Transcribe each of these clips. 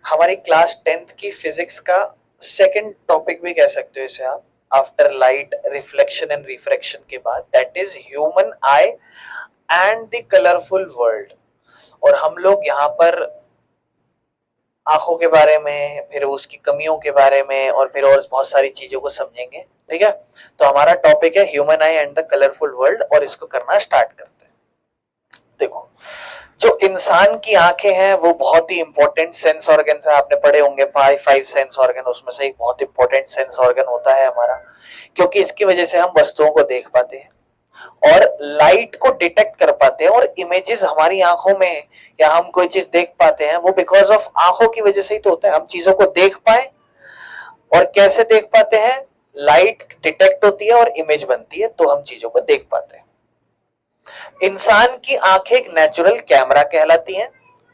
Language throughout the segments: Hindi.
हमारी क्लास 10th की फिजिक्स का सेकंड टॉपिक भी कह सकते हो इसे आप, after light reflection and refraction के बाद, that is human I and the colourful world. और हम लोग यहाँ पर आंखों के बारे में, फिर उसकी कमियों के बारे में, और फिर और बहुत सारी चीजों को समझेंगे। ठीक है, तो हमारा टॉपिक है human I and the colourful world, और इसको करना स्टार्ट करते हैं। देखो, जो इंसान की आंखें हैं वो बहुत ही इंपॉर्टेंट सेंस ऑर्गन है। आपने पढ़े होंगे फाइव सेंस ऑर्गन, उसमें से एक बहुत इंपॉर्टेंट सेंस ऑर्गन होता है हमारा, क्योंकि इसकी वजह से हम वस्तुओं को देख पाते हैं और लाइट को डिटेक्ट कर पाते हैं, और इमेजेस हमारी आंखों में या हम कोई चीज देख पाते हैं वो बिकॉज ऑफ आंखों की वजह से ही तो होता है। हम चीजों को देख पाए, और कैसे देख पाते हैं, लाइट डिटेक्ट होती है और इमेज बनती है तो हम चीजों को देख पाते हैं। इंसान की आंखें एक नेचुरल कैमरा कहलाती हैं,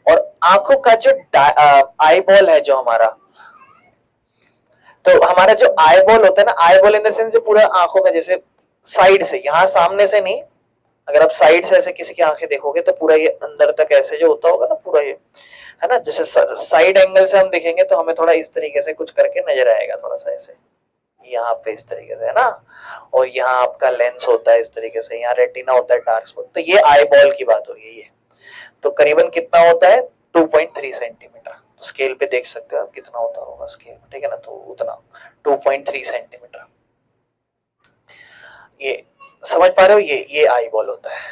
और आंखों का जो आई बॉल है जो हमारा, तो हमारा जो आई बॉल होता है ना, eye ball in the sense जो पूरा आंखों का, जैसे साइड से, यहाँ सामने से नहीं, अगर आप साइड से ऐसे किसी की आंखें देखोगे तो पूरा ये अंदर तक ऐसे जो होता होगा ना, पूरा ये है ना, जैसे साइड एंगल से हम देखेंगे तो हमें थोड़ा इस तरीके से कुछ करके नजर आएगा, थोड़ा सा ऐसे यहाँ पे इस तरीके से, है ना। और यहाँ आपका लेंस होता है इस तरीके से, यहाँ रेटिना होता है, डार्क स्पॉट, तो ये आई बॉल की बात हो रही है ये। तो करीबन कितना होता है, 2.3 सेंटीमीटर। तो स्केल पे देख सकते हो आप कितना होता होगा स्केल, ठीक है ना, तो उतना 2.3 सेंटीमीटर। ये समझ पा रहे हो, ये आई बॉल होता है।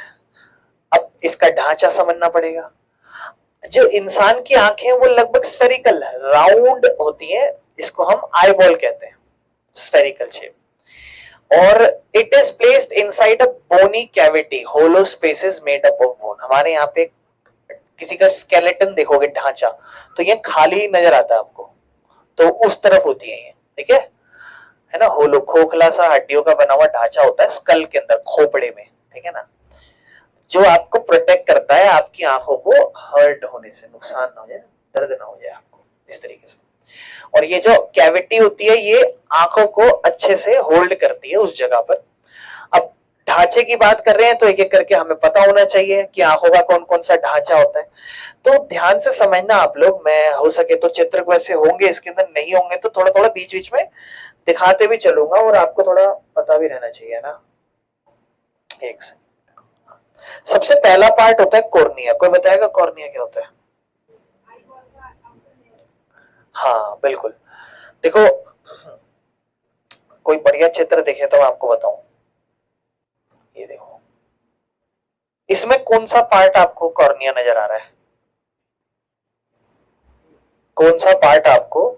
अब इसका ढांचा समझना पड़ेगा। जो इंसान की आंखें वो लगभग स्फेरिकल राउंड होती है, इसको हम आई बॉल कहते हैं, स्फेरिकल शेप। और it is placed inside a bony cavity, hollow spaces made up of bone. हमारे यहाँ पे किसी का स्केलेटन देखोगे, ढांचा, तो ये खाली नजर आता है आपको, तो उस तरफ होती है ये, ठीक है ना। होलो खोखला सा हड्डियों का बना हुआ ढांचा होता है स्कल के अंदर, खोपड़े में, ठीक है ना, जो आपको प्रोटेक्ट करता है आपकी आंखों को हर्ट होने से, नुकसान ना हो जाए, दर्द ना हो जाए आपको, इस तरीके से। और ये जो कैविटी होती है ये आंखों को अच्छे से होल्ड करती है उस जगह पर। अब ढांचे की बात कर रहे हैं तो एक एक करके हमें पता होना चाहिए कि आंखों का कौन कौन सा ढांचा होता है। तो ध्यान से समझना आप लोग, मैं हो सके तो चित्र वैसे होंगे इसके अंदर, नहीं होंगे तो थोड़ा थोड़ा बीच बीच में दिखाते भी चलूंगा, और आपको थोड़ा पता भी रहना चाहिए ना। एक से सबसे पहला पार्ट होता है कॉर्निया। कोई बताएगा कॉर्निया क्या होता है? हाँ बिल्कुल। देखो, कोई बढ़िया चित्र देखे तो मैं आपको बताऊं। ये देखो, इसमें कौन सा पार्ट आपको कॉर्निया नजर आ रहा है? कौन सा पार्ट आपको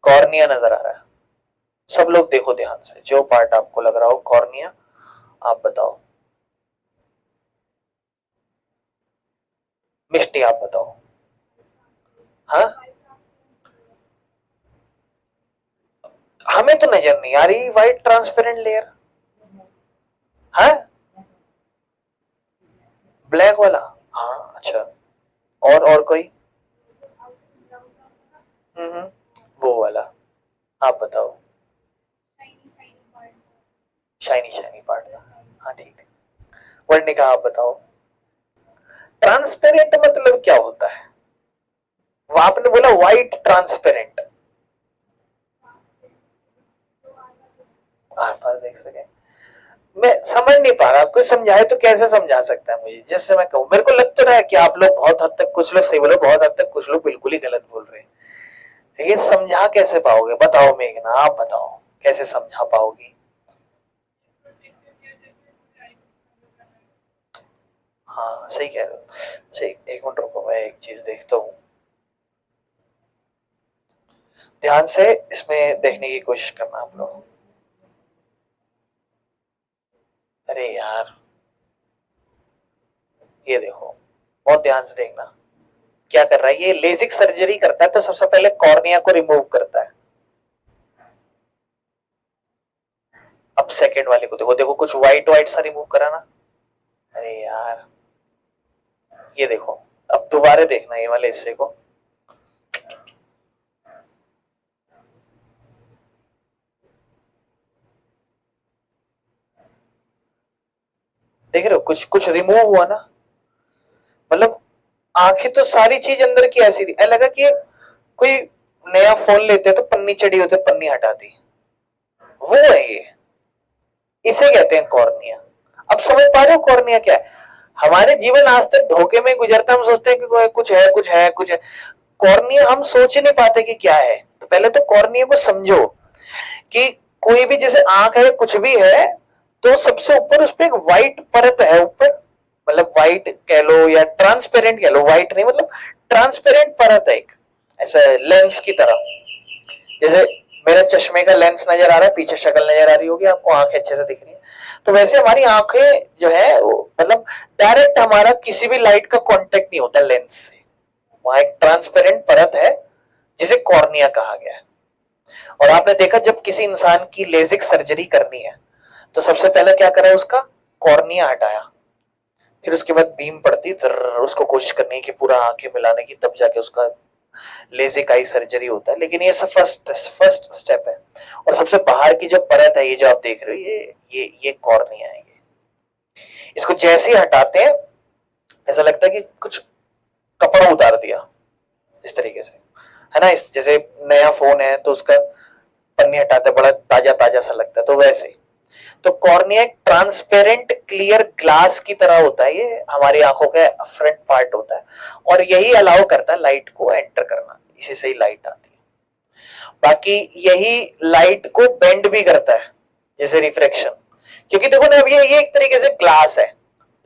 कॉर्निया नजर आ रहा है? सब लोग देखो ध्यान से, जो पार्ट आपको लग रहा हो कॉर्निया, आप बताओ। मिष्टी आप बताओ। हाँ, हमें तो नजर नहीं आ रही व्हाइट ट्रांसपेरेंट लेयर। हाँ, ब्लैक वाला। हाँ अच्छा, और कोई? वो वाला, आप बताओ। शाइनी शाइनी पार्ट था, हाँ ठीक है। वर्णिका आप बताओ, ट्रांसपेरेंट मतलब क्या होता है? वो आपने बोला व्हाइट ट्रांसपेरेंट, आर पार देख सके। मैं समझ नहीं पा रहा, कोई समझाए तो कैसे समझा सकता है मुझे, जिससे मैं कहूँ। मेरे को लग तो रहा है कि आप लोग बहुत हद तक, कुछ लोग सही बोले, बहुत हद तक कुछ लोग बिल्कुल ही गलत बोल रहे हैं। ये समझा कैसे पाओगे, बताओ मेघना, आप बताओ कैसे समझा पाओगी? हाँ सही कह रहे हो, सही। एक मिनट रुको, मैं एक चीज देखता हूँ, ध्यान से इसमें देखने की कोशिश करना आप लोग। अरे यार, ये देखो, बहुत ध्यान से देखना। क्या कर रहा है ये, लेजिक सर्जरी करता है तो सबसे पहले कॉर्निया को रिमूव करता है। अब सेकंड वाले को देखो, देखो कुछ व्हाइट व्हाइट सा रिमूव करा ना। अरे यार, ये देखो, अब दोबारा देखना ये वाले हिस्से को। देख रहे हो, कुछ कुछ रिमूव हुआ ना, मतलब आंखें तो सारी चीज अंदर की ऐसी थी, लगा कि कोई नया फोन लेते तो पन्नी चढ़ी होती, पन्नी हटा दी, वो है ये, इसे कहते हैं कॉर्निया। अब समझ पा रहे हो कॉर्निया क्या है? हमारे जीवन आज तक धोखे में गुजरता, हम सोचते हैं कि कुछ है कुछ है कुछ है, कॉर्निया हम सोच ही नहीं पाते कि क्या है। तो पहले तो कॉर्निया को समझो कि कोई भी जैसे आंख है कुछ भी है, तो सबसे ऊपर उस पर एक व्हाइट परत है ऊपर, मतलब व्हाइट कह लो या ट्रांसपेरेंट कह लो, व्हाइट नहीं मतलब ट्रांसपेरेंट परत है एक, ऐसा लेंस की तरह। जैसे मेरे चश्मे का लेंस नजर आ रहा है, पीछे शक्ल नजर आ रही होगी आपको, आंखें अच्छे से दिख रही है, तो वैसे हमारी आंखें जो है मतलब डायरेक्ट हमारा किसी भी लाइट का कांटेक्ट नहीं होता लेंस से, वहां एक ट्रांसपेरेंट परत है जिसे कॉर्निया कहा गया है। और आपने देखा जब किसी इंसान की लेजिक सर्जरी करनी है तो सबसे पहले क्या करा, उसका कॉर्निया हटाया, फिर उसके बाद बीम पड़ती, उसको कोशिश करनी है कि पूरा आंखें मिलाने की, तब जाके उसका लेजिक आई सर्जरी होता है। लेकिन ये सब फर्स्ट स्टेप है। और सबसे बाहर की जो परत है, ये जो आप देख रहे हो, ये कॉर्निया है। इसको जैसे ही हटाते हैं ऐसा लगता है कि कुछ कपड़ा उतार दिया, इस तरीके से, है ना। इस जैसे नया फोन है तो उसका पन्नी हटाते बड़ा ताजा ताजा सा लगता है, तो वैसे। तो कॉर्निया एक ट्रांसपेरेंट क्लियर ग्लास की तरह होता है, ये हमारी आंखों का फ्रंट पार्ट होता है, और यही अलाउ करता है लाइट को एंटर करना, इसी से ही लाइट आती है। बाकी यही लाइट को बेंड भी करता है, जैसे रिफ्रैक्शन, क्योंकि देखो ना अब ये एक तरीके से ग्लास है,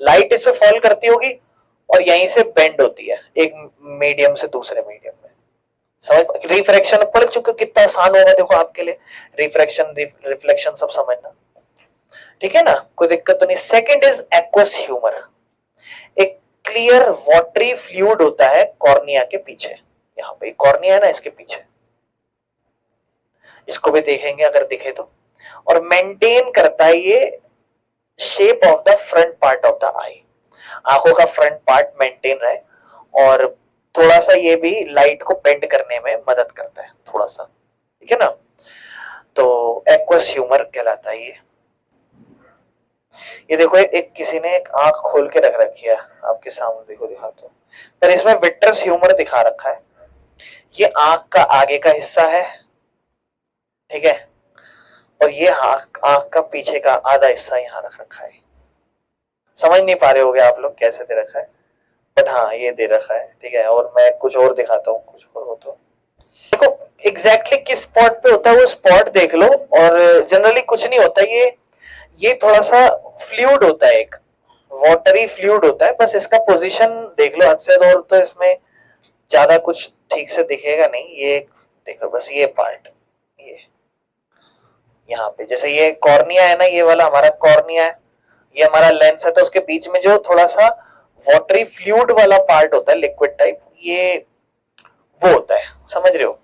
लाइट इस पे फॉल करती होगी और यहीं से बेंड होती है एक मीडियम से दूसरे मीडियम में। समझ, रिफ्रैक्शन पढ़ चुके, कितना आसान होगा देखो आपके लिए, रिफ्रैक्शन रिफ्लेक्शन सब समझना, ठीक है ना, कोई दिक्कत तो नहीं। सेकंड इज एक्वस ह्यूमर, एक क्लियर वाटरी फ्लूइड होता है कॉर्निया के पीछे, यहाँ पे कॉर्निया है ना, इसके पीछे, इसको भी देखेंगे अगर दिखे तो। और मेंटेन करता है ये shape of the front part of the eye, आंखों का फ्रंट पार्ट मेंटेन रहे, और थोड़ा सा ये भी लाइट को बेंड करने में मदद करता है थोड़ा सा, ठीक है ना। तो एक्वस ह्यूमर कहलाता है ये देखो एक किसी ने एक आंख खोल के रख रखी है आपके सामने, देखो दिखाता हूं, पर इसमें विट्रस ह्यूमर दिखा रखा है, ये आंख का आगे का हिस्सा है, ठीक है, और ये आंख का पीछे का आधा हिस्सा यहाँ रख रखा है। समझ नहीं पा रहे होगे आप लोग कैसे दे रखा है, बट हाँ ये दे रखा है, ठीक है। और मैं कुछ और दिखाता हूँ, कुछ और हो तो देखो एग्जैक्टली किस स्पॉट पे होता है वो स्पॉट देख लो। और जनरली कुछ नहीं होता, ये थोड़ा सा फ्लूइड होता है, एक वाटरी फ्लूइड होता है, बस इसका पोजीशन देख लो, हद से और तो इसमें ज्यादा कुछ ठीक से दिखेगा नहीं। ये देखो बस ये पार्ट, ये यहाँ पे जैसे ये कॉर्निया है ना, ये वाला हमारा कॉर्निया है, ये हमारा लेंस है, तो उसके बीच में जो थोड़ा सा वाटरी फ्लूइड वाला पार्ट होता है लिक्विड टाइप, ये वो होता है, समझ रहे हो।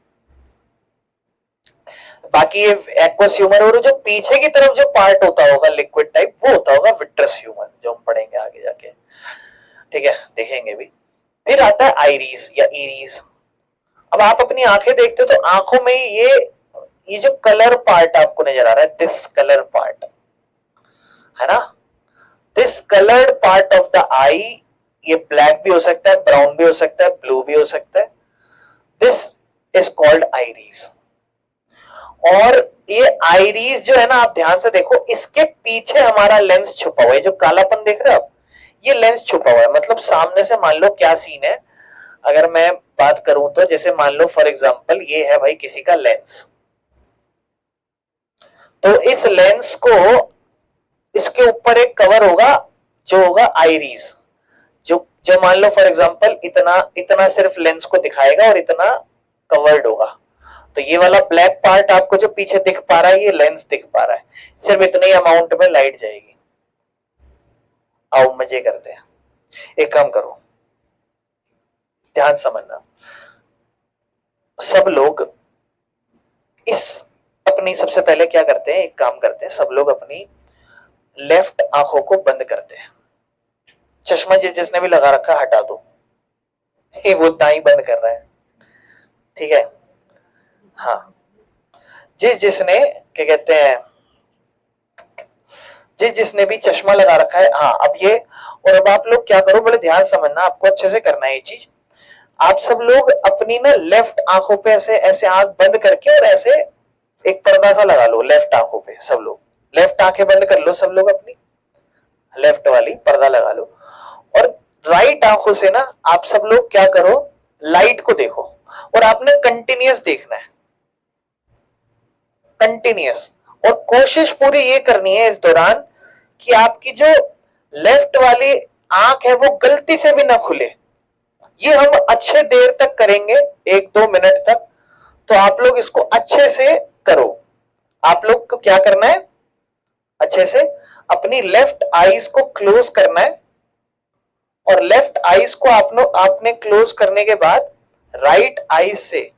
बाकी ये एक्वस ह्यूमर, और जो पीछे की तरफ जो पार्ट होता होगा लिक्विड टाइप, वो होता होगा विट्रस ह्यूमर, जो हम पढ़ेंगे आगे जाके, ठीक है, देखेंगे भी। फिर आता है आइरीज या इरीज। अब आप अपनी आंखें देखते हो तो आंखों में ये जो कलर पार्ट आपको नजर आ रहा है, दिस कलर पार्ट है ना, this coloured part of the eye, ये ब्लैक भी हो सकता है, ब्राउन भी हो सकता है, ब्लू भी हो सकता है, दिस इज कॉल्ड आइरीज। और ये आइरीज जो है ना, आप ध्यान से देखो, इसके पीछे हमारा लेंस छुपा हुआ है, जो कालापन देख रहे हो आप, ये लेंस छुपा हुआ है। मतलब सामने से मान लो क्या सीन है, अगर मैं बात करूं तो जैसे मान लो फॉर एग्जांपल ये है भाई किसी का लेंस, तो इस लेंस को, इसके ऊपर एक कवर होगा जो होगा आइरीज, जो जो मान लो फॉर एग्जांपल इतना इतना सिर्फ लेंस को दिखाएगा और इतना कवर्ड होगा। तो ये वाला ब्लैक पार्ट आपको जो पीछे दिख पा रहा है, ये लेंस दिख पा रहा है, सिर्फ इतने ही अमाउंट में लाइट जाएगी। आओ मजे करते हैं, एक काम करो, ध्यान समझना, सब लोग इस अपनी सबसे पहले क्या करते हैं, एक काम करते हैं, सब लोग अपनी लेफ्ट आंखों को बंद करते हैं। चश्मा जिसने भी लगा रखा हटा दो, ये वो दाई बंद कर रहा है, ठीक है। हाँ, जिसने क्या कहते हैं, जिसने भी चश्मा लगा रखा है, हाँ अब ये, और अब आप लोग क्या करो, बड़े ध्यान समझना, आपको अच्छे से करना है ये चीज। आप सब लोग अपनी ना लेफ्ट आंखों पे ऐसे ऐसे आंख बंद करके और ऐसे एक पर्दा सा लगा लो लेफ्ट आंखों पे, सब लोग लेफ्ट आंखें बंद कर लो, सब लोग अपनी लेफ्ट वाली पर्दा लगा लो, और राइट आंखों से ना आप सब लोग क्या करो, लाइट को देखो, और आपने कंटिन्यूअस देखना है, कंटिन्यूअस। और कोशिश पूरी ये करनी है इस दौरान कि आपकी जो लेफ्ट वाली आंख है वो गलती से भी ना खुले। ये हम अच्छे देर तक करेंगे, 1-2 मिनट तक। तो आप लोग इसको अच्छे से करो। आप लोग को क्या करना है, अच्छे से अपनी लेफ्ट आईज को क्लोज करना है, और लेफ्ट आईज को आपने क्लोज करने के बाद राइट आईज से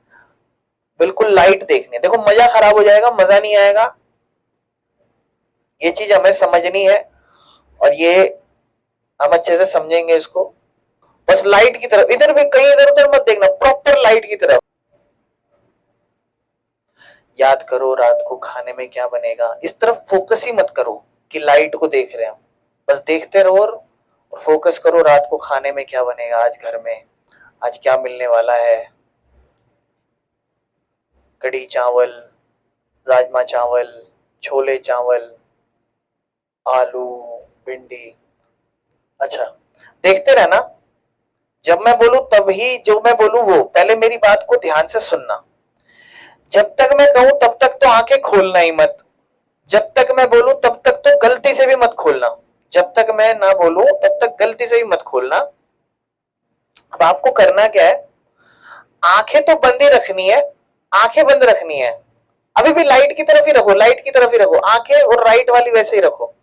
बिल्कुल लाइट देखनी है। देखो मजा खराब हो जाएगा, मजा नहीं आएगा, ये चीज हमें समझनी है, और ये हम अच्छे से समझेंगे इसको। बस लाइट की तरफ, इधर भी कहीं इधर उधर मत देखना, प्रॉपर लाइट की तरफ। याद करो रात को खाने में क्या बनेगा, इस तरफ फोकस ही मत करो कि लाइट को देख रहे हैं हम, बस देखते रहो और फोकस करो रात को खाने में क्या बनेगा, आज घर में आज क्या मिलने वाला है, कढ़ी चावल, राजमा चावल, छोले चावल, आलू, भिंडी। अच्छा, देखते रहना, जब मैं बोलूं तभी जो मैं बोलूं वो, पहले मेरी बात को ध्यान से सुनना। जब तक मैं कहूं तब तक तो आंखें खोलना ही मत, जब तक मैं बोलूं तब तक तो गलती से भी मत खोलना, जब तक मैं ना बोलूं तब तक गलती से भी मत खोलना। अब आपको करना क्या है, आंखें तो बंद ही रखनी है, आंखें बंद रखनी है, अभी भी लाइट की तरफ ही रखो, लाइट की तरफ ही रखो आंखें, और राइट वाली वैसे ही रखो।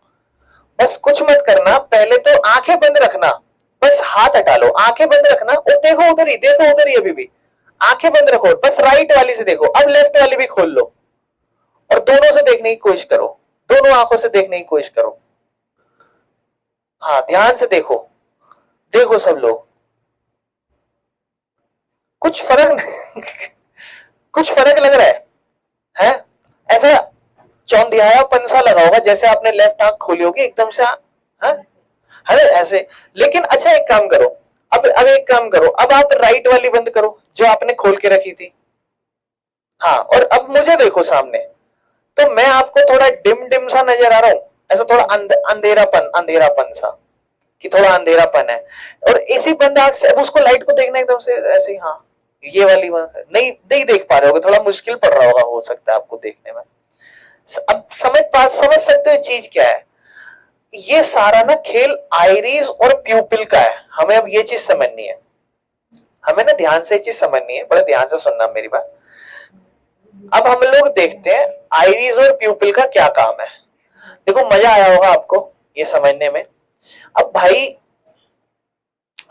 बस कुछ मत करना, पहले तो आंखें बंद रखना, बस हाथ हटा लो, आंखें बंद रखना और देखो उधर ही, देखो उधर ही, अभी भी आंखें बंद रखो, बस राइट वाली से देखो। अब लेफ्ट वाली भी खोल लो और दोनों से देखने की कोशिश करो, दोनों आंखों से देखने की कोशिश करो। हाँ, ध्यान से देखो, देखो सब लोग, कुछ फर्क कुछ फर्क लग रहा है ऐसा चौंधियायापन सा लगा होगा जैसे आपने लेफ्ट आंख खोली होगी एकदम से, हाँ अरे ऐसे। लेकिन अच्छा एक काम करो, अब एक काम करो, अब आप राइट वाली बंद करो जो आपने खोल के रखी थी। हाँ, और अब मुझे देखो सामने, तो मैं आपको थोड़ा डिम डिम सा नजर आ रहा हूं, ऐसा थोड़ा अंधेरापन अंधेरापन सा, कि थोड़ा अंधेरापन है, और इसी बंद आंख से अब उसको लाइट को देखना एकदम से ऐसे ही। हाँ, ये वाली नहीं नहीं देख पा रहे होगे, थोड़ा मुश्किल पड़ रहा होगा, हो सकता है आपको देखने में। अब समझ सकते हो चीज क्या है, ये सारा ना खेल आइरिस और प्यूपिल का है। हमें अब ये चीज समझनी है, हमें ना ध्यान से ये चीज समझनी है, बड़ा ध्यान से सुनना मेरी बात। अब हम लोग देखते हैं आइरिस और प्यूपिल का क्या काम है। देखो मजा आया होगा आपको ये समझने में। अब भाई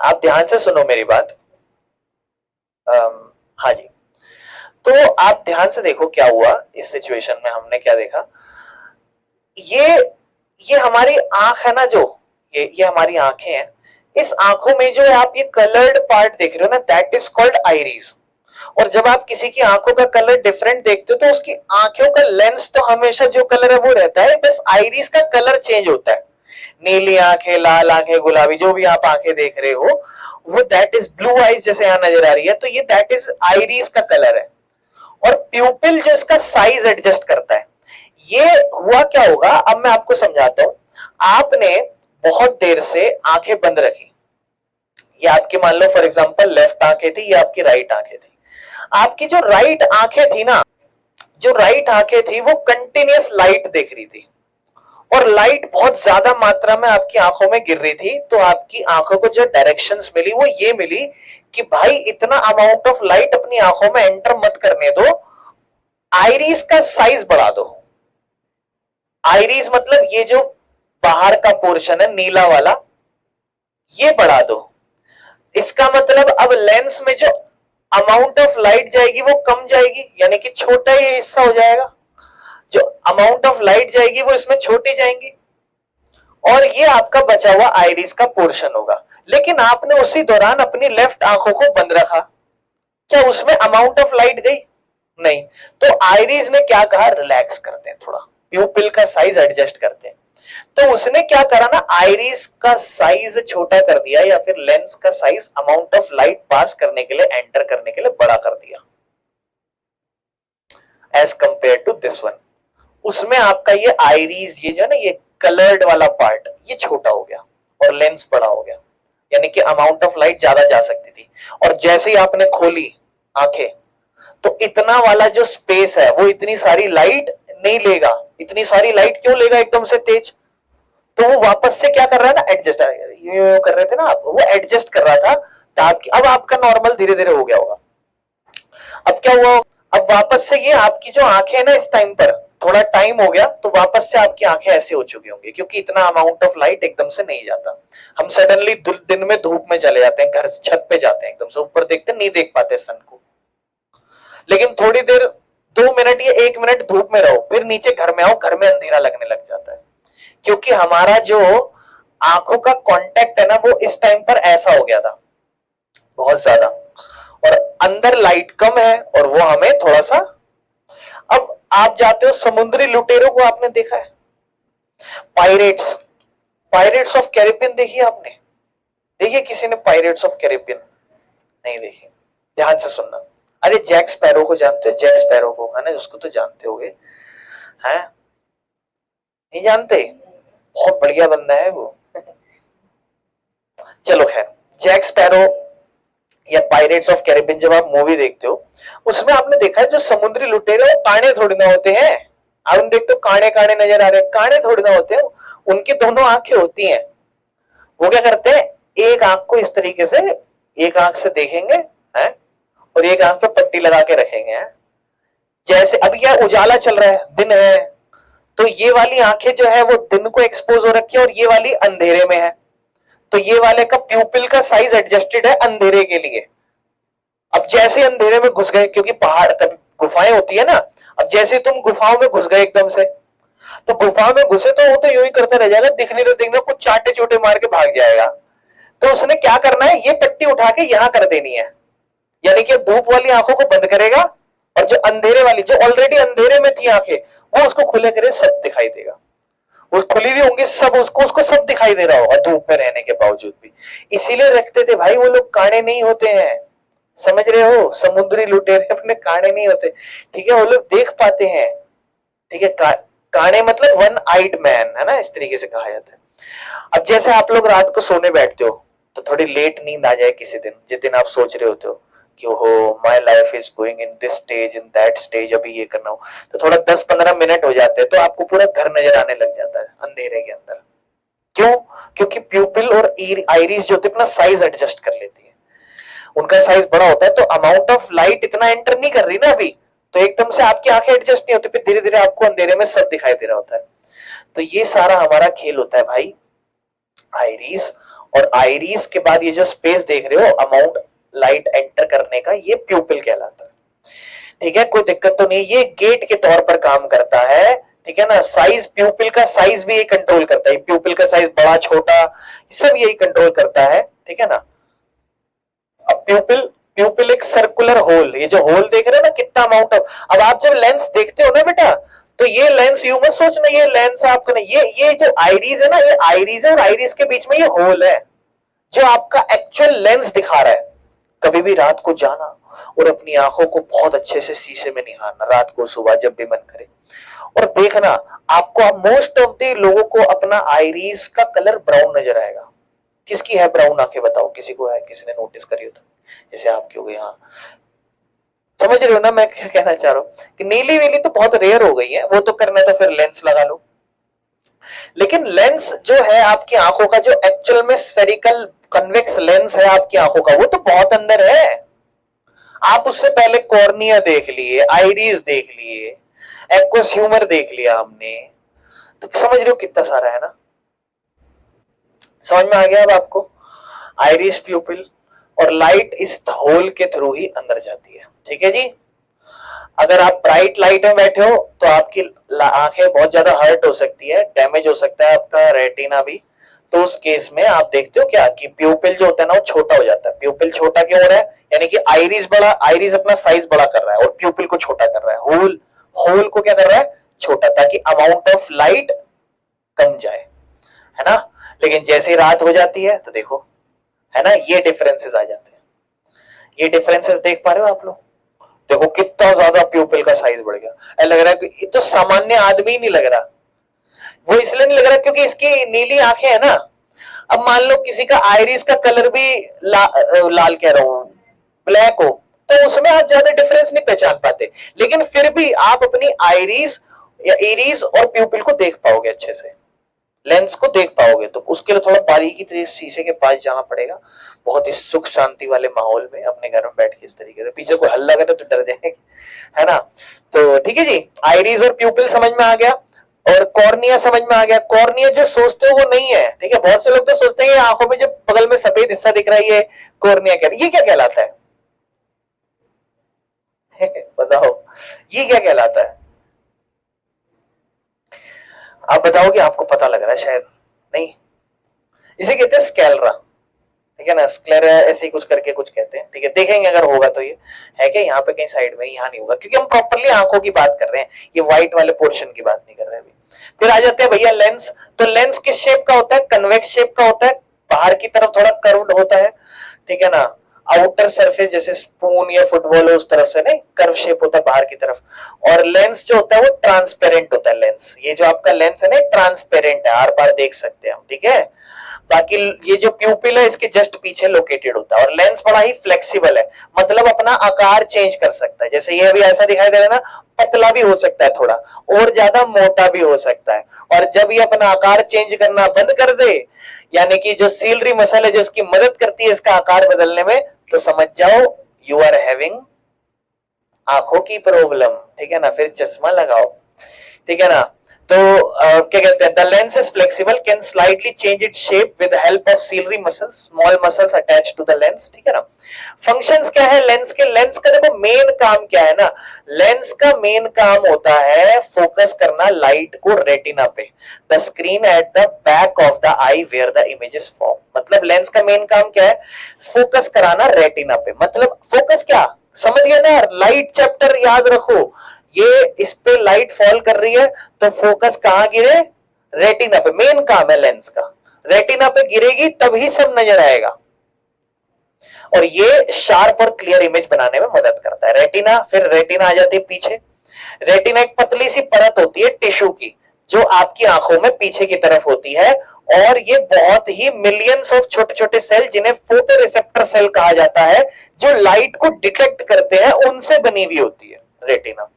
आप ध्यान से सुनो मेरी बात। हाँ जी, तो आप ध्यान से देखो क्या हुआ इस सिचुएशन में, हमने क्या देखा। ये ये हमारी आंख है ना, जो ये हमारी आंखें हैं, इस आंखों में जो आप ये कलर्ड पार्ट देख रहे हो ना, दैट इज कॉल्ड आइरिस। और जब आप किसी की आंखों का कलर डिफरेंट देखते हो तो उसकी आंखों का लेंस तो हमेशा जो कलर है वो रहता है, बस आइरिस का कलर चेंज होता है। नीली आंखें, लाल आंखें, गुलाबी, जो भी आप आंखें देख रहे हो वो दैट इज ब्लू आइज, जैसे यहां नजर आ रही है, तो ये दैट इज आइरिस का कलर है। और प्यूपिल जो इसका साइज एडजस्ट करता है। ये हुआ क्या होगा, अब मैं आपको समझाता हूं। आपने बहुत देर से आंखें बंद रखी, ये आपकी मान लो फॉर एग्जांपल लेफ्ट आंखें थी, ये आपकी राइट आंखें थी। आपकी जो राइट आंखें थी ना, जो राइट आंखें थी वो कंटिन्यूअस लाइट देख रही थी, और लाइट बहुत ज्यादा मात्रा में आपकी आंखों में गिर रही थी। तो आपकी आंखों को जो डायरेक्शंस मिली वो ये मिली कि भाई इतना अमाउंट ऑफ लाइट अपनी आंखों में एंटर मत करने दो, आइरिस का साइज बढ़ा दो। आइरिस मतलब ये जो बाहर का पोर्शन है नीला वाला, ये बढ़ा दो। इसका मतलब अब लेंस में जो अमाउंट ऑफ लाइट जाएगी वो कम जाएगी, यानी कि छोटा ही हिस्सा हो जाएगा। जो अमाउंट ऑफ लाइट जाएगी वो इसमें छोटी जाएंगी, और ये आपका बचा हुआ आइरिस का पोर्शन होगा। लेकिन आपने उसी दौरान अपनी लेफ्ट आंखों को बंद रखा, क्या उसमें अमाउंट ऑफ लाइट गई? नहीं। तो आइरिस ने क्या कहा, रिलैक्स करते हैं थोड़ा, प्यूपिल का साइज एडजस्ट करते हैं। तो उसने क्या करा ना, आइरिस का साइज छोटा कर दिया या फिर लेंस का size amount of light pass करने के लिए, एंटर करने के लिए बड़ा कर दिया as compare to this one. उसमें आपका ये आइरिस, ये जो है ना, ये कलर्ड वाला पार्ट ये छोटा हो गया और लेंस बड़ा हो गया, यानी कि अमाउंट ऑफ लाइट ज्यादा जा सकती थी। और जैसे ही आपने खोली आंखें, तो इतना वाला जो स्पेस है वो इतनी सारी लाइट नहीं लेगा। इतनी सारी लाइट क्यों लेगा एकदम से तेज? तो वो वापस से क्या कर रहा है ना, एडजस्ट ये कर रहे थे ना आप, वो एडजस्ट कर रहा था ताकि अब आपका नॉर्मल धीरे धीरे हो गया होगा। अब क्या हुआ, अब वापस से ये आपकी जो आंखें है ना, इस टाइम पर थोड़ा टाइम हो गया तो वापस से आपकी आंखें ऐसे हो चुकी होंगी, क्योंकि इतना अमाउंट ऑफ लाइट एकदम से नहीं जाता। हम सडनली दिन में धूप में चले जाते हैं, घर छत पे जाते हैं, एकदम से ऊपर देखते नहीं देख पाते सन को। लेकिन थोड़ी देर 2 मिनट या 1 मिनट धूप में रहो, फिर नीचे घर में आओ, घर में अंधेरा लगने लग जाता है, क्योंकि हमारा जो आंखों का कांटेक्ट है ना, वो इस टाइम पर ऐसा हो गया था बहुत ज्यादा, और अंदर लाइट कम है और वो हमें थोड़ा सा। अब आप जाते हो समुद्री लुटेरों को, आपने देखा है? पायरेट्स, पायरेट्स ऑफ कैरिबियन देखी आपने? देखिए किसी ने पायरेट्स ऑफ कैरिबियन? नहीं देखी? ध्यान से सुनना। अरे जैक स्पैरो को जानते हो? जैक स्पैरो को, है ना, उसको तो जानते होगे, हैं? नहीं जानते? बहुत बढ़िया बंदा है वो। चलो खैर, जैक स्पैरो या पायरेट्स ऑफ कैरिबियन जब आप मूवी देखते हो, उसमें आपने देखा है जो समुद्री लुटेरे कांडे थोड़ी ना होते हैं। आप देखते हो कांडे कांडे नजर आ रहे हैं, कांडे थोड़ी ना होते हैं, उनकी दोनों आंखें होती हैं। वो क्या करते हैं, एक आंख को इस तरीके से, एक आंख से देखेंगे हैं, और एक आंख पे पट्टी लगा के रखेंगे हैं। जैसे अभी क्या उजाला चल रहा है, दिन है, तो ये वाली आंखें जो है वो दिन को एक्सपोज हो रखी है और ये वाली अंधेरे में है, तो ये वाले का प्यूपिल का साइज एडजस्टेड है अंधेरे के लिए। अब जैसे अंधेरे में घुस गए, क्योंकि पहाड़ कभी गुफाएं होती है ना, अब जैसे तुम गुफाओं में घुस गए एकदम से, तो गुफा में घुसे तो वो तो यूं ही करता रह जाएगा, दिखने तो दिखने कुछ चाटे चोटे मार के भाग जाएगा। तो उसने क्या करना है, ये पट्टी उठा के यहां कर देनी है, यानी कि धूप वाली आंखों को बंद करेगा और जो अंधेरे वाली, जो ऑलरेडी अंधेरे में थी आंखें, वो उसको खुले करे सब दिखाई देगा। वो खुली हुई होंगी सब, उसको उसको सब दिखाई दे रहा होगा धूप में रहने के बावजूद भी। इसीलिए रखते थे भाई, वो लोग काणे नहीं होते हैं, समझ रहे हो? समुद्री लुटेरे अपने काणे नहीं होते, ठीक है, वो लोग देख पाते हैं, ठीक है। काणे मतलब वन आइड मैन, है ना, इस तरीके से कहा जाता है। अब जैसे आप लोग रात को सोने बैठते हो तो थोड़ी लेट नींद आ जाए किसी दिन, जिस दिन आप सोच रहे होते हो कि हो my life is going in this stage, in that stage, अभी ये करना हो, तो थोड़ा 10-15 मिनट हो जाते हैं, तो आपको पूरा घर नजर आने लग जाता है अंधेरे के अंदर। क्यों? क्योंकि प्यूपिल और आइरिस जो होती है अपना साइज एडजस्ट कर लेती है, उनका साइज बड़ा होता है, तो अमाउंट ऑफ लाइट इतना एंटर नहीं कर रही ना अभी, तो एकदम से आपकी आंखें एडजस्ट नहीं होती, फिर धीरे धीरे आपको अंधेरे में सब दिखाई दे रहा होता है। तो ये सारा हमारा खेल होता है भाई, आइरिस। और आइरिस के बाद ये जो स्पेस देख रहे हो अमाउंट लाइट एंटर करने का, ये प्यूपिल कहलाता है, ठीक है। कोई दिक्कत तो नहीं, ये गेट के तौर पर काम करता है, ठीक है ना। साइज, प्यूपिल का साइज भी ये कंट्रोल करता है, प्यूपिल का साइज बड़ा छोटा सब यही कंट्रोल करता है, ठीक है ना। अब प्यूपिल, प्यूपिल एक सर्कुलर होल, ये जो होल देख रहे हो ना कितना अमाउंट ऑफ, अब आप जब लेंस देखते हो ना बेटा, तो ये लेंस यूं मत सोचना ये लेंस आपका नहीं, ये जो आइरिस है ना, ये आइरिस है और आइरिस के बीच में ये होल है जो आपका एक्चुअल लेंस दिखा रहा है। कभी भी रात को जाना और अपनी आंखों को बहुत अच्छे से शीशे में निहारना, रात को सुबह जब भी मन करे, और देखना आपको मोस्ट ऑफ द लोगों को अपना आइरिस का कलर ब्राउन नजर आएगा। किसकी है ब्राउन आंखें बताओ, किसी को है, किसी ने नोटिस करी हो तो? जैसे आपकी हो गई, हाँ, समझ रहे हो ना मैं क्या कहना चाह रहा हूँ, कि नीली वीली तो बहुत रेयर हो गई है, वो तो करना तो फिर लेंस लगा लो। लेकिन लेंस जो है आपकी आंखों का, जो एक्चुअल में स्फेरिकल कन्वेक्स लेंस है आपकी आंखों का, वो तो बहुत अंदर है। आप उससे पहले कॉर्निया देख लिए, आइरिस देख लिए, एक्वस ह्यूमर देख लिया हमने, तो समझ रहे हो कितना सारा है ना। समझ में आ गया अब आपको? आइरिस, प्यूपिल और लाइट इस होल के थ्रू ही अंदर जाती है, ठीक है जी। अगर आप ब्राइट लाइट में बैठे हो तो आपकी आंखें बहुत ज्यादा हर्ट हो सकती है, डैमेज हो सकता है आपका रेटिना भी। तो उस केस में आप देखते हो क्या कि प्यूपिल जो होता है ना वो छोटा हो जाता है। प्यूपिल छोटा क्यों हो रहा है? यानी कि आइरिस बड़ा, आइरिस अपना साइज बड़ा कर रहा है और प्यूपिल को छोटा कर रहा है, होल, होल को क्या कर रहा है? छोटा, ताकि अमाउंट ऑफ लाइट कम जाए, है ना। लेकिन जैसे ही रात हो जाती है तो देखो, है ना, ये डिफरेंसेस आ जाते हैं। ये डिफरेंसेस देख पा रहे हो आप लोग? देखो कितना ज्यादा प्यूपिल का साइज बढ़ गया। ऐसा लग रहा है कि ये तो सामान्य आदमी नहीं लग रहा। वो इसलिए नहीं लग रहा क्योंकि इसकी नीली आंखें है ना। अब मान लो किसी का आइरिस का कलर भी लाल कह रहा हूं, ब्लैक हो, तो उसमें आप ज्यादा डिफरेंस नहीं पहचान पाते, लेकिन फिर भी आप अपनी आइरिस या इरीज और प्यूपिल को देख पाओगे अच्छे से, लेंस को देख पाओगे। तो उसके लिए थोड़ा बारीकी से शीशे के पास जाना पड़ेगा, बहुत ही सुख शांति वाले माहौल में अपने घर में बैठ के इस तरीके से। पीछे कोई हल्ला करे तो डर जाएंगे, है ना। तो ठीक है जी, आइरिस और प्यूपिल समझ में आ गया, और कॉर्निया समझ में आ गया। कॉर्निया जो सोचते हो वो नहीं है, ठीक है। बहुत से लोग तो सोचते हैं आंखों में जो बगल में सफेद हिस्सा दिख रहा है ये कॉर्निया, ये क्या कहलाता है? बताओ ये क्या कहलाता है? आप बताओगे, आपको पता लग रहा है शायद नहीं। इसे कहते हैं स्कैलरा, ठीक है ना, स्क्लेरा ऐसे ही कुछ करके कुछ कहते हैं, ठीक है। देखेंगे अगर होगा तो। ये है क्या यहाँ पे कहीं साइड में? यहाँ नहीं होगा क्योंकि हम प्रॉपरली आंखों की बात कर रहे हैं, ये व्हाइट वाले पोर्शन की बात नहीं कर रहे हैं अभी। फिर आ जाते हैं भैया लेंस। तो लेंस किस शेप का होता है? कन्वेक्स शेप का होता है, बाहर की तरफ थोड़ा कर्व्ड होता है, ठीक है ना। आउटर सरफेस जैसे स्पून या फुटबॉल उस तरफ से नहीं, कर्व शेप होता है बाहर की तरफ। और लेंस जो होता है वो ट्रांसपेरेंट होता है। लेंस, ये जो आपका लेंस है ना, ट्रांसपेरेंट है, आर पार देख सकते हैं हम, ठीक है। बाकी ये जो प्यूपिल है इसके जस्ट पीछे लोकेटेड होता है। और लेंस बड़ा ही फ्लेक्सिबल है, मतलब अपना आकार चेंज कर सकता है। जैसे ये भी ऐसा दिखाई दे रहा है ना, पतला भी हो सकता है थोड़ा, और ज्यादा मोटा भी हो सकता है। और जब ये अपना आकार चेंज करना बंद कर दे, यानी कि जो सीलरी मसल है जो इसकी मदद करती है इसका आकार बदलने में, तो समझ जाओ यू आर हैविंग आंखों की प्रॉब्लम, ठीक है ना। फिर चश्मा लगाओ, ठीक है ना। तो क्या कहते हैं, the lens is flexible, can slightly change its shape with help of ciliary muscles, small muscles attach to the lens, ठीक है ना। फंक्शंस क्या है लेंस के? लेंस का देखो मेन काम क्या है ना, लेंस का मेन काम होता है फोकस करना लाइट को रेटिना पे, the screen at the back of the eye where the image is form. मतलब लेंस का मेन काम क्या है? फोकस कराना रेटिना पे। मतलब फोकस क्या, समझ गए ना यार, लाइट चैप्टर याद रखो। ये इस पे लाइट फॉल कर रही है तो फोकस कहां गिरे? रेटिना पे। मेन काम है लेंस का, रेटिना पे गिरेगी तभी सब नजर आएगा, और ये शार्प और क्लियर इमेज बनाने में मदद करता है रेटिना। फिर रेटिना आ जाती है पीछे। रेटिना एक पतली सी परत होती है टिश्यू की, जो आपकी आंखों में पीछे की तरफ होती है, और ये बहुत ही मिलियंस ऑफ छोटे छोटे सेल, जिन्हें फोटो रिसेप्टर सेल कहा जाता है, जो लाइट को डिटेक्ट करते हैं, उनसे बनी हुई होती है रेटिना।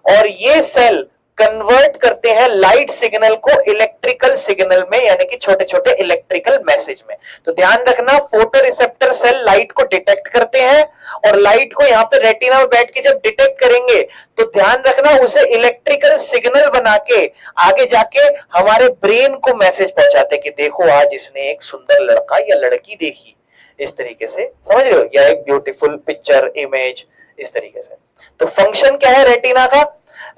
और ये सेल कन्वर्ट करते हैं लाइट सिग्नल को इलेक्ट्रिकल सिग्नल में, यानी कि छोटे छोटे इलेक्ट्रिकल मैसेज में। तो ध्यान रखना, फोटो रिसेप्टर सेल लाइट को डिटेक्ट करते हैं, और लाइट को यहां पे रेटिना में बैठ के जब डिटेक्ट करेंगे तो ध्यान रखना उसे इलेक्ट्रिकल सिग्नल बना के आगे जाके हमारे ब्रेन को मैसेज पहुंचाते कि देखो आज इसने एक सुंदर लड़का या लड़की देखी, इस तरीके से, समझ रहे हो, या एक ब्यूटीफुल पिक्चर इमेज, इस तरीके से। तो फंक्शन क्या है रेटिना का?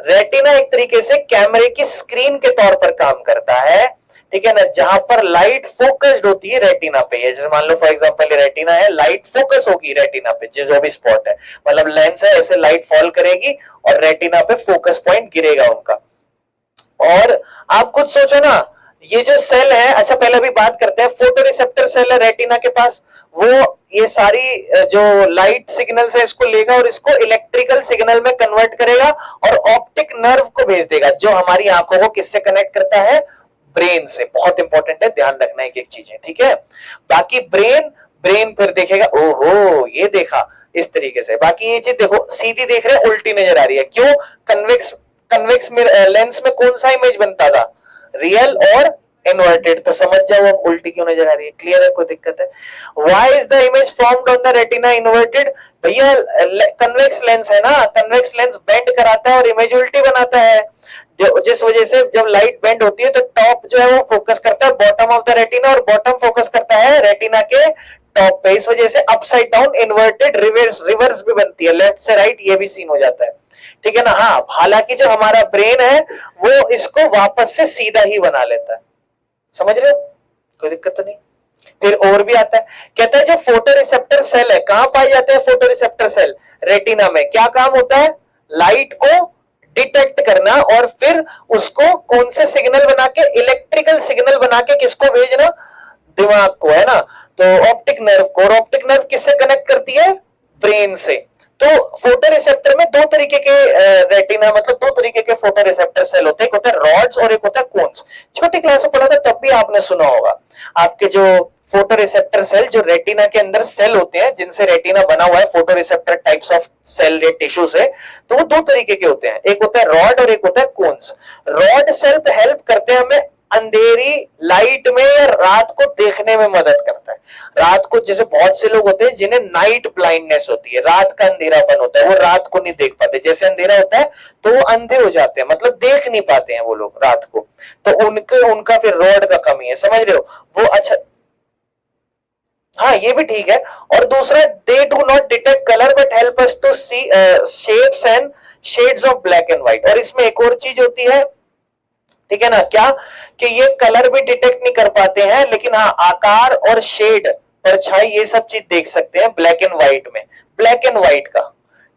रेटिना एक तरीके से कैमरे की स्क्रीन के तौर पर काम करता है, ठीक है ना, जहां पर लाइट फोकस्ड होती है रेटिना पे। जैसे मान लो फॉर एग्जांपल रेटिना है, लाइट फोकस होगी रेटिना पे, जो भी स्पॉट है, मतलब लेंस है, ऐसे लाइट फॉल करेगी और रेटिना पे फोकस पॉइंट गिरेगा उनका। और आप खुद सोचो ना, ये जो सेल है, अच्छा पहले अभी बात करते हैं, फोटो रिसेप्टर सेल है रेटिना के पास, वो ये सारी जो लाइट सिग्नल्स है इसको लेगा और इसको इलेक्ट्रिकल सिग्नल में कन्वर्ट करेगा, और ऑप्टिक नर्व को भेज देगा, जो हमारी आंखों को किससे कनेक्ट करता है? ब्रेन से। बहुत इंपॉर्टेंट है, ध्यान रखना एक एक चीजें, ठीक है। बाकी ब्रेन, ब्रेन फिर देखेगा, ओहो ये देखा, इस तरीके से। बाकी ये चीज देखो, सीधी देख रहे हैं उल्टी नजर आ रही है, क्यों? कन्वेक्स, कन्वेक्स लेंस में कौन सा इमेज बनता था? रियल और इन्वर्टेड। तो समझ जाओ अब उल्टी क्यों नजर आ रही है, क्लियर है, कोई दिक्कत है? Why is the image formed on the retina inverted? भैया कन्वेक्स लेंस है ना, कन्वेक्स लेंस बेंड कराता है और इमेज उल्टी बनाता है, जो जिस वजह से जब लाइट बेंड होती है तो टॉप जो है वो फोकस करता है बॉटम ऑफ द रेटिना, और बॉटम फोकस करता है रेटिना के टॉप पे। इस वजह से upside down, inverted, reverse, reverse भी बनती है, लेफ्ट से राइट ये भी सीन हो जाता है, ठीक है ना। हाँ, हालांकि जो हमारा ब्रेन है वो इसको वापस से सीधा ही बना लेता है, समझ रहे हो, कोई दिक्कत तो नहीं। फिर और भी आता है, कहता है जो फोटो रिसेप्टर सेल है, कहां पाए जाते हैं फोटो रिसेप्टर सेल? रेटिना में। क्या काम होता है? लाइट को डिटेक्ट करना और फिर उसको कौन से सिग्नल बना के, इलेक्ट्रिकल सिग्नल बना के किसको भेजना, दिमाग को, है ना। तो ऑप्टिक नर्व को, और ऑप्टिक नर्व किससे कनेक्ट करती है, ब्रेन से। तो फोटो रिसेप्टर में दो तरीके के रेटिना, मतलब दो तरीके के फोटो रिसेप्टर सेल होते हैं, एक होता है रॉड्स और एक होता है कोन्स। छोटी क्लास में पढ़ा था तब भी आपने सुना होगा। आपके जो फोटो रिसेप्टर सेल जो रेटिना के अंदर सेल होते हैं, जिनसे रेटिना बना हुआ है, photoreceptor types of cell या टिश्यू से, तो वो दो तरीके के होते हैं, एक होता है रॉड और एक होता है कोन्स। रॉड सेल हेल्प करते हैं हमें अंधेरी लाइट में या रात को देखने में मदद करता है। रात को जैसे बहुत से लोग होते हैं जिन्हें नाइट ब्लाइंडनेस होती है, रात का अंधेरापन होता है, वो रात को नहीं देख पाते, जैसे अंधेरा होता है तो वो अंधे हो जाते हैं, मतलब देख नहीं पाते हैं वो लोग रात को। तो उनका फिर रॉड का कमी है, समझ रहे हो वो। अच्छा, हाँ ये भी ठीक है। और दूसरा, they do not detect colour but help us to see shapes and shades of black and white. और इसमें एक और चीज होती है, ठीक है ना, क्या कि ये कलर भी डिटेक्ट नहीं कर पाते हैं, लेकिन हाँ आकार और शेड, परछाई, ये सब चीज देख सकते हैं ब्लैक एंड व्हाइट में, ब्लैक एंड व्हाइट का,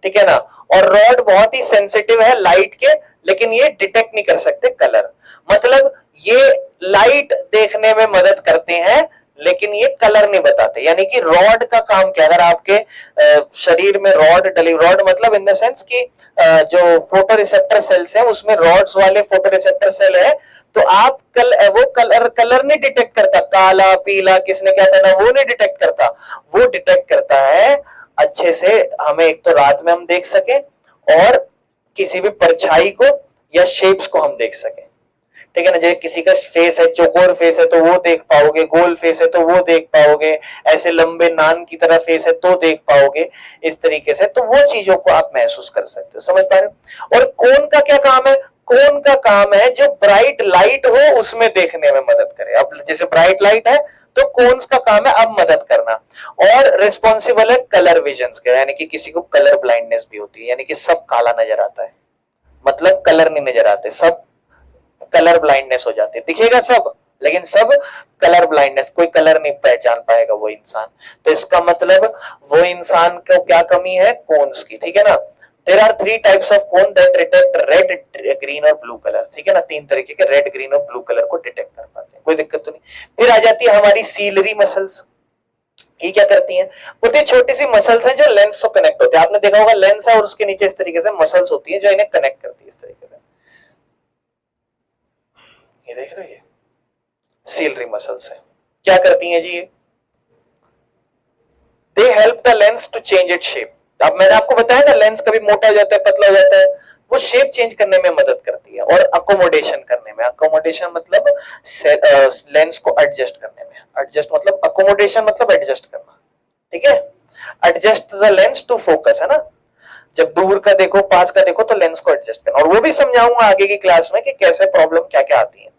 ठीक है ना। और रॉड बहुत ही सेंसिटिव है लाइट के, लेकिन ये डिटेक्ट नहीं कर सकते कलर। मतलब ये लाइट देखने में मदद करते हैं लेकिन ये कलर नहीं बताते। यानी कि रॉड का काम क्या, अगर आपके शरीर में रॉड डली, रॉड मतलब इन द सेंस कि जो फोटो रिसेप्टर सेल्स हैं उसमें रॉड्स वाले फोटो रिसेप्टर सेल है, तो आप वो कलर नहीं डिटेक्ट करता, काला पीला किसने क्या पहना वो नहीं डिटेक्ट करता, वो डिटेक्ट करता है अच्छे से, हमें एक तो रात में हम देख सके और किसी भी परछाई को या शेप्स को हम देख सके, ठीक है ना। जैसे किसी का फेस है, चौकोर फेस है तो वो देख पाओगे, गोल फेस है तो वो देख पाओगे, ऐसे लंबे नान की तरह फेस है तो देख पाओगे, इस तरीके से तो वो चीजों को आप महसूस कर सकते हो, समझ पा रहे हो। और कोन का क्या काम है, कोन का काम है जो ब्राइट लाइट हो उसमें देखने में मदद करे। अब जैसे ब्राइट लाइट है तो कोन्स का काम है अब मदद करना। और रिस्पॉन्सिबल है कलर विजन का, यानी कि किसी को कलर ब्लाइंडनेस भी होती है, यानी कि सब काला नजर आता है, मतलब कलर नहीं नजर आते, सब कलर ब्लाइंडनेस हो जाती है, दिखेगा सब लेकिन सब कलर ब्लाइंडनेस, कोई कलर नहीं पहचान पाएगा वो इंसान। तो इसका मतलब वो इंसान को क्या कमी है, कोन्स की, ठीक है ना। There are three types of cone that detect red, green और ब्लू कलर, ठीक है ना। तीन तरीके के रेड, ग्रीन और ब्लू कलर को डिटेक्ट कर पाते हैं, कोई दिक्कत तो नहीं। फिर आ जाती है हमारी सीलरी मसल्स। ये क्या करती हैं, बहुत छोटी सी मसल्स हैं जो लेंस से कनेक्ट होते हैं। आपने देखा होगा लेंस है और उसके नीचे इस तरीके से मसल्स होती हैं जो इन्हें कनेक्ट करती है इस तरीके से, ये देख रहे हो, ये सीलरी मसल्स है। क्या करती हैं जी ये, they help the lens to change it shape. अब मैंने आपको बताया ना लेंस कभी मोटा हो जाता है, पतला हो जाता है, वो शेप चेंज करने में मदद करती है। और अकोमोडेशन करने में, अकोमोडेशन मतलब लेंस को एडजस्ट करने में, एडजस्ट मतलब अकोमोडेशन मतलब एडजस्ट करना, ठीक है। Adjust the lens to focus, है ना। जब दूर का देखो पास का देखो तो लेंस को एडजस्ट करना, और वो भी समझाऊंगा आगे की क्लास में कि कैसे प्रॉब्लम क्या क्या आती है।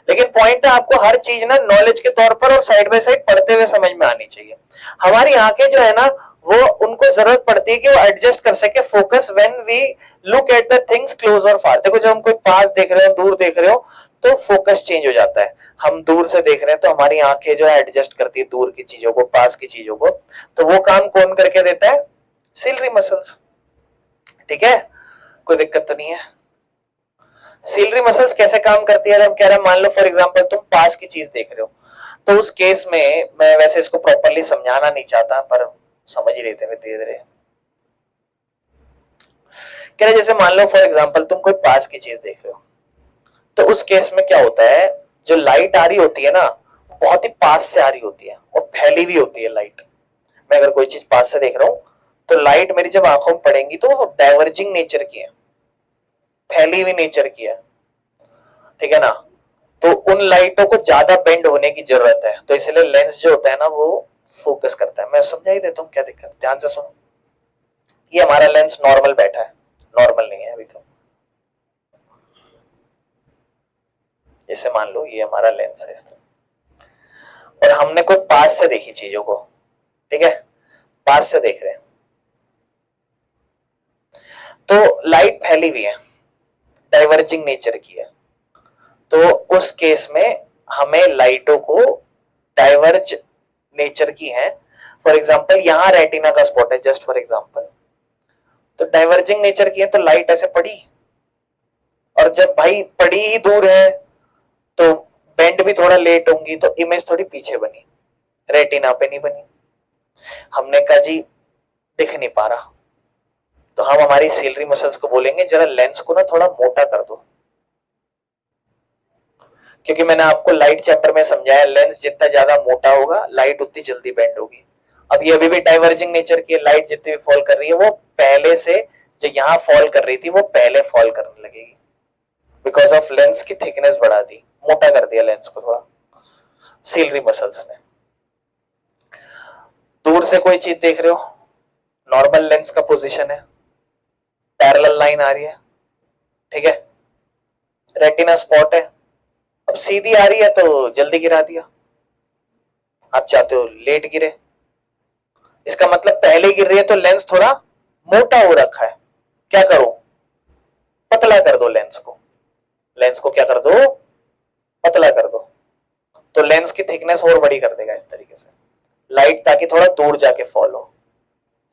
लेकिन पॉइंट है आपको हर चीज ना नॉलेज के तौर पर और साइड बाय साइड पढ़ते हुए समझ में आनी चाहिए। हमारी आंखें जो है ना वो, उनको जरूरत पड़ती है कि वो एडजस्ट कर सके focus when we look at the things close और फार। देखो जब हम कोई पास देख रहे हो, दूर देख रहे हो, तो फोकस चेंज हो जाता है। हम दूर से देख रहे हैं तो हमारी आंखें जो है एडजस्ट करती है दूर की चीजों को, पास की चीजों को, तो वो काम कौन करके देता है, सिलरी मसल्स, ठीक है। कोई दिक्कत तो नहीं है। सीलरी मसल्स कैसे काम करती है, हम कह रहे हैं मान लो फॉर एग्जांपल तुम पास की चीज देख रहे हो, तो उस केस में मैं वैसे इसको प्रॉपर्ली समझाना नहीं चाहता पर समझ ही लेते हैं धीरे धीरे। कह रहे जैसे मान लो फॉर एग्जांपल तुम कोई पास की चीज देख रहे हो, तो उस केस में क्या होता है, जो लाइट आ रही होती है ना बहुत ही पास से आ रही होती है और फैली हुई होती है लाइट। मैं अगर कोई चीज पास से देख रहा हूं तो लाइट मेरी जब आंखों में पड़ेंगी तो वो डाइवर्जिंग नेचर की है, फैली हुई नेचर की है, ठीक है ना। तो उन लाइटों को ज्यादा बेंड होने की जरूरत है, तो इसलिए लेंस जो होता है ना वो फोकस करता है। मैं समझा ही देता हूँ क्या दिक्कत, ध्यान से सुनो। ये हमारा लेंस नॉर्मल बैठा है, नॉर्मल नहीं है अभी तो, जैसे मान लो ये हमारा लेंस है इस तरह, और हमने कोई पास से देखी चीजों को, ठीक है, पास से देख रहे हैं, तो लाइट फैली हुई है, डाइवर्जिंग नेचर की है, तो उस केस में हमें लाइटों को डाइवर्ज नेचर की है। फॉर एग्जाम्पल यहां रेटिना का स्पॉट है, जस्ट फॉर एग्जाम्पल, तो डाइवर्जिंग नेचर की है तो लाइट ऐसे पड़ी, और जब भाई पड़ी ही दूर है तो बेंड भी थोड़ा लेट होंगी, तो इमेज थोड़ी पीछे बनी, रेटिना पे नहीं बनी। हमने कहा जी दिख नहीं पा रहा, तो हम हमारी सीलरी मसल्स को बोलेंगे जरा लेंस को ना थोड़ा मोटा कर दो, क्योंकि मैंने आपको लाइट चैप्टर में समझाया लेंस जितना ज्यादा मोटा होगा लाइट उतनी जल्दी बेंड होगी। अब ये अभी भी डाइवर्जिंग नेचर की लाइट जितनी भी फॉल कर रही है वो पहले से जो यहां फॉल कर रही थी वो पहले फॉल करने लगेगी, बिकॉज ऑफ लेंस की थिकनेस बढ़ा दी, मोटा कर दिया लेंस को थोड़ा सीलरी मसल्स ने। दूर से कोई चीज देख रहे हो, नॉर्मल लेंस का पोजीशन है, पैरेलल लाइन आ रही है, ठीक है, रेटिना स्पॉट है, अब सीधी आ रही है तो जल्दी गिरा दिया, आप चाहते हो लेट गिरे, इसका मतलब पहले गिर रही है तो लेंस थोड़ा मोटा हो रखा है, क्या करो पतला कर दो लेंस को, लेंस को क्या कर दो पतला कर दो, तो लेंस की थिकनेस और बड़ी कर देगा इस तरीके से लाइट, ताकि थोड़ा दूर जाके फॉल हो।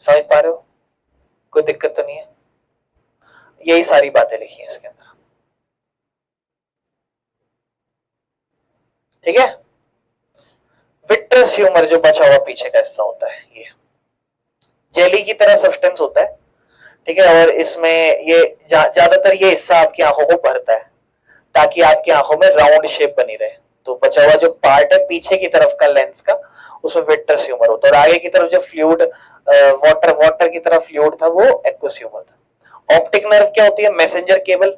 समझ पा रहे हो, कोई दिक्कत तो नहीं है, यही सारी बातें लिखी हैं इसके अंदर, ठीक है। विट्रस ह्यूमर जो बचा हुआ पीछे का हिस्सा होता है, ये जेली की तरह सब्सटेंस होता है, ठीक है, और इसमें ये ज्यादातर ये हिस्सा आपकी आंखों को भरता है ताकि आपकी आंखों में राउंड शेप बनी रहे। तो बचा हुआ जो पार्ट है पीछे की तरफ का लेंस का, उसमें विट्रस ह्यूमर होता है, और आगे की तरफ जो फ्लूइड वाटर की तरफ फ्लूइड था वो एक्वस ह्यूमर था। ऑप्टिक नर्व क्या होती है, मैसेंजर केबल।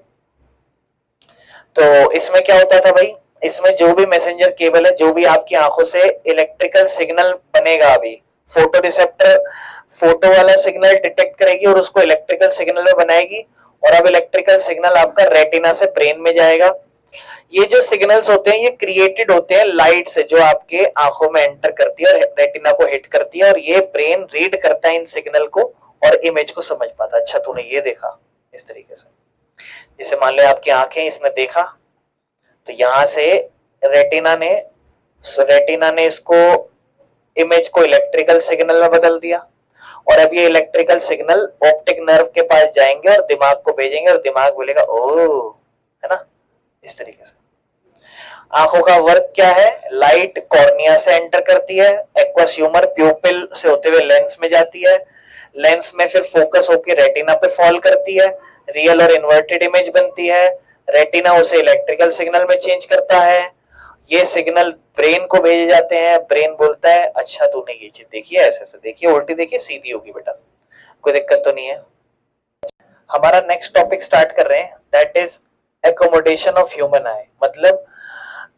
तो इसमें क्या होता था भाई, इसमें जो भी मैसेंजर केबल है, जो भी आपकी आंखों से इलेक्ट्रिकल सिग्नल बनेगा, अभी फोटो रिसेप्टर फोटो वाला सिग्नल डिटेक्ट करेगी और उसको इलेक्ट्रिकल सिग्नल में बनाएगी, और अब इलेक्ट्रिकल सिग्नल आपका रेटिना से ब्रेन में जाएगा। ये जो सिग्नल्स होते हैं ये क्रिएटेड होते हैं लाइट से, जो आपके आंखों में एंटर करती है और रेटिना को हिट करती है, और ये ब्रेन रीड करता है इन सिग्नल को और इमेज को समझ पाता है। अच्छा तूने ये देखा, इस तरीके से, जैसे मान लो आपकी आंखें, इसने देखा तो यहां से रेटिना ने इसको इमेज को इलेक्ट्रिकल सिग्नल में बदल दिया, और अब ये इलेक्ट्रिकल सिग्नल ऑप्टिक नर्व के पास जाएंगे और दिमाग को भेजेंगे, और दिमाग बोलेगा ओ, है ना, इस तरीके से। आंखों का वर्क क्या है, लाइट कॉर्निया से एंटर करती है, एक्वस ह्यूमर प्यूपिल से होते हुए लेंस में जाती है, लेंस में फिर फोकस होकर रेटिना पे फॉल करती है, रियल और इन्वर्टेड इमेज बनती है, रेटिना उसे इलेक्ट्रिकल सिग्नल में चेंज करता है, ये सिग्नल ब्रेन को भेजे जाते हैं, ब्रेन बोलता है अच्छा तूने ये चीज देखी है, ऐसे ऐसे देखिए, उल्टी देखिए सीधी होगी बेटा, कोई दिक्कत तो नहीं है। हमारा नेक्स्ट टॉपिक स्टार्ट कर रहे हैं, that is accommodation of human आई, मतलब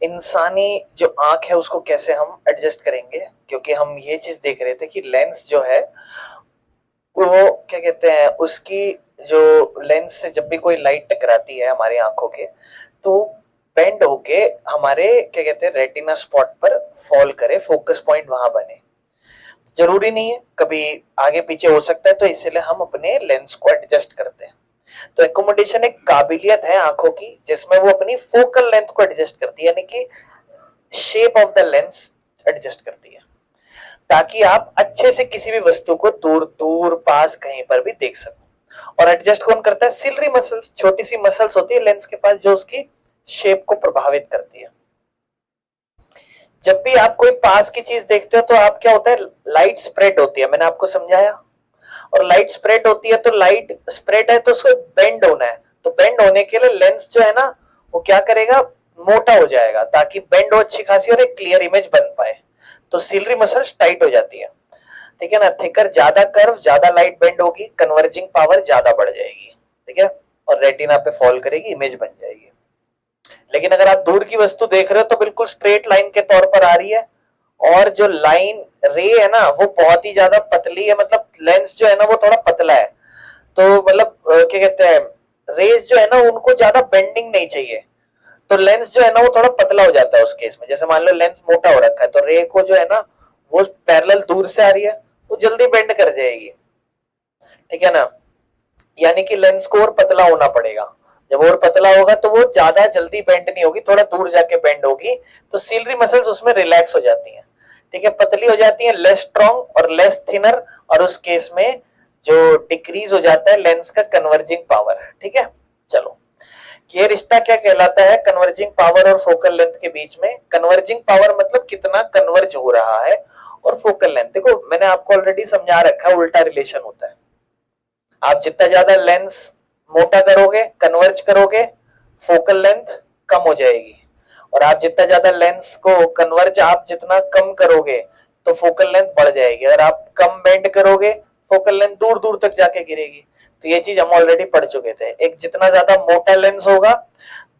इंसानी जो आंख है उसको कैसे हम एडजस्ट करेंगे, क्योंकि हम ये चीज देख रहे थे कि लेंस जो है वो क्या कहते हैं, उसकी जो लेंस से जब भी कोई लाइट टकराती है हमारी आंखों के, तो बेंड होके हमारे क्या कहते हैं रेटिना स्पॉट पर फॉल करे, फोकस पॉइंट वहां बने। जरूरी नहीं है, कभी आगे पीछे हो सकता है, तो इसलिए हम अपने लेंस को एडजस्ट करते हैं। तो एकोमोडेशन एक काबिलियत है आंखों की जिसमें वो अपनी फोकल लेंथ को एडजस्ट करती है, यानी कि shape of the lens adjust करती है, ताकि आप अच्छे से किसी भी वस्तु को दूर दूर पास कहीं पर भी देख सको। और एडजस्ट कौन करता है, सिलरी मसल्स, छोटी सी मसल्स होती है लेंस के पास जो उसकी शेप को प्रभावित करती है। जब भी आप कोई पास की चीज देखते हो तो आप क्या होता है, लाइट स्प्रेड होती है, मैंने आपको समझाया, और लाइट स्प्रेड होती है तो लाइट स्प्रेड है तो उसको बेंड होना है, तो बेंड होने के लिए लेंस जो है ना वो क्या करेगा, मोटा हो जाएगा, ताकि बेंड हो अच्छी खासी और एक क्लियर इमेज बन पाए। तो सिलरी मसल्स टाइट हो जाती है, ठीक है ना, थिकर ज्यादा कर्व ज्यादा लाइट बेंड होगी, कन्वर्जिंग पावर ज्यादा बढ़ जाएगी, ठीक है, और रेटिना पे फॉल करेगी, इमेज बन जाएगी। लेकिन अगर आप दूर की वस्तु देख रहे हो तो बिल्कुल स्ट्रेट लाइन के तौर पर आ रही है, और जो लाइन रे है ना वो बहुत ही ज्यादा पतली है, मतलब लेंस जो है ना वो थोड़ा पतला है, तो मतलब क्या कहते हैं, रेज जो है ना उनको ज्यादा बेंडिंग नहीं चाहिए, तो लेंस जो है ना वो थोड़ा पतला हो जाता है उस केस में। जैसे मान लो लेंस मोटा हो रखा है तो रे को जो है ना वो पैरेलल दूर से आ रही है, वो जल्दी बेंड कर जाएगी, ठीक है ना, यानी कि लेंस को और पतला होना पड़ेगा, जब और पतला होगा तो वो ज्यादा जल्दी बेंड नहीं होगी, थोड़ा दूर जाके बेंड होगी, तो सीलरी मसल्स उसमें रिलैक्स हो जाती हैं, ठीक है, पतली हो जाती है, लेस स्ट्रॉन्ग और लेस थिनर, और उस केस में जो डिक्रीज हो जाता है लेंस का कन्वर्जिंग पावर, ठीक है। चलो ये रिश्ता क्या कहलाता है कन्वर्जिंग पावर और फोकल लेंथ के बीच में? कन्वर्जिंग पावर मतलब कितना कन्वर्ज हो रहा है, और फोकल लेंथ, देखो मैंने आपको ऑलरेडी समझा रखा है, उल्टा रिलेशन होता है। आप जितना ज्यादा लेंस मोटा करोगे, कन्वर्ज करोगे, फोकल लेंथ कम हो जाएगी, और आप जितना ज्यादा लेंस को कन्वर्ज आप जितना कम करोगे तो फोकल लेंथ बढ़ जाएगी। अगर आप कम बेंड करोगे फोकल लेंथ दूर दूर तक जाके गिरेगी। तो ये चीज हम ऑलरेडी पढ़ चुके थे। एक जितना ज्यादा मोटा लेंस होगा,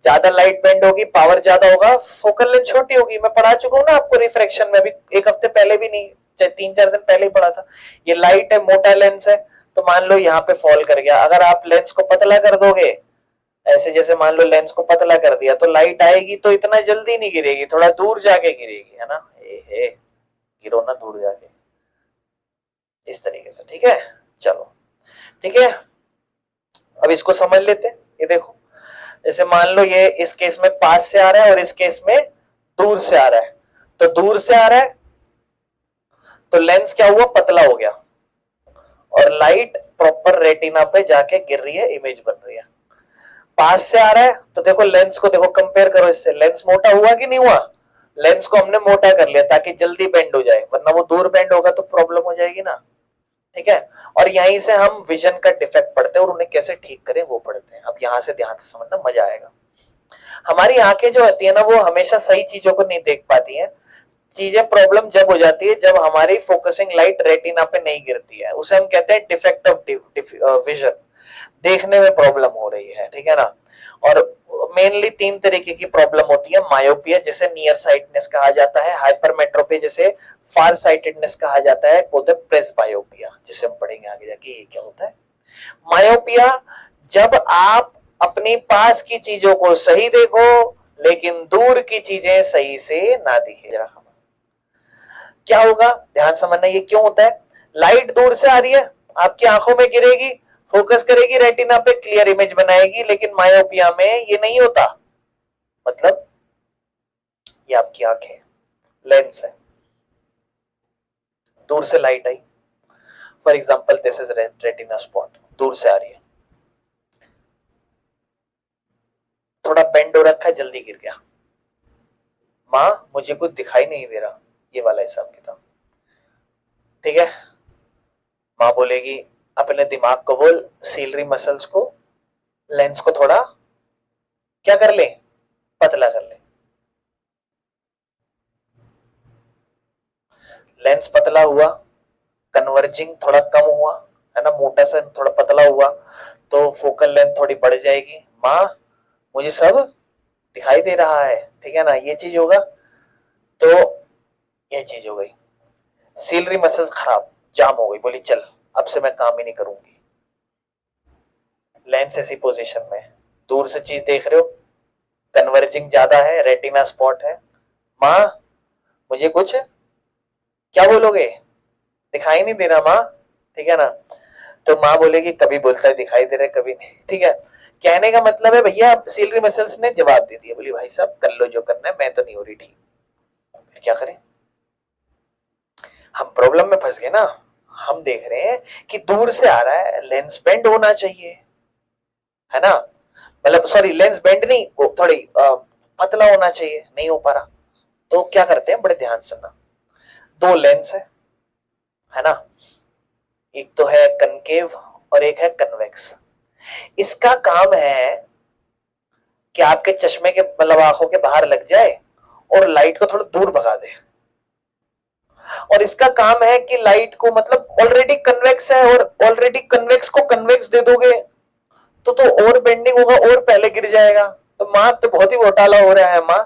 ज्यादा लाइट बेंड होगी, पावर ज्यादा होगा, फोकल लेंथ छोटी होगी। मैं पढ़ा चुका हूँ ना आपको रिफ्रैक्शन में, भी एक हफ्ते पहले भी नहीं, 3-4 दिन पहले ही पढ़ा था। ये लाइट है, मोटा लेंस है, तो मान लो यहाँ पे फॉल कर गया। अगर आप लेंस को पतला कर दोगे, ऐसे जैसे मान लो लेंस को पतला कर दिया, तो लाइट आएगी तो इतना जल्दी नहीं गिरेगी, थोड़ा दूर जाके गिरेगी, है ना। ए गिरो ना दूर जाके, इस तरीके से, ठीक है। चलो ठीक है, अब इसको समझ लेते हैं। ये देखो, जैसे मान लो ये इस केस में पास से आ रहा है और इस केस में दूर से आ रहा है। तो दूर से आ रहा है तो लेंस क्या हुआ, पतला हो गया, और लाइट प्रॉपर रेटिना पे जाके गिर रही है, इमेज बन रही है। पास से आ रहा है तो देखो लेंस को देखो, कंपेयर करो इससे, लेंस मोटा हुआ कि नहीं हुआ? लेंस को हमने मोटा कर लिया ताकि जल्दी बेंड हो जाए, वरना वो दूर बेंड होगा तो प्रॉब्लम हो जाएगी ना, ठीक है। और यहीं से हम विजन का डिफेक्ट पढ़ते हैं और उन्हें कैसे ठीक करें वो पढ़ते हैं। अब यहां से ध्यान से समझना, मजा आएगा। हमारी आंखें जो होती है ना, वो हमेशा सही चीजों को नहीं देख पाती हैं। चीजें प्रॉब्लम जब हो जाती है जब हमारी फोकसिंग लाइट रेटिना पे नहीं गिरती है, उसे हम कहते हैं डिफेक्ट ऑफ विजन, देखने में प्रॉब्लम हो रही है, ठीक है ना। और मेनली 3 तरीके की प्रॉब्लम होती है। मायोपिया जिसे नियर साइटनेस कहा जाता है, हाइपरमेट्रोपी जिसे फार साइटेडनेस कहा जाता है, बोलते हैं प्रेसबायोपिया, जिसे हम पढ़ेंगे आगे जाके ये क्या होता है। मायोपिया, जब आप अपनी पास की चीजों को सही देखो लेकिन दूर की चीजें सही से ना दिखे। जरा क्या होगा, ध्यान समझना, ये क्यों होता है। लाइट दूर से आ रही है, आपकी आंखों में गिरेगी, फोकस करेगी रेटिना पे, क्लियर इमेज बनाएगी, लेकिन मायोपिया में ये नहीं होता। मतलब ये आपकी आंखें, लेंस है, दूर से light I, for example this is retina spot, दूर से आ रही है, थोड़ा बेंड हो रखा है, जल्दी गिर गया, मां मुझे कुछ दिखाई नहीं दे रहा, ये वाला हिसाब किताब, ठीक है। मां बोलेगी अपने दिमाग को बोल, सीलरी मसल्स को, लेंस को थोड़ा क्या कर ले, पतला कर ले। लेंस पतला हुआ, कन्वर्जिंग थोड़ा कम हुआ, है ना, मोटा से थोड़ा पतला हुआ, तो फोकल लेंथ थोड़ी बढ़ जाएगी। मां मुझे सब दिखाई दे रहा है, ठीक है ना, ये चीज होगा। तो ये चीज हो गई, सीलरी मसल्स खराब, जाम हो गई, बोली चल अब से मैं काम ही नहीं करूंगी। लेंस ऐसी पोजीशन में, दूर से चीज देख रहे हो, कन्वर्जिंग ज्यादा है, रेटिना स्पॉट है, मां मुझे कुछ क्या बोलोगे, दिखाई नहीं दे रहा मां, ठीक है ना। तो मां बोलेगी कभी बोलता है दिखाई दे रहा है कभी नहीं, ठीक है। कहने का मतलब है भैया, सीलरी मसल्स ने जवाब दे दिया, बोली भाई साहब कर लो जो करना है, मैं तो नहीं हो रही ठीक, क्या करें। हम प्रॉब्लम में फंस गए ना। हम देख रहे हैं कि दूर से आ रहा है, लेंस बेंड होना चाहिए, है ना, मतलब सॉरी लेंस बेंड नहीं, वो थोड़ी पतला होना चाहिए, नहीं हो पा रहा। तो क्या करते हैं, बड़े ध्यान से सुनना, दो लेंस है ना, एक तो है कनकेव और एक है कन्वेक्स। इसका काम है कि आपके चश्मे के मतलब आंखों के बाहर लग जाए और लाइट को थोड़ा दूर भगा दे, और इसका काम है कि लाइट को मतलब ऑलरेडी कन्वेक्स है और ऑलरेडी कन्वेक्स को कन्वेक्स दे दोगे तो और बेंडिंग होगा और पहले गिर जाएगा। तो मां तो बहुत ही घोटाला हो रहा है, मां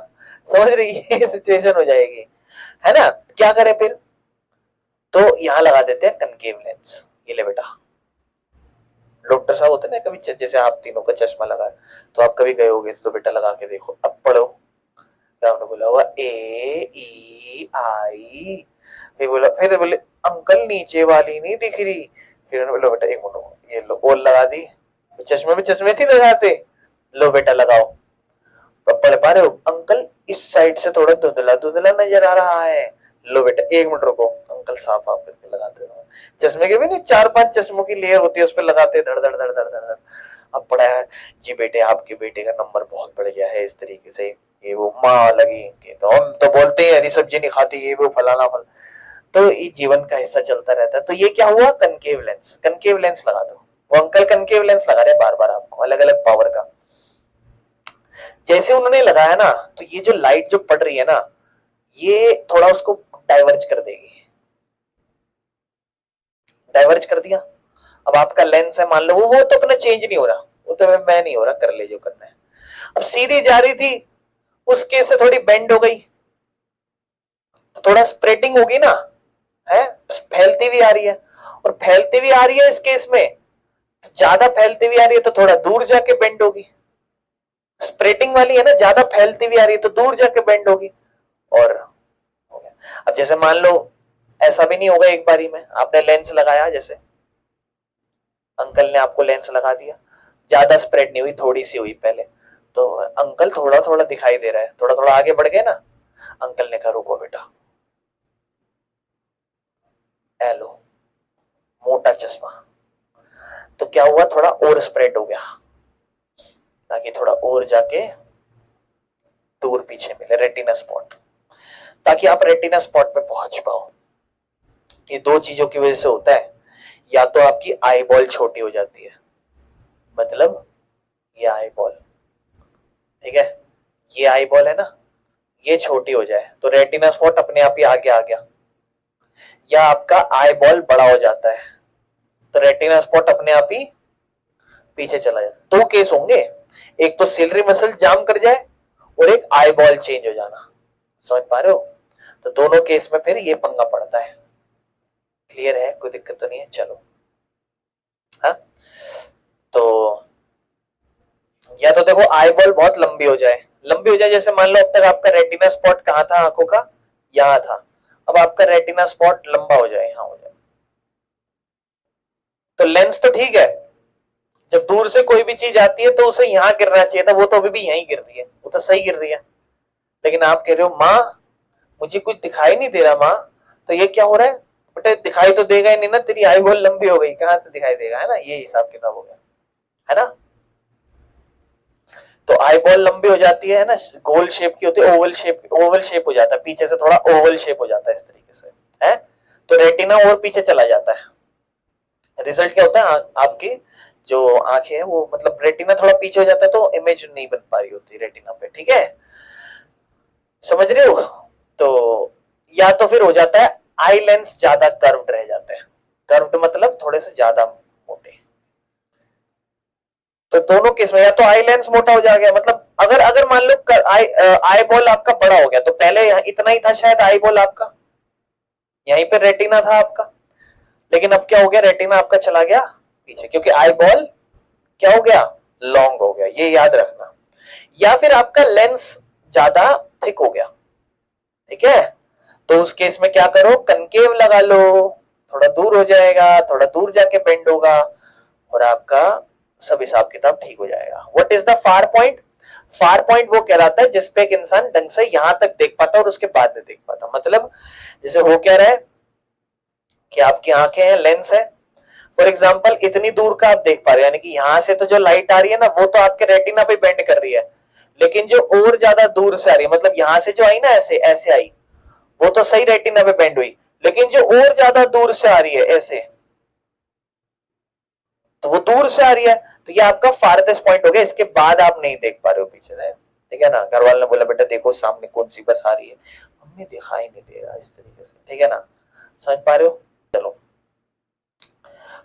समझ रही है, सिचुएशन हो जाएगी, है ना। क्या करें फिर, तो यहां लगा देते हैं कनकेव लेंस। ये ले बेटा, डॉक्टर साहब होते ना कभी, जैसे आप तीनों का चश्मा लगा तो आप कभी गए होगे, तो बेटा लगा के देखो, अब पढ़ो क्या हमने बोला हुआ, ए ई आई, फिर बोला, फिर बोले अंकल नीचे वाली नहीं दिख रही, फिर उन्होंने बोला बेटा एक मिनट, ये लो और लगा दी, चश्मे में चश्मे नहीं लगाते, लो बेटा लगाओ, अब पढ़ पा रहे हो, अंकल इस साइड से थोड़ा धुंधला धुंधला नजर आ रहा है, लो बेटा 1 मिनट रुको, अंकल साफ आप करके लगाते रहो। चश्मे के भी नहीं 4-5 चश्मों की लेयर होती है, उस पर लगाते धड़ धड़ धड़ धड़ धड़, अब पढ़ाई होता है, जी बेटे आपके बेटे का नंबर बहुत बढ़ गया है, इस तरीके से ये वो माँ लगी इनकी, तो हम तो बोलते हैं हरी सब्जी नहीं खाती, ये वो फलाना फल। तो ये जीवन का हिस्सा चलता रहता है। तो ये क्या हुआ, कनकेव लेंस। कनकेव लेंस लगा दो। वो अंकल कनकेव लेंस लगा रहे बार बार आपको, अलग अलग पावर का। जैसे उन्होंने लगाया ना, तो ये जो लाइट जो पड़ रही है ना, ये थोड़ा उसको डाइवर्ज कर देगी। डाइवर्ज कर दिया। अब आपका लेंस है, मान लो वो तो अपना चेंज नहीं हो रहा, वो तो मैं नहीं हो रहा, कर ले जो करना है। अब सीधी जा रही थी, उसके से थोड़ी बेंड हो गई, तो थोड़ा स्प्रेडिंग होगी ना, है फैलती हुई आ रही है। और फैलती हुई आ रही है इस केस में, ज्यादा फैलती हुई आ रही है तो थोड़ा दूर जाके बेंड होगी। स्प्रेडिंग वाली है ना, ज्यादा फैलती हुई आ रही है तो दूर जाके बेंड होगी। और हो गया। अब जैसे मान लो ऐसा भी नहीं होगा, एक बारी में आपने लेंस लगाया, जैसे अंकल ने आपको लेंस लगा दिया, ज्यादा स्प्रेड नहीं हुई, थोड़ी सी हुई पहले, तो अंकल थोड़ा थोड़ा दिखाई दे रहा है, थोड़ा थोड़ा आगे बढ़ गए ना, अंकल ने कहा रुको बेटा, एलो मोटा चश्मा। तो क्या हुआ, थोड़ा और स्प्रेड हो गया, ताकि थोड़ा और जाके दूर पीछे मिले रेटिना स्पॉट, ताकि आप रेटिना स्पॉट पे पहुंच पाओ। ये दो चीजों की वजह से होता है, या तो आपकी आई बॉल छोटी हो जाती है, मतलब ये आई बॉल, ठीक है, ये आई बॉल है ना, ये छोटी हो जाए तो रेटिना स्पॉट अपने आप ही आगे आ गया, या आपका आई बॉल बड़ा हो जाता है तो रेटिना स्पॉट अपने आप ही पीछे चला जाए। दो केस होंगे, एक तो सिलरी मसल जाम कर जाए और एक आई बॉल चेंज हो जाना। समझ पा रहे हो? तो दोनों केस में फिर ये पंगा पड़ता है। क्लियर है? कोई दिक्कत तो नहीं है? चलो, हाँ, तो या तो देखो आई बॉल बहुत लंबी हो जाए, लंबी हो जाए, जैसे मान लो अब तक आपका रेटिना स्पॉट कहाँ था आंखों का, यहाँ था, अब आपका रेटिना स्पॉट लंबा हो जाए, यहाँ हो जाए, तो लेंस तो ठीक है, जब दूर से कोई भी चीज आती है तो उसे यहाँ गिरना चाहिए था, वो तो अभी भी यहीं गिर रही है, वो तो सही गिर रही है। लेकिन आप कह रहे हो माँ मुझे कुछ दिखाई नहीं दे रहा माँ, तो ये क्या हो रहा है बेटे, दिखाई तो देगा ही नहीं ना, तेरी आई बहुत लंबी हो गई, कहां से दिखाई देगा, है ना, ये हिसाब किताब हो गया, है ना। तो आई बॉल लंबी हो जाती है ना, गोल शेप की होती है, ओवल शेप हो जाता है, पीछे से थोड़ा ओवल शेप हो जाता है इस तरीके से, है, तो रेटिना और पीछे चला जाता है। रिजल्ट क्या होता है, आपकी जो आंखें है वो, मतलब रेटिना थोड़ा पीछे हो जाता है तो इमेज नहीं बन पा रही होती रेटिना पे, ठीक है, समझ रहे हो? तो या तो फिर हो जाता है आई लेंस ज्यादा कर्व्ड रह जाते हैं, कर्व्ड मतलब थोड़े से ज्यादा मोटे। तो दोनों केस में या तो आई लेंस मोटा हो जाएगा, मतलब अगर अगर मान लो आई आई बॉल आपका बड़ा हो गया, तो पहले इतना ही था शायद आई बॉल आपका, यहीं पे रेटिना था आपका, लेकिन अब क्या हो गया, रेटिना आपका चला गया पीछे, क्योंकि आई बॉल क्या हो गया, लॉन्ग हो गया, ये याद रखना। या फिर आपका लेंस ज्यादा थिक हो गया, ठीक है, तो उस केस में क्या करो, कनकेव लगा लो, थोड़ा दूर हो जाएगा, थोड़ा दूर जाके बेंड होगा, और आपका सब हिसाब किताब ठीक हो जाएगा। What is the far point? Far point वो कहलाता है जिसपे एक इंसान ढंग से यहां तक देख पाता और उसके बाद नहीं देख पाता। मतलब जैसे हो क्या रहा है कि आपकी आंखें हैं, लेंस है, फॉर एग्जाम्पल इतनी दूर का आप देख पा रहे हैं, यानी कि यहां से तो जो लाइट आ रही है ना वो तो आपके रेटिना पे बेंड कर रही है, लेकिन जो और ज्यादा दूर से आ रही है, मतलब यहां से जो आई ना, ऐसे ऐसे आई, वो तो सही रेटिना पे बेंड हुई, लेकिन जो और ज्यादा दूर से आ रही है ऐसे, तो वो दूर से आ रही है, तो ये आपका फारदेस्ट पॉइंट हो गया, इसके बाद आप नहीं देख पा रहे हो पीछे से, ठीक है ना। घर वाले ने बोला बेटा देखो सामने कौन सी बस आ रही है, हमने देखा ही नहीं दे रहा, इस तरीके से, ठीक है ना, समझ पा रहे हो? चलो,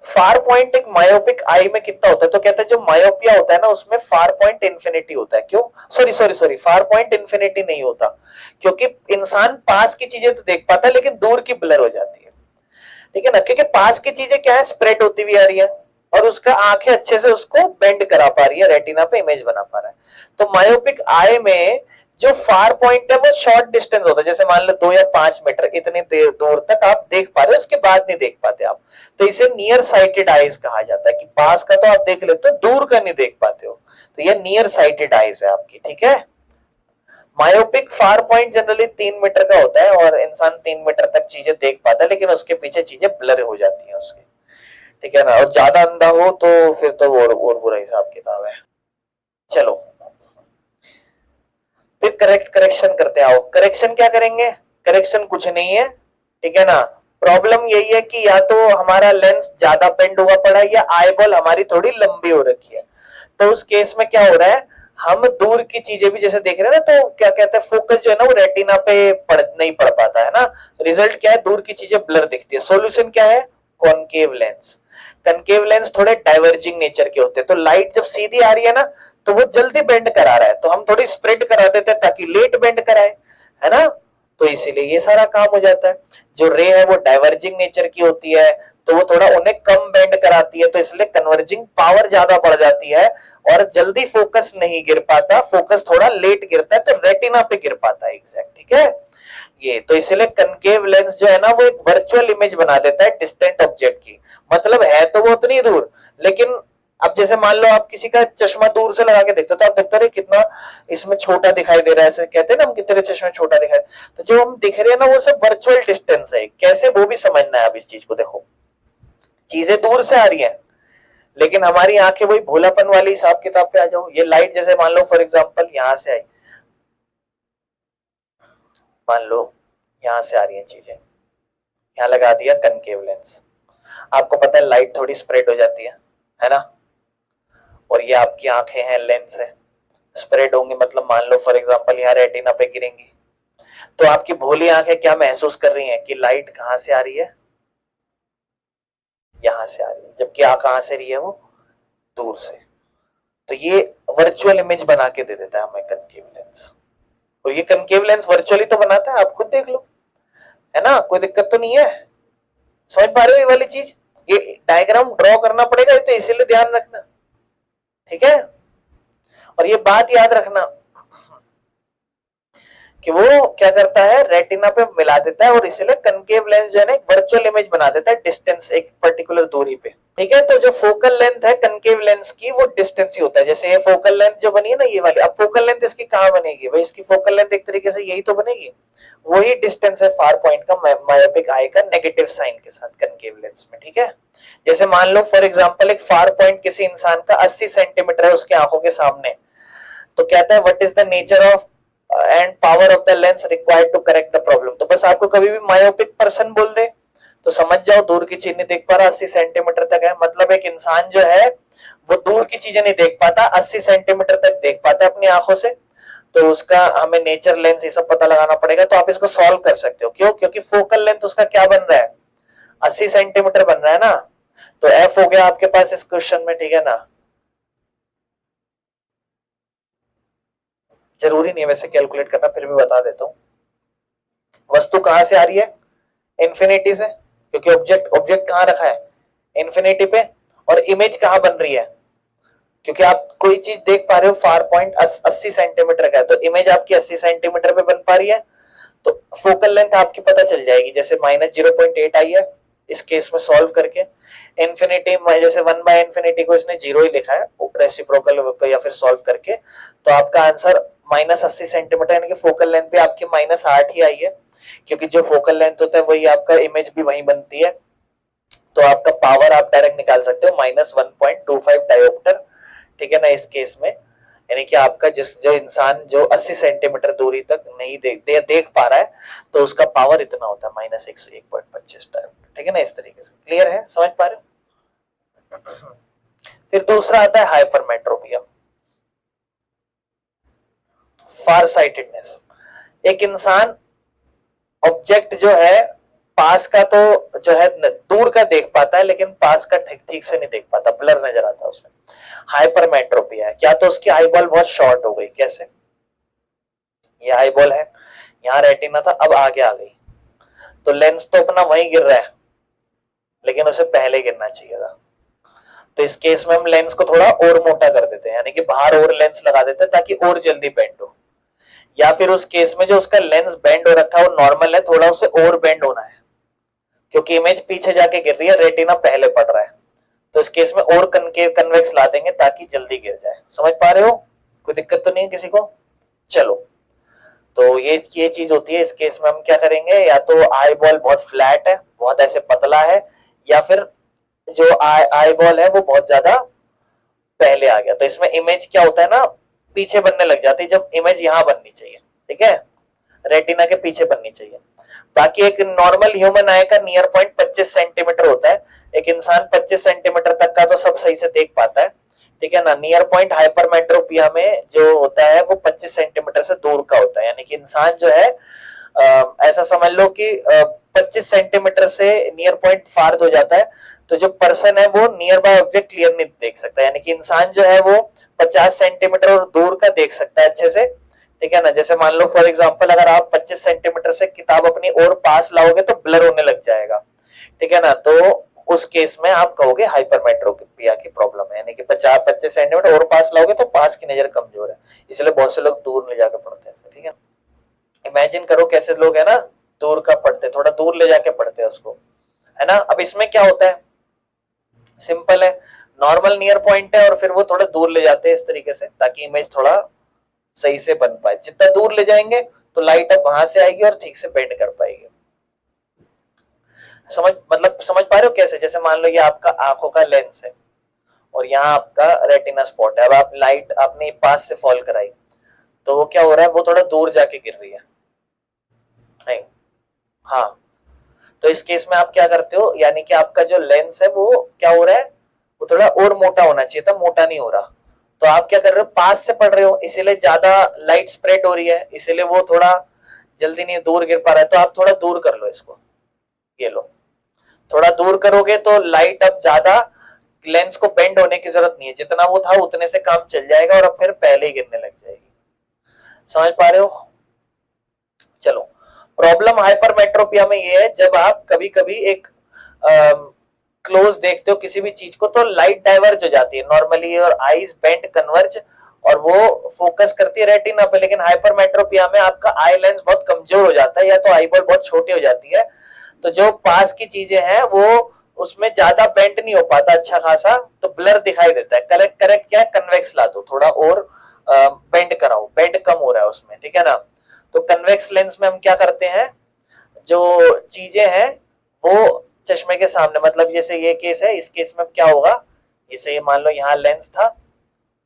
फार पॉइंट एक मायोपिक आई में कितना होता है, तो कहते हैं जो मायोपिया होता है ना उसमें फार पॉइंट इंफिनिटी होता है। क्यों? Sorry sorry sorry, far point infinity नहीं होता, क्योंकि इंसान पास की चीजें तो देख पाता है लेकिन दूर की ब्लर हो जाती है, ठीक है ना, क्योंकि पास की चीजें क्या है, स्प्रेड होती हुई आ रही है, और उसका आंखें अच्छे से उसको बेंड करा पा रही है, रेटिना पे इमेज बना पा रहा है। तो मायोपिक आई में जो फार पॉइंट है वो शॉर्ट डिस्टेंस होता है, जैसे मान लो 2 या 5 मीटर इतनी देर दूर तक आप देख पा रहे हो, उसके बाद नहीं देख पाते आप, तो इसे नियर साइटेड आईज कहा जाता है, कि पास का तो आप देख लेते हो, दूर का नहीं देख पाते हो, तो ये नियर साइटेड आईज है आपकी, ठीक है। Myopic far point generally 3 metre का होता है और इंसान 3 मीटर तक चीजें देख पाता है, लेकिन उसके पीछे चीजें ब्लर हो जाती हैं उसकी, ठीक है ना, और ज्यादा अंधा हो तो फिर तो और बुरा हिसाब किताब है। चलो फिर करेक्शन करते आओ। करेक्शन क्या करेंगे? करेक्शन कुछ नहीं है, ठीक है ना। प्रॉब्लम यही है कि या तो हमारा लेंस ज्यादा बेंड हुआ पड़ा है या आई बॉल हमारी थोड़ी लंबी हो रखी है। तो उस केस में क्या हो रहा है, हम दूर की चीजें भी जैसे देख रहे हैं ना, तो क्या कहते हैं, फोकस जो है ना वो रेटिना पे नहीं पड़ पाता है ना। रिजल्ट क्या है, दूर की चीजें ब्लर दिखती है। सॉल्यूशन क्या है? Concave lens. कनकेव लेंस थोड़े डाइवर्जिंग नेचर के होते हैं, तो लाइट जब सीधी आ रही है ना तो वो जल्दी बेंड करा रहा है, तो हम थोड़ी स्प्रेड करा देते हैं ताकि लेट बेंड कराए, है ना। तो इसीलिए ये सारा काम हो जाता है। जो रे है वो डाइवर्जिंग नेचर की होती है, तो वो थोड़ा उन्हें कम बेंड कराती है, तो इसलिए कन्वर्जिंग पावर ज्यादा बढ़ जाती है और जल्दी फोकस नहीं गिर पाता, फोकस थोड़ा लेट गिरता है, तो रेटिना पे गिर पाता है एग्जैक्ट, ठीक है। ये तो इसलिए कनकेव लेंस जो है ना वो एक वर्चुअल इमेज बना देता है डिस्टेंट ऑब्जेक्ट की। मतलब है तो वो उतनी दूर, लेकिन अब जैसे मान लो आप किसी का चश्मा दूर से लगा के देखते हो तो आप देखते रहे कितना इसमें छोटा दिखाई दे रहा है, ऐसे कहते हैं ना हम कितने चश्मे छोटा दिखाई। तो जो हम दिख रहे हैं ना वो सब वर्चुअल डिस्टेंस है, कैसे वो भी समझना है। अब इस चीज को देखो, चीजें दूर से आ रही हैं लेकिन हमारी आंखें वही भोलापन वाली हिसाब किताब पे आ जाओ। ये लाइट जैसे मान लो फॉर एग्जांपल यहां से आई, मान लो यहां से आ रही है चीजें, यहाँ लगा दिया कनकेव लेंस। आपको पता है लाइट थोड़ी स्प्रेड हो जाती है ना। और ये आपकी आंखें हैं, लेंस है, स्प्रेड होंगे मतलब मान लो फॉर एग्जांपल यहाँ रेटिना पे गिरेंगी, तो आपकी भोली आंखें क्या महसूस कर रही हैं कि लाइट कहां से आ रही है, यहां से आ रही है, जबकि आ कहां से रही है वो, दूर से। तो ये वर्चुअल इमेज बना के दे देता है हमें कनकेव लेंस। और ये कनकेव लेंस वर्चुअली तो बनाता है, आप खुद देख लो, है ना, कोई दिक्कत तो नहीं है। समझ पा रहे हो ये वाली चीज? ये डायग्राम ड्रॉ करना पड़ेगा तो इसीलिए ध्यान रखना, ठीक है। और ये बात याद रखना कि वो क्या करता है, रेटिना पे मिला देता है और इसलिए कनकेव लेंस जो है ना एक वर्चुअल इमेज बना देता है डिस्टेंस, एक पर्टिकुलर दूरी पे, ठीक है। तो जो फोकल लेंथ है कनकेव लेंस की वो डिस्टेंस ही होता है। जैसे ये फोकल लेंथ जो बनी है ना ये वाली, अब फोकल लेंथ इसकी कहां बनेगी भाई, इसकी फोकल लेंथ एक तरीके से यही तो बनेगी, वही डिस्टेंस है फार पॉइंट का मायोपिक आई का नेगेटिव साइन के साथ कनकेव लेंस में, ठीक है। जैसे मान लो फॉर एग्जांपल एक फार पॉइंट किसी इंसान का 80 सेंटीमीटर है उसकी आंखों के सामने, तो कहता है what is the nature of and power of the lens required to correct the problem. तो बस आपको कभी भी मायोपिक पर्सन बोल दे तो समझ जाओ दूर की चीज नहीं देख पा रहा, 80 सेंटीमीटर तक है, मतलब एक इंसान जो है वो दूर की चीजें नहीं देख पाता, 80 सेंटीमीटर तक देख पाता है अपनी आंखों से। तो उसका हमें नेचर लेंस ये सब पता लगाना पड़ेगा। तो आप इसको सॉल्व कर सकते हो, क्यों? क्योंकि फोकल लेंथ उसका क्या बन रहा है, 80 सेंटीमीटर बन रहा है ना। तो एफ हो गया आपके पास इस क्वेश्चन में, ठीक है ना। जरूरी नहीं है वैसे कैलकुलेट करना, फिर भी बता देता हूँ। वस्तु कहां से आ रही है, इंफिनिटी से, क्योंकि ऑब्जेक्ट ऑब्जेक्ट कहां रखा है, इंफिनिटी पे। और इमेज कहां बन रही है, क्योंकि आप कोई चीज देख पा रहे हो फार पॉइंट 80 सेंटीमीटर का है, तो इमेज आपकी 80 सेंटीमीटर पे बन पा रही है। तो फोकल लेंथ आपकी पता चल जाएगी, जैसे -0.8 आई है इस केस में सॉल्व करके। इन्फिनिटी जैसे 1/इंफिनिटी को इसने जीरो ही लिखा है रेसिप्रोकल या फिर सॉल्व करके, तो आपका आंसर -80 सेंटीमीटर, यानी कि फोकल लेंथ भी आपकी -8 ही आई है, क्योंकि जो फोकल लेंथ होता है वही आपका इमेज भी वही बनती है। तो आपका पावर आप डायरेक्ट निकाल सकते हो -1.25 डायोप्टर, ठीक है ना इस केस में। यानी कि आपका जो इंसान जो 80 सेंटीमीटर दूरी तक नहीं देख पा रहा है, तो उसका पावर इतना होता है -101.25 डायोप्टर, ठीक है ना। इस तरीके से क्लियर है, समझ पा रहे हो? फिर दूसरा आता है हाइपरमेट्रोपिया, फार साइटेडनेस। एक इंसान ऑब्जेक्ट जो है पास का तो जो है दूर का देख पाता है, लेकिन पास का ठीक ठीक से नहीं देख पाता, ब्लर नजर आता है उसे, हाइपरमेट्रोपिया है। क्या तो उसकी आई बॉल बहुत शॉर्ट हो गई, कैसे, ये आई बॉल है, यहाँ रेटिना था, अब आगे आ गई, तो लेंस तो अपना वहीं गिर रहा है लेकिन उसे पहले गिरना चाहिए था। तो इस केस में हम लेंस को थोड़ा और मोटा कर देते हैं, यानी कि बाहर और लेंस लगा देते हैं ताकि और जल्दी बेंड हो। या फिर उस केस में जो उसका लेंस बेंड हो रखा है वो नॉर्मल है, थोड़ा उसे और बेंड होना है, क्योंकि इमेज पीछे जाके गिर रही है, रेटिना पहले पड़ रहा है। तो इस केस में और कनकेव कन्वेक्स ला देंगे ताकि जल्दी गिर जाए। समझ पा रहे हो? कोई दिक्कत तो नहीं है किसी को? चलो, तो ये चीज होती है। इस केस में हम क्या करेंगे, या तो आई बॉल बहुत फ्लैट है, बहुत ऐसे पतला है, या फिर जो आई बॉल है वो बहुत ज्यादा पहले आ गया, तो इसमें इमेज क्या होता है ना, पीछे बनने लग जाती है, जब इमेज यहां बननी चाहिए, ठीक है, रेटिना के पीछे बननी चाहिए। बाकी एक नॉर्मल ह्यूमन आई का नियर पॉइंट 25 सेंटीमीटर होता है, एक इंसान 25 सेंटीमीटर तक का तो सब सही से देख पाता है, ठीक है ना। नियर पॉइंट हाइपरमेट्रोपिया में जो होता है वो 25 सेंटीमीटर से दूर का होता है, यानी कि इंसान जो है ऐसा समझ लो कि 25 सेंटीमीटर से नियर पॉइंट फार हो जाता है, तो जो पर्सन है वो नियर बाय ऑब्जेक्ट क्लियर नहीं देख सकता, यानी कि इंसान जो है वो 50 सेंटीमीटर और दूर का देख सकता है अच्छे से, ठीक है ना। जैसे मान लो फॉर एग्जांपल अगर आप 25 सेंटीमीटर से किताब अपनी और पास लाओगे तो ब्लर होने लग जाएगा, ठीक है ना। तो उस केस में आप कहोगे हाइपरमेट्रोपिया की प्रॉब्लम है, यानी कि 50-25 सेंटीमीटर और पास लाओगे तो पास की नजर कमजोर है, इसलिए बहुत से लोग दूर ले जाकर पढ़ते हैं, ठीक है। इमेजिन करो कैसे लोग है ना दूर का पढ़ते, थोड़ा दूर ले जाके पढ़ते हैं उसको, है ना। अब इसमें क्या होता है, सिंपल है, नॉर्मल नियर पॉइंट है और फिर वो थोड़ा दूर ले जाते हैं इस तरीके से ताकि इमेज थोड़ा सही से बन पाए, जितना दूर ले जाएंगे तो लाइट अब वहां से आएगी और ठीक से बेंड कर पाएगी। समझ मतलब समझ पा रहे हो कैसे, जैसे मान लो ये आपका आंखों का लेंस है और यहाँ आपका रेटिना स्पॉट है, अब आप लाइट आपने पास से फॉल कराई तो वो क्या हो रहा है, वो थोड़ा दूर जाके गिर रही है, नहीं, हाँ। तो इस केस में आप क्या करते हो, यानी कि आपका जो लेंस है वो क्या हो रहा है, वो थोड़ा और मोटा होना चाहिए था, मोटा नहीं हो रहा, तो आप क्या कर रहे हो, पास से पढ़ रहे हो इसीलिए ज्यादा लाइट स्प्रेड हो रही है, इसीलिए वो थोड़ा जल्दी नहीं दूर गिर पा रहा है, तो आप थोड़ा दूर कर लो इसको, ये लो, थोड़ा दूर करोगे तो लाइट अब ज्यादा, लेंस को बेंड होने की जरूरत नहीं है, जितना वो था उतने से काम चल जाएगा और अब फिर पहले ही गिरने लग जाएगी। समझ पा रहे हो। चलो, प्रॉब्लम हाइपरमेट्रोपिया में ये है जब आप कभी कभी एक क्लोज देखते हो किसी भी चीज को तो लाइट डाइवर्ज हो जाती है नॉर्मली और आईज बेंड कन्वर्ज और वो फोकस करती है रेटिना पे, लेकिन हाइपरमेट्रोपिया में आपका आई लेंस बहुत कमजोर हो जाता है या तो आई बॉल बहुत छोटी हो जाती है, तो जो पास की चीजें हैं वो उसमें ज्यादा बेंड नहीं हो पाता अच्छा खासा, तो ब्लर दिखाई देता है। करेक्ट करेक्ट क्या है, कन्वेक्स ला दो थोड़ा और बेंड कराओ, बेंड कम हो रहा है उसमें, ठीक है ना। तो कन्वेक्स लेंस में हम क्या करते हैं, जो चीजें हैं वो चश्मे के सामने, मतलब जैसे ये केस है, इस केस में क्या होगा, जैसे ये मान लो यहाँ लेंस था,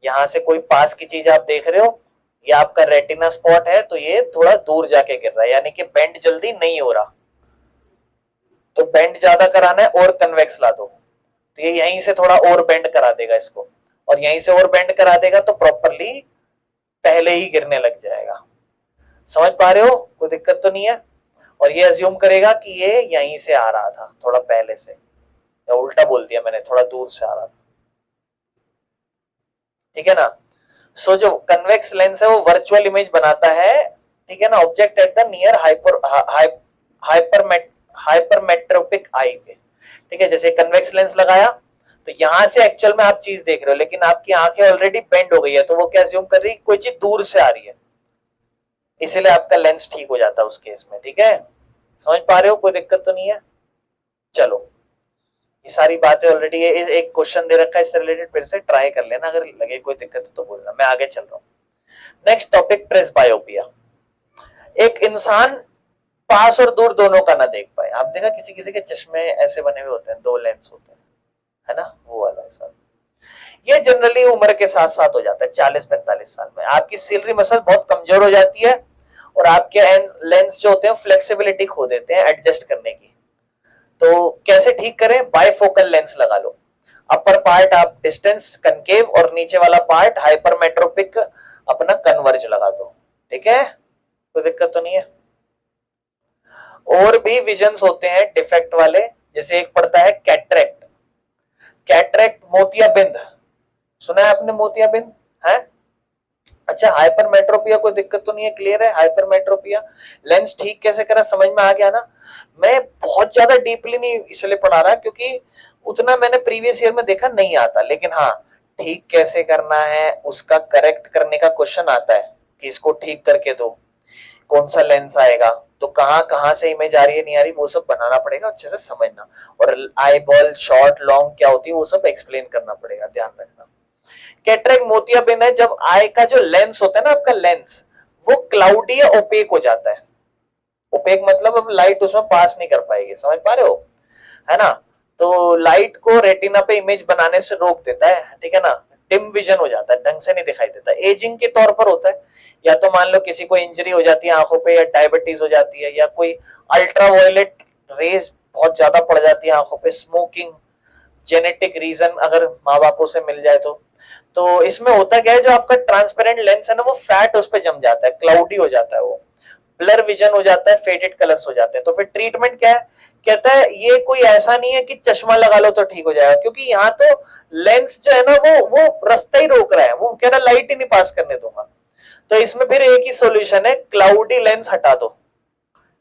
यहाँ से कोई पास की चीज आप देख रहे हो, ये आपका रेटिना स्पॉट है, तो ये थोड़ा दूर जाके गिर रहा है, यानी कि बेंड जल्दी नहीं हो रहा, तो बेंड ज्यादा कराना है और कन्वेक्स ला दो, तो ये यहीं से थोड़ा और बेंड करा देगा इसको, और यहीं से और बेंड करा देगा तो प्रॉपरली पहले ही गिरने लग जाएगा। समझ पा रहे हो, कोई दिक्कत तो नहीं है। और ये अज्यूम करेगा कि ये यहीं से आ रहा था थोड़ा पहले से, या उल्टा बोल दिया मैंने, थोड़ा दूर से आ रहा था, ठीक है ना। सो जो कन्वेक्स लेंस है वो वर्चुअल इमेज बनाता है, ठीक है ना, object at the near hypermetropic eye के, ठीक है। जैसे कन्वेक्स लेंस लगाया तो यहां से एक्चुअल में आप चीज देख रहे हो, लेकिन आपकी आंखें ऑलरेडी बेंड हो गई है, तो वो क्या अज्यूम कर रही है, कोई चीज दूर से आ रही है, इसीलिए आपका लेंस ठीक हो जाता है उस केस में, ठीक है। समझ पा रहे हो, कोई दिक्कत तो नहीं है। चलो, ये सारी बातें ऑलरेडी एक क्वेश्चन दे रखा है इससे रिलेटेड, फिर से ट्राई कर लेना, अगर लगे कोई दिक्कत तो बोलना, मैं आगे चल रहा हूँ। Next topic, presbyopia. एक इंसान पास और दूर दोनों का ना देख पाए, आप देखा किसी किसी के चश्मे ऐसे बने हुए होते हैं, दो लेंस होते हैं, है ना, वो वाला ऐसा। ये जनरली उम्र के साथ साथ हो जाता है, 40-45 साल में आपकी सिलरी मसल बहुत कमजोर हो जाती है और आपके लेंस जो होते हैं फ्लेक्सिबिलिटी खो देते हैं एडजस्ट करने की। तो कैसे ठीक करें, बायफोकल लेंस लगा लो, अपर पार्ट आप डिस्टेंस कनकेव और नीचे वाला पार्ट हाइपरमेट्रोपिक अपना कन्वर्ज लगा दो, ठीक है, कोई दिक्कत तो नहीं है। और भी विजन्स होते हैं डिफेक्ट वाले, जैसे एक पड़ता है कैटरेक्ट, कैटरेक्ट मोतियाबिंद, सुना है आपने मोतियाबिंद है। अच्छा, हाइपरमेट्रोपिया कोई दिक्कत तो नहीं है, क्लियर है, हाइपरमेट्रोपिया लेंस ठीक कैसे करा, समझ में आ गया ना। मैं बहुत ज्यादा डीपली नहीं इसलिए पढ़ा रहा क्योंकि उतना मैंने प्रीवियस ईयर में देखा नहीं आता, लेकिन हाँ ठीक कैसे करना है उसका करेक्ट करने का क्वेश्चन आता है कि इसको ठीक करके दो, कौन सा लेंस आएगा, तो कहाँ कहाँ से इमेज आ रही है नहीं आ रही वो सब बनाना पड़ेगा, अच्छे से समझना, और आई बॉल शॉर्ट लॉन्ग क्या होती है वो सब एक्सप्लेन करना पड़ेगा, ध्यान रखना। कैटरेक्ट मोतियाबिंद है जब आई का जो लेंस होता है ना आपका लेंस, वो क्लाउडी या ओपेक हो जाता है, ओपेक मतलब अब लाइट उसमें पास नहीं कर पाएगी, समझ पा रहे हो, है ना। तो लाइट को रेटिना पे इमेज बनाने से रोक देता है, ठीक है ना, डिम विजन हो जाता है, ढंग से नहीं दिखाई देता, एजिंग के तौर पर होता है। या तो मान लो किसी को इंजरी हो जाती है आंखों पे, या डायबिटीज हो जाती है, या कोई अल्ट्रावायलेट रेज बहुत ज्यादा पड़ जाती है आंखों पे, स्मोकिंग, जेनेटिक रीजन अगर माँ बापों से मिल जाए तो इसमें होता क्या है, जो आपका ट्रांसपेरेंट लेंस है ना, वो फैट उस पर जम जाता है, क्लाउडी हो जाता है, वो ब्लर विजन हो जाता है, फेडेड कलर्स हो जाते हैं। तो फिर ट्रीटमेंट क्या है, कहता है ये कोई ऐसा नहीं है कि चश्मा लगा लो तो ठीक हो जाएगा, क्योंकि यहाँ तो लेंस जो है ना वो रास्ता ही रोक रहा है, वो कह रहा लाइट ही नहीं पास करने दूंगा। तो इसमें फिर एक ही सॉल्यूशन है, क्लाउडी लेंस हटा दो,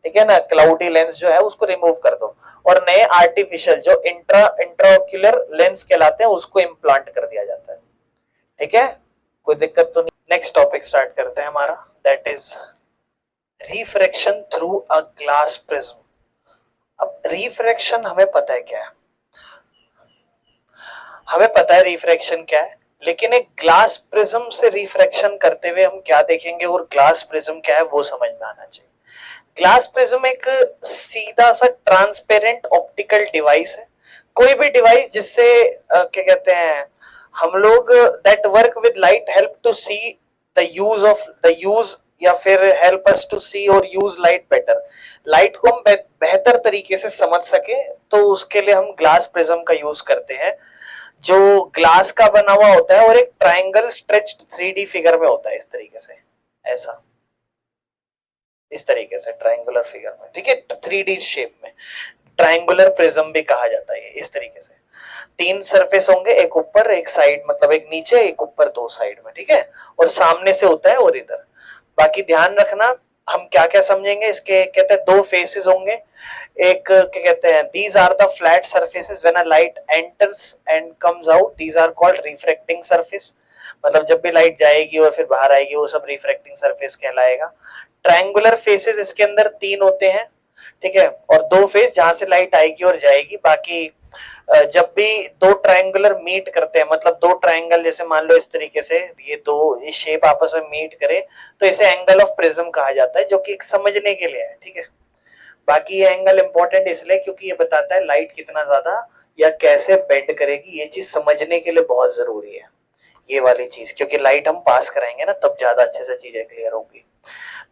ठीक है ना, क्लाउडी लेंस जो है उसको रिमूव कर दो, और नए आर्टिफिशियल जो इंट्राओक्यूलर लेंस कहलाते हैं उसको इम्प्लांट कर दिया जाता है, ठीक है, कोई दिक्कत तो नहीं। नेक्स्ट टॉपिक स्टार्ट करते हैं हमारा, that is refraction through a glass prism. अब रिफ्रैक्शन हमें पता है क्या है, हमें पता है रिफ्रैक्शन क्या है, लेकिन एक ग्लास प्रिज्म से रिफ्रैक्शन करते हुए हम क्या देखेंगे और ग्लास प्रिज्म क्या है वो समझ में आना चाहिए। ग्लास प्रिज्म एक सीधा सा ट्रांसपेरेंट ऑप्टिकल डिवाइस है, कोई भी डिवाइस जिससे क्या कहते हैं हम लोग, that work with light help to see the use या फिर हेल्प अस टू सी और यूज लाइट बेटर, लाइट को हम बेहतर तरीके से समझ सके, तो उसके लिए हम ग्लास प्रिज्म का यूज करते हैं, जो ग्लास का बना हुआ होता है और एक ट्राइंगल स्ट्रेच्ड 3D फिगर में होता है, इस तरीके से, ऐसा, इस तरीके से ट्राइंगुलर फिगर में, ठीक है, 3D शेप में ट्राइंगुलर प्रिज्म भी कहा जाता है, इस तरीके से तीन सरफेस होंगे, एक ऊपर एक साइड, मतलब एक नीचे एक ऊपर, दो साइड में, ठीक है, और सामने से होता है और इधर। बाकी ध्यान रखना हम क्या क्या समझेंगे, इसके कहते हैं दो फेसेस होंगे, एक क्या कहते हैं, these are the flat surfaces when a light enters and comes out, these are called refracting surface, मतलब जब भी लाइट जाएगी और फिर बाहर आएगी वो सब रिफ्रैक्टिंग सरफेस कहलाएगा। ट्रायंगुलर फेसेस इसके अंदर तीन होते हैं, ठीक है, और दो फेस जहां से लाइट आएगी और जाएगी। बाकी जब भी दो ट्रायंगुलर मीट करते हैं, मतलब दो ट्रायंगल जैसे मान लो इस तरीके से, ये दो इस शेप आपस में मीट करे, तो इसे एंगल ऑफ प्रिज्म कहा जाता है, जो कि समझने के लिए है, ठीक है। बाकी ये एंगल इंपॉर्टेंट इसलिए क्योंकि ये बताता है लाइट कितना ज्यादा या कैसे बेंड करेगी, ये चीज समझने के लिए बहुत जरूरी है, ये वाली चीज, क्योंकि लाइट हम पास कराएंगे ना तब ज्यादा अच्छे से चीजें क्लियर होगी।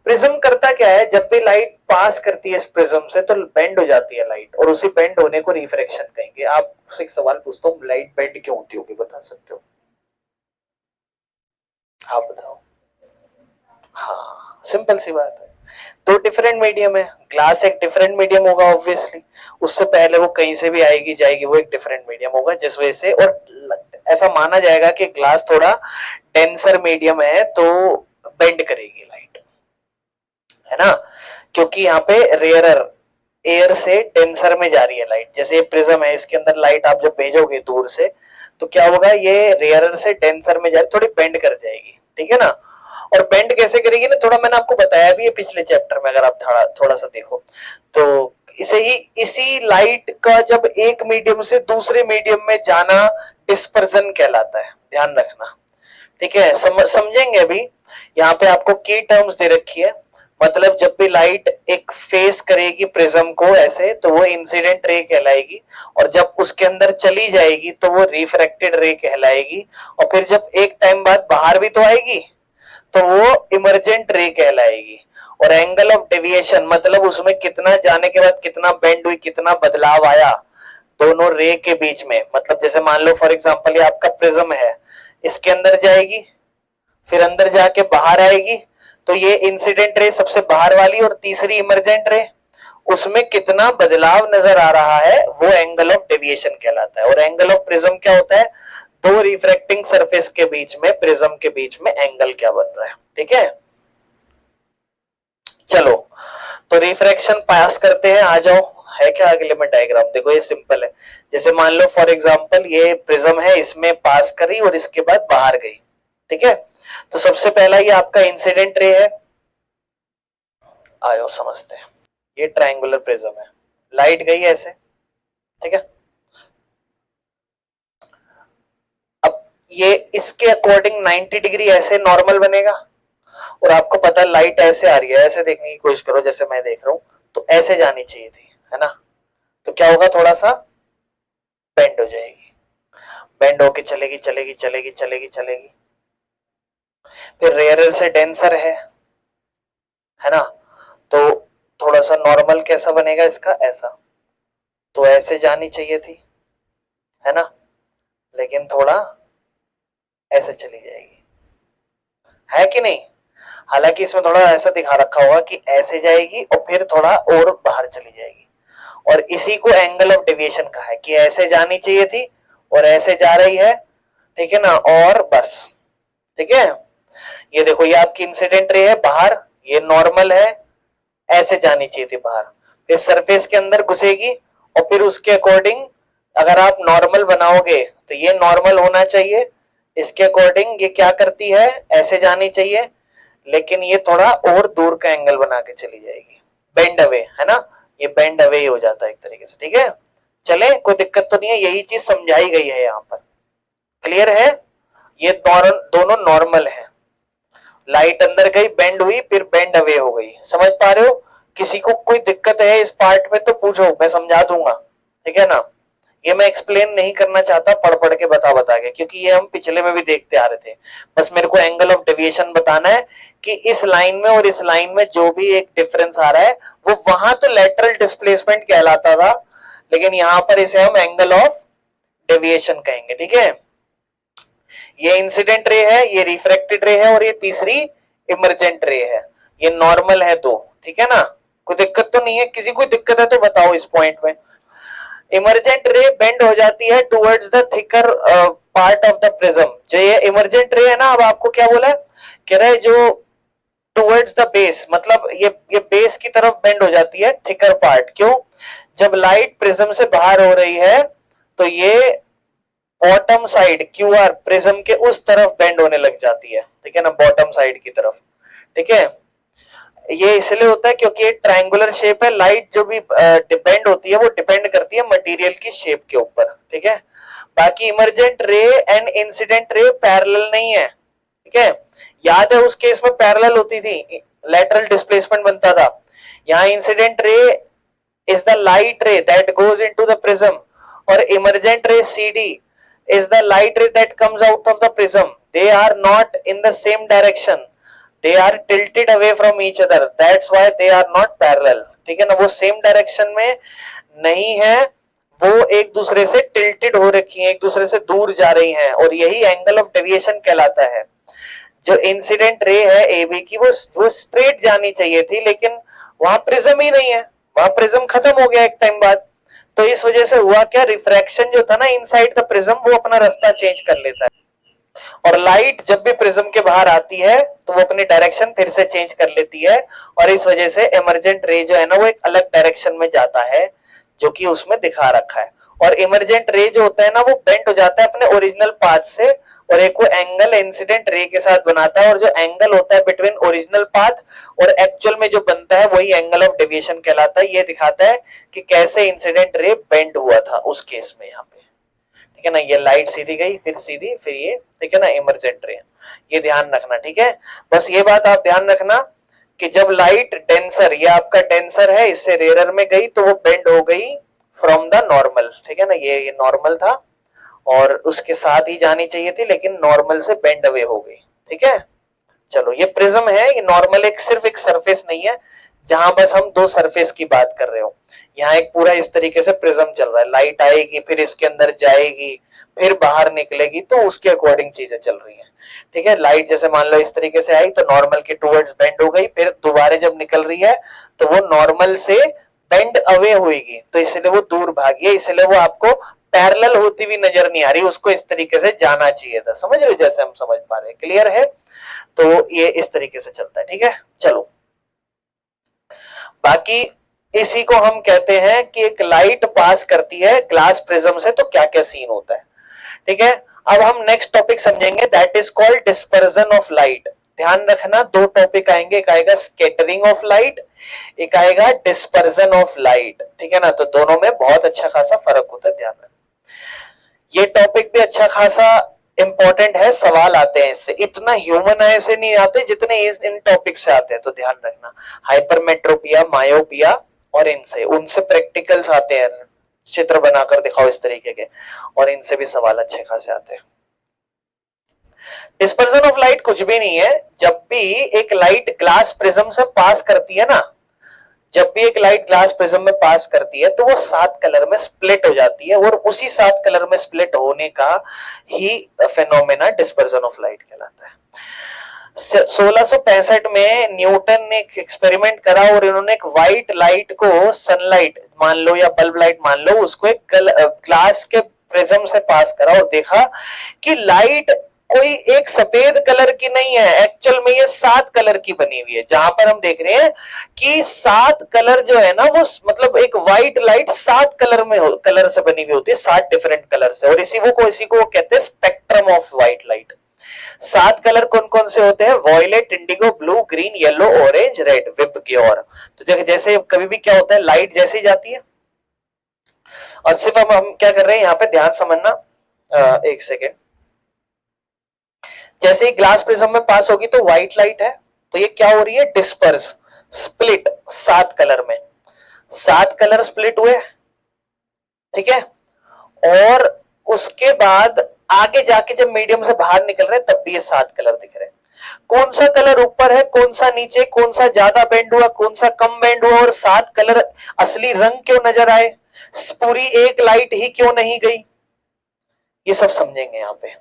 प्रिज्म करता क्या है, जब भी लाइट पास करती है इस प्रिज्म से तो बेंड हो जाती है लाइट, और उसी बेंड होने को रिफ्रैक्शन कहेंगे। आपसे एक सवाल पूछता हूँ, लाइट बेंड क्यों होती होगी, बता सकते हो? आप बताओ। हाँ, सिंपल सी बात है, दो डिफरेंट मीडियम है, ग्लास एक डिफरेंट मीडियम होगा ऑब्वियसली, उससे पहले वो कहीं से भी आएगी जाएगी, वो एक डिफरेंट मीडियम होगा, जिस वजह से, और ऐसा माना जाएगा कि ग्लास थोड़ा डेंसर मीडियम है तो बेंड करेगी लाइट, है ना, क्योंकि यहाँ पे रेयरर एयर से डेंसर में जा रही है लाइट, जैसे ये प्रिज्म है इसके अंदर लाइट आप जब भेजोगे दूर से तो क्या होगा, ये रेयरर से डेंसर में जा थोड़ी बेंड कर जाएगी, ठीक है ना। और बेंड कैसे करेगी ना, थोड़ा मैंने आपको बताया भी है पिछले चैप्टर में, अगर आप थोड़ा थोड़ा सा देखो तो इसे ही, इसी लाइट का जब एक मीडियम से दूसरे मीडियम में जाना डिस्पर्जन कहलाता है, ध्यान रखना, ठीक है, समझेंगे अभी। यहाँ पे आपको की टर्म्स दे रखी है, मतलब जब भी लाइट एक फेस करेगी प्रिज्म को ऐसे तो वो इंसिडेंट रे कहलाएगी, और जब उसके अंदर चली जाएगी तो वो रिफ्रैक्टेड रे कहलाएगी, और फिर जब एक टाइम बाद बाहर भी तो आएगी तो वो इमरजेंट रे कहलाएगी। और एंगल ऑफ डेविएशन मतलब उसमें कितना जाने के बाद कितना बेंड हुई, कितना बदलाव आया दोनों रे के बीच में, मतलब जैसे मान लो फॉर एग्जांपल ये आपका प्रिज्म है, इसके अंदर जाएगी फिर अंदर जाके बाहर आएगी, तो ये इंसिडेंट रे सबसे बाहर वाली, और तीसरी इमरजेंट रे, उसमें कितना बदलाव नजर आ रहा है वो एंगल ऑफ डेविएशन कहलाता है। और एंगल ऑफ प्रिज्म क्या होता है, दो रिफ्रैक्टिंग सरफेस के बीच में, प्रिज्म के बीच में एंगल क्या बन रहा है, ठीक है। चलो, तो रिफ्रैक्शन पास करते हैं, आ जाओ, है क्या अगले में डायग्राम, देखो ये सिंपल है, जैसे मान लो फॉर एग्जांपल ये प्रिज्म है, इसमें पास करी और इसके बाद बाहर गई, ठीक है। तो सबसे पहला ये आपका इंसिडेंट रे है, आयो समझते हैं, ये ट्रायंगुलर प्रिज्म है, लाइट गई ऐसे, ठीक है। अब ये इसके अकॉर्डिंग 90 डिग्री ऐसे नॉर्मल बनेगा, और आपको पता है लाइट ऐसे आ रही है, ऐसे देखने की कोशिश करो जैसे मैं देख रहा हूं, तो ऐसे जानी चाहिए थी, है ना, तो क्या होगा, थोड़ा सा बेंड हो जाएगी, बेंड होके चलेगी चलेगी चलेगी चलेगी चलेगी। फिर रेयरर से डेंसर है ना, तो थोड़ा सा नॉर्मल कैसा बनेगा इसका, ऐसा, तो ऐसे जानी चाहिए थी, है ना, लेकिन थोड़ा ऐसे चली जाएगी, है कि नहीं। हालांकि इसमें थोड़ा ऐसा दिखा रखा होगा कि ऐसे जाएगी और फिर थोड़ा और बाहर चली जाएगी, और इसी को एंगल ऑफ डेविएशन कहा है कि ऐसे जानी चाहिए थी और ऐसे जा रही है, ठीक है ना, और बस, ठीक है। ये देखो, ये आपकी इंसिडेंट रे है बाहर, ये नॉर्मल है, ऐसे जानी चाहिए थी बाहर, फिर सरफेस के अंदर घुसेगी और फिर उसके अकॉर्डिंग अगर आप नॉर्मल बनाओगे तो ये नॉर्मल होना चाहिए, इसके अकॉर्डिंग ये क्या करती है, ऐसे जानी चाहिए, लेकिन ये थोड़ा और दूर का एंगल बना के चली जाएगी, बेंड अवे, है ना, ये बेंड अवे ही हो जाता है एक तरीके से, ठीक है। चले, कोई दिक्कत तो नहीं है, यही चीज समझाई गई है यहाँ पर, क्लियर है। ये दोनों नॉर्मल है, लाइट अंदर गई, बेंड हुई, फिर बेंड अवे हो गई, समझ पा रहे हो। किसी को कोई दिक्कत है इस पार्ट में तो पूछो, मैं समझा दूंगा, ठीक है ना। ये मैं एक्सप्लेन नहीं करना चाहता पढ़ पढ़ के बता के, क्योंकि ये हम पिछले में भी देखते आ रहे थे। बस मेरे को एंगल ऑफ डेविएशन बताना है कि इस लाइन में और इस लाइन में जो भी एक डिफरेंस आ रहा है वो वहां तो लेटरल डिस्प्लेसमेंट कहलाता था, लेकिन यहां पर इसे हम एंगल ऑफ डेविएशन कहेंगे, ठीक है। ये इंसिडेंट रे है, ये रिफ्रैक्टेड रे है, और ये तीसरी इमरजेंट रे है। ये नॉर्मल है दो, ठीक है ना, कोई दिक्कत तो नहीं है। किसी को दिक्कत है तो बताओ इस पॉइंट में। इमरजेंट रे बेंड हो जाती है towards the thicker part of the prism. जो ये इमरजेंट रे है ना, अब आपको क्या बोला, कह रहा है जो टुवर्ड्स द बेस, मतलब ये बेस की तरफ बेंड हो जाती है, थिकर पार्ट। क्यों, जब लाइट प्रिज्म से बाहर हो रही है तो ये बॉटम साइड क्यूआर प्रिज्म के उस तरफ बेंड होने लग जाती है, ठीक है ना, बॉटम साइड की तरफ, ठीक है। ये इसलिए होता है क्योंकि एक ट्रायंगुलर शेप है, लाइट जो भी डिपेंड होती है वो डिपेंड करती है मटेरियल की शेप के ऊपर, ठीक है। बाकी emergent ray and incident ray parallel नहीं है, ठीक है। याद है उस केस में पैरेलल होती थी, लेटरल डिस्प्लेसमेंट बनता था। यहाँ incident ray is the light ray that goes into the prism, or emergent ray CD is the light ray that comes out of the prism. They are not in the same direction, they are tilted away from each other, that's why they are not parallel, ठीक है ना, वो सेम डायरेक्शन में नहीं है, वो एक दूसरे से टिल्टेड हो रखी है, एक दूसरे से दूर जा रही हैं, और यही एंगल ऑफ डेविएशन कहलाता है। जो इंसिडेंट रे है एबी की वो स्ट्रेट जानी चाहिए थी, लेकिन वहां प्रिज्म ही नहीं है, वहां प्रिज्म खत्म हो गया एक टाइम बाद। तो इस वजह से हुआ क्या, रिफ्रैक्शन जो था ना इनसाइड द प्रिज्म वो अपना रास्ता चेंज कर लेता है, और लाइट जब भी प्रिज्म के बाहर आती है तो वो अपनी डायरेक्शन फिर से चेंज कर लेती है, और इस वजह से इमरजेंट रे जो है ना वो एक अलग डायरेक्शन में जाता है, जो कि उसमें दिखा रखा है। और इमरजेंट रे जो होता है ना वो बेंड हो जाता है अपने ओरिजिनल पाथ से, और एक वो एंगल इंसिडेंट रे के साथ बनाता है, और जो एंगल होता है बिटवीन ओरिजिनल पाथ और एक्चुअल में जो बनता है वही एंगल ऑफ डेविएशन कहलाता है। ये दिखाता है कि कैसे इंसिडेंट रे बेंड हुआ था उस केस में यहाँ पे, ठीक है ना। ये लाइट सीधी गई, फिर सीधी, फिर ये, ठीक है ना, इमरजेंट रे, ये ध्यान रखना, ठीक है। बस ये बात आप ध्यान रखना कि जब लाइट डेंसर, ये आपका डेंसर है, इससे रेयरर में गई तो वो बेंड हो गई फ्रॉम द नॉर्मल, ठीक है ना, ये नॉर्मल था और उसके साथ ही जानी चाहिए थी, लेकिन नॉर्मल से बेंड अवे हो गई, ठीक है। चलो, ये प्रिज्म है, ये नॉर्मल एक सिर्फ एक सरफेस नहीं है जहां बस हम दो सरफेस की बात कर रहे हो। यहाँ एक पूरा इस तरीके से प्रिज्म चल रहा है, लाइट आएगी, फिर इसके अंदर जाएगी, फिर बाहर निकलेगी, तो उसके अकॉर्डिंग चीजें चल रही हैं, ठीक है। लाइट जैसे मान लो इस तरीके से आई तो नॉर्मल के टुवर्ड्स बेंड हो गई, फिर दोबारा जब निकल रही है तो वो नॉर्मल से बेंड अवे होगी, तो इसलिए वो दूर भागी है, इसलिए वो आपको पैरेलल होती हुई नजर नहीं आ रही, उसको इस तरीके से जाना चाहिए था, समझ रहे हो, जैसे हम समझ पा रहे हैं, क्लियर है। तो ये इस तरीके से चलता है, ठीक है। चलो, बाकी इसी को हम कहते हैं कि एक लाइट पास करती है ग्लास प्रिज्म से तो क्या क्या सीन होता है, ठीक है। अब हम नेक्स्ट टॉपिक समझेंगे, that is called dispersion of light. ध्यान रखना, दो टॉपिक आएंगे, एक आएगा स्कैटरिंग ऑफ लाइट, एक आएगा डिस्पर्जन ऑफ लाइट, ठीक है ना। तो दोनों में बहुत अच्छा खासा फर्क होता है, ध्यान रखना। ये टॉपिक भी अच्छा खासा इंपॉर्टेंट है, सवाल आते हैं इससे, इतना ह्यूमन आई से नहीं आते जितने इन टॉपिक से आते हैं, तो ध्यान रखना। हाइपरमेट्रोपिया, मायोपिया और इनसे, उनसे प्रैक्टिकल्स आते हैं, चित्र बनाकर दिखाओ इस तरीके के, और इनसे भी सवाल अच्छे खासे आते हैं। डिस्पर्जन ऑफ लाइट कुछ भी नहीं है, जब भी एक लाइट ग्लास प्रिज्म से पास करती है ना, जब भी एक लाइट ग्लास प्रिज्म में पास करती है तो वो 7 कलर में स्प्लिट हो जाती है, और उसी 7 कलर में स्प्लिट होने का ही फेनोमेना डिस्पर्जन ऑफ लाइट कहलाता है। 1665 में न्यूटन ने एक एक्सपेरिमेंट करा, और इन्होंने एक व्हाइट लाइट को सनलाइट मान लो या बल्ब लाइट मान लो, उसको एक ग्लास के प्रिज्म से पास करा और देखा कि लाइट कोई एक सफेद कलर की नहीं है, एक्चुअल में ये 7 कलर की बनी हुई है। जहां पर हम देख रहे हैं कि 7 कलर जो है ना, वो मतलब एक व्हाइट लाइट 7 कलर में कलर से बनी हुई होती है, 7 डिफरेंट कलर से, और इसी को कहते हैं spectrum of white light. 7 colour कौन कौन से होते हैं? Violet, indigo, blue, green, yellow, orange, red, विप की। और तो जैसे कभी भी क्या होता है, लाइट जैसे ही जाती है, और सिर्फ हम क्या कर रहे हैं यहाँ पे ध्यान समझना, एक सेकेंड। जैसे ही ग्लास प्रिज्म में पास होगी तो व्हाइट लाइट है, तो ये क्या हो रही है? डिस्पर्स, स्प्लिट 7 कलर में, 7 कलर स्प्लिट हुए, ठीक है। और उसके बाद आगे जाके जब मीडियम से बाहर निकल रहे हैं तब भी ये 7 कलर दिख रहे हैं। कौन सा कलर ऊपर है, कौन सा नीचे, कौन सा ज्यादा बेंड हुआ, कौन सा कम बेंड हुआ, और 7 कलर असली रंग क्यों नजर आए, पूरी एक लाइट ही क्यों नहीं गई, ये सब समझेंगे यहाँ पे।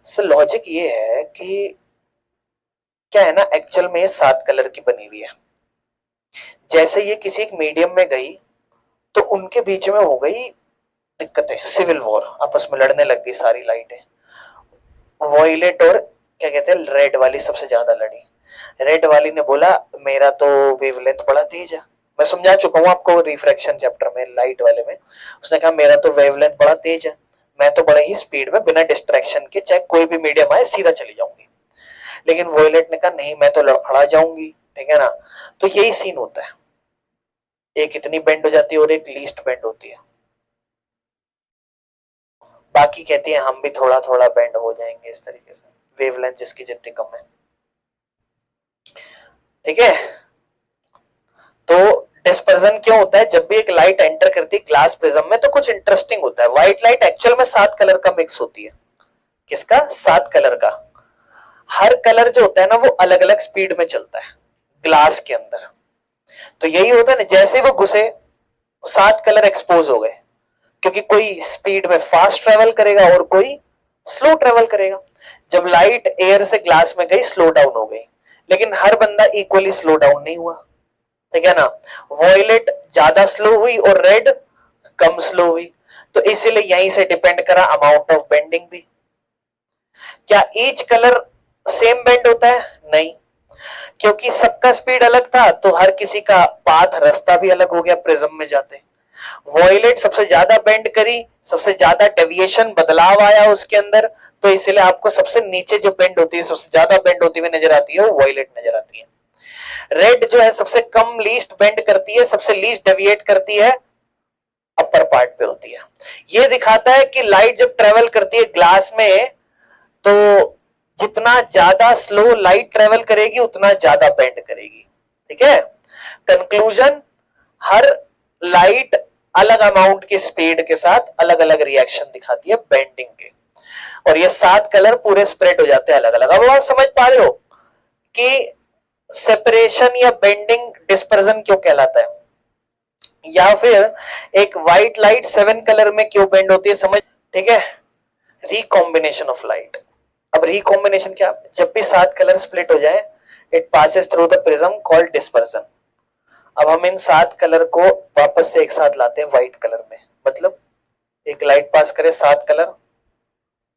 सो लॉजिक ये है कि क्या है ना, एक्चुअल में ये 7 कलर की बनी हुई है। जैसे ये किसी एक मीडियम में गई तो उनके बीच में हो गई दिक्कतें, सिविल वॉर, आपस में लड़ने लग गई सारी लाइटें। वॉयलेट और क्या कहते हैं, रेड वाली सबसे ज्यादा लड़ी। रेड वाली ने बोला मेरा तो वेवलेंथ बड़ा तेज है, मैं समझा चुका हूं आपको रिफ्रैक्शन चैप्टर में, लाइट वाले में। उसने कहा मेरा तो वेवलेंथ बड़ा तेज है, मैं तो बड़े ही स्पीड में बिना डिस्ट्रैक्शन के चाहे कोई भी मीडियम आए सीधा चली जाऊंगी। लेकिन वॉयलेट ने कहा नहीं, मैं तो लड़खड़ा जाऊंगी, ठीक है ना। तो यही सीन होता है, एक इतनी बेंड हो जाती है और एक लीस्ट बेंड होती है। बाकी कहती है हम भी थोड़ा थोड़ा बेंड हो जाएंगे इस तरीके से, वेवलेंथ जिसकी जितनी कम है, ठीक है। तो डिस्पर्जन क्यों होता है? जब भी एक लाइट एंटर करती है ग्लास प्रिज्म में तो कुछ इंटरेस्टिंग होता है। व्हाइट लाइट एक्चुअल में 7 कलर का मिक्स होती है। किसका? 7 कलर का। हर कलर जो होता है ना वो अलग अलग स्पीड में चलता है ग्लास के अंदर। तो यही होता है ना, जैसे वो घुसे 7 कलर एक्सपोज हो गए, क्योंकि कोई स्पीड में फास्ट ट्रेवल करेगा और कोई स्लो ट्रेवल करेगा। जब लाइट एयर से ग्लास में गई स्लो डाउन हो गई, लेकिन हर बंदा इक्वली स्लो डाउन नहीं हुआ, ठीक है ना। वॉयलेट ज्यादा स्लो हुई और रेड कम स्लो हुई, तो इसीलिए यहीं से डिपेंड करा अमाउंट ऑफ बेंडिंग भी। क्या ईच कलर सेम बेंड होता है? नहीं, क्योंकि सबका स्पीड अलग था तो हर किसी का पाथ, रास्ता भी अलग हो गया प्रिज्म में जाते। वॉयलेट सबसे ज्यादा बेंड करी, सबसे ज्यादा डेविएशन, बदलाव आया उसके अंदर, तो इसलिए आपको सबसे नीचे जो बेंड होती है, सबसे ज्यादा बेंड होती हुई नजर आती है, वो वॉयलेट नजर आती है। रेड जो है सबसे कम लीस्ट बेंड करती है, सबसे लीस्ट डेविएट करती है, अपर पार्ट पे होती है। ये दिखाता है कि लाइट जब ट्रेवल करती है ग्लास में तो जितना ज्यादा स्लो लाइट ट्रेवल करेगी उतना ज्यादा बेंड करेगी, ठीक है। कंक्लूजन, हर लाइट अलग अमाउंट की स्पीड के साथ अलग अलग रिएक्शन दिखाती है बेंडिंग के, और ये 7 कलर पूरे स्प्रेड हो जाते हैं अलग अलग। अब आप समझ पा रहे हो कि सेपरेशन या बेंडिंग डिस्पर्जन क्यों कहलाता है, या फिर एक व्हाइट लाइट 7 कलर में क्यों बेंड होती है, समझ, ठीक है। Recombination of light. अब रिकॉम्बिनेशन क्या? जब भी 7 कलर स्प्लिट हो जाए it passes through the prism called dispersion. अब हम इन 7 कलर को वापस से एक साथ लाते हैं व्हाइट कलर में, मतलब एक लाइट पास करे 7 कलर,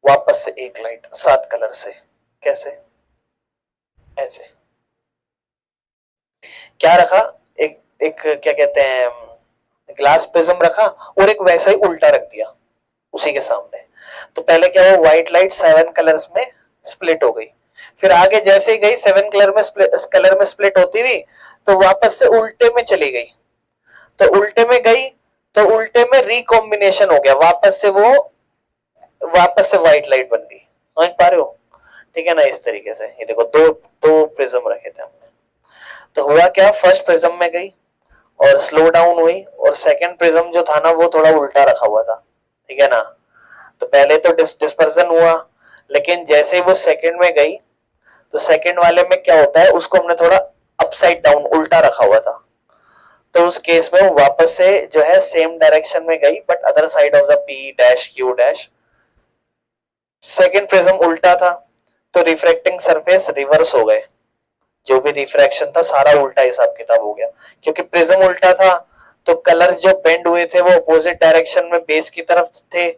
वापस से एक लाइट 7 कलर से, कैसे? ऐसे। क्या रखा? एक एक क्या कहते हैं, ग्लास प्रिज्म रखा और एक वैसा ही उल्टा रख दिया उसी के सामने। तो पहले क्या हुआ, व्हाइट लाइट 7 कलर्स में स्प्लिट हो गई, फिर आगे जैसे ही गई 7 कलर में स्प्लिट होती हुई तो वापस से उल्टे में चली गई, तो उल्टे में गई तो उल्टे में रिकॉम्बिनेशन हो गया, वापस से वो वापस से व्हाइट लाइट बन गई। समझ पा रहे हो? ठीक है ना। इस तरीके से ये देखो, दो दो प्रिज्म रखे थे हमने, तो हुआ क्या, फर्स्ट प्रिज्म में गई और स्लो डाउन हुई, और सेकंड प्रिज्म जो था ना वो थोड़ा उल्टा रखा हुआ था, ठीक है ना। तो पहले तो डिस्पर्सन हुआ, लेकिन जैसे ही वो सेकंड में गई तो सेकंड वाले में क्या होता है, उसको हमने थोड़ा अपसाइड डाउन उल्टा रखा हुआ था, तो उस केस में वो वापस से जो है सेम डायरेक्शन में गई, but other side of the P dash Q dash. Second prism उल्टा था तो रिफ्रैक्टिंग सरफेस रिवर्स हो गए, जो भी रिफ्रैक्शन था सारा उल्टा हिसाब किताब हो गया, क्योंकि प्रिज्म उल्टा था तो कलर्स जो बेंड हुए थे वो अपोजिट डायरेक्शन में बेस की तरफ थे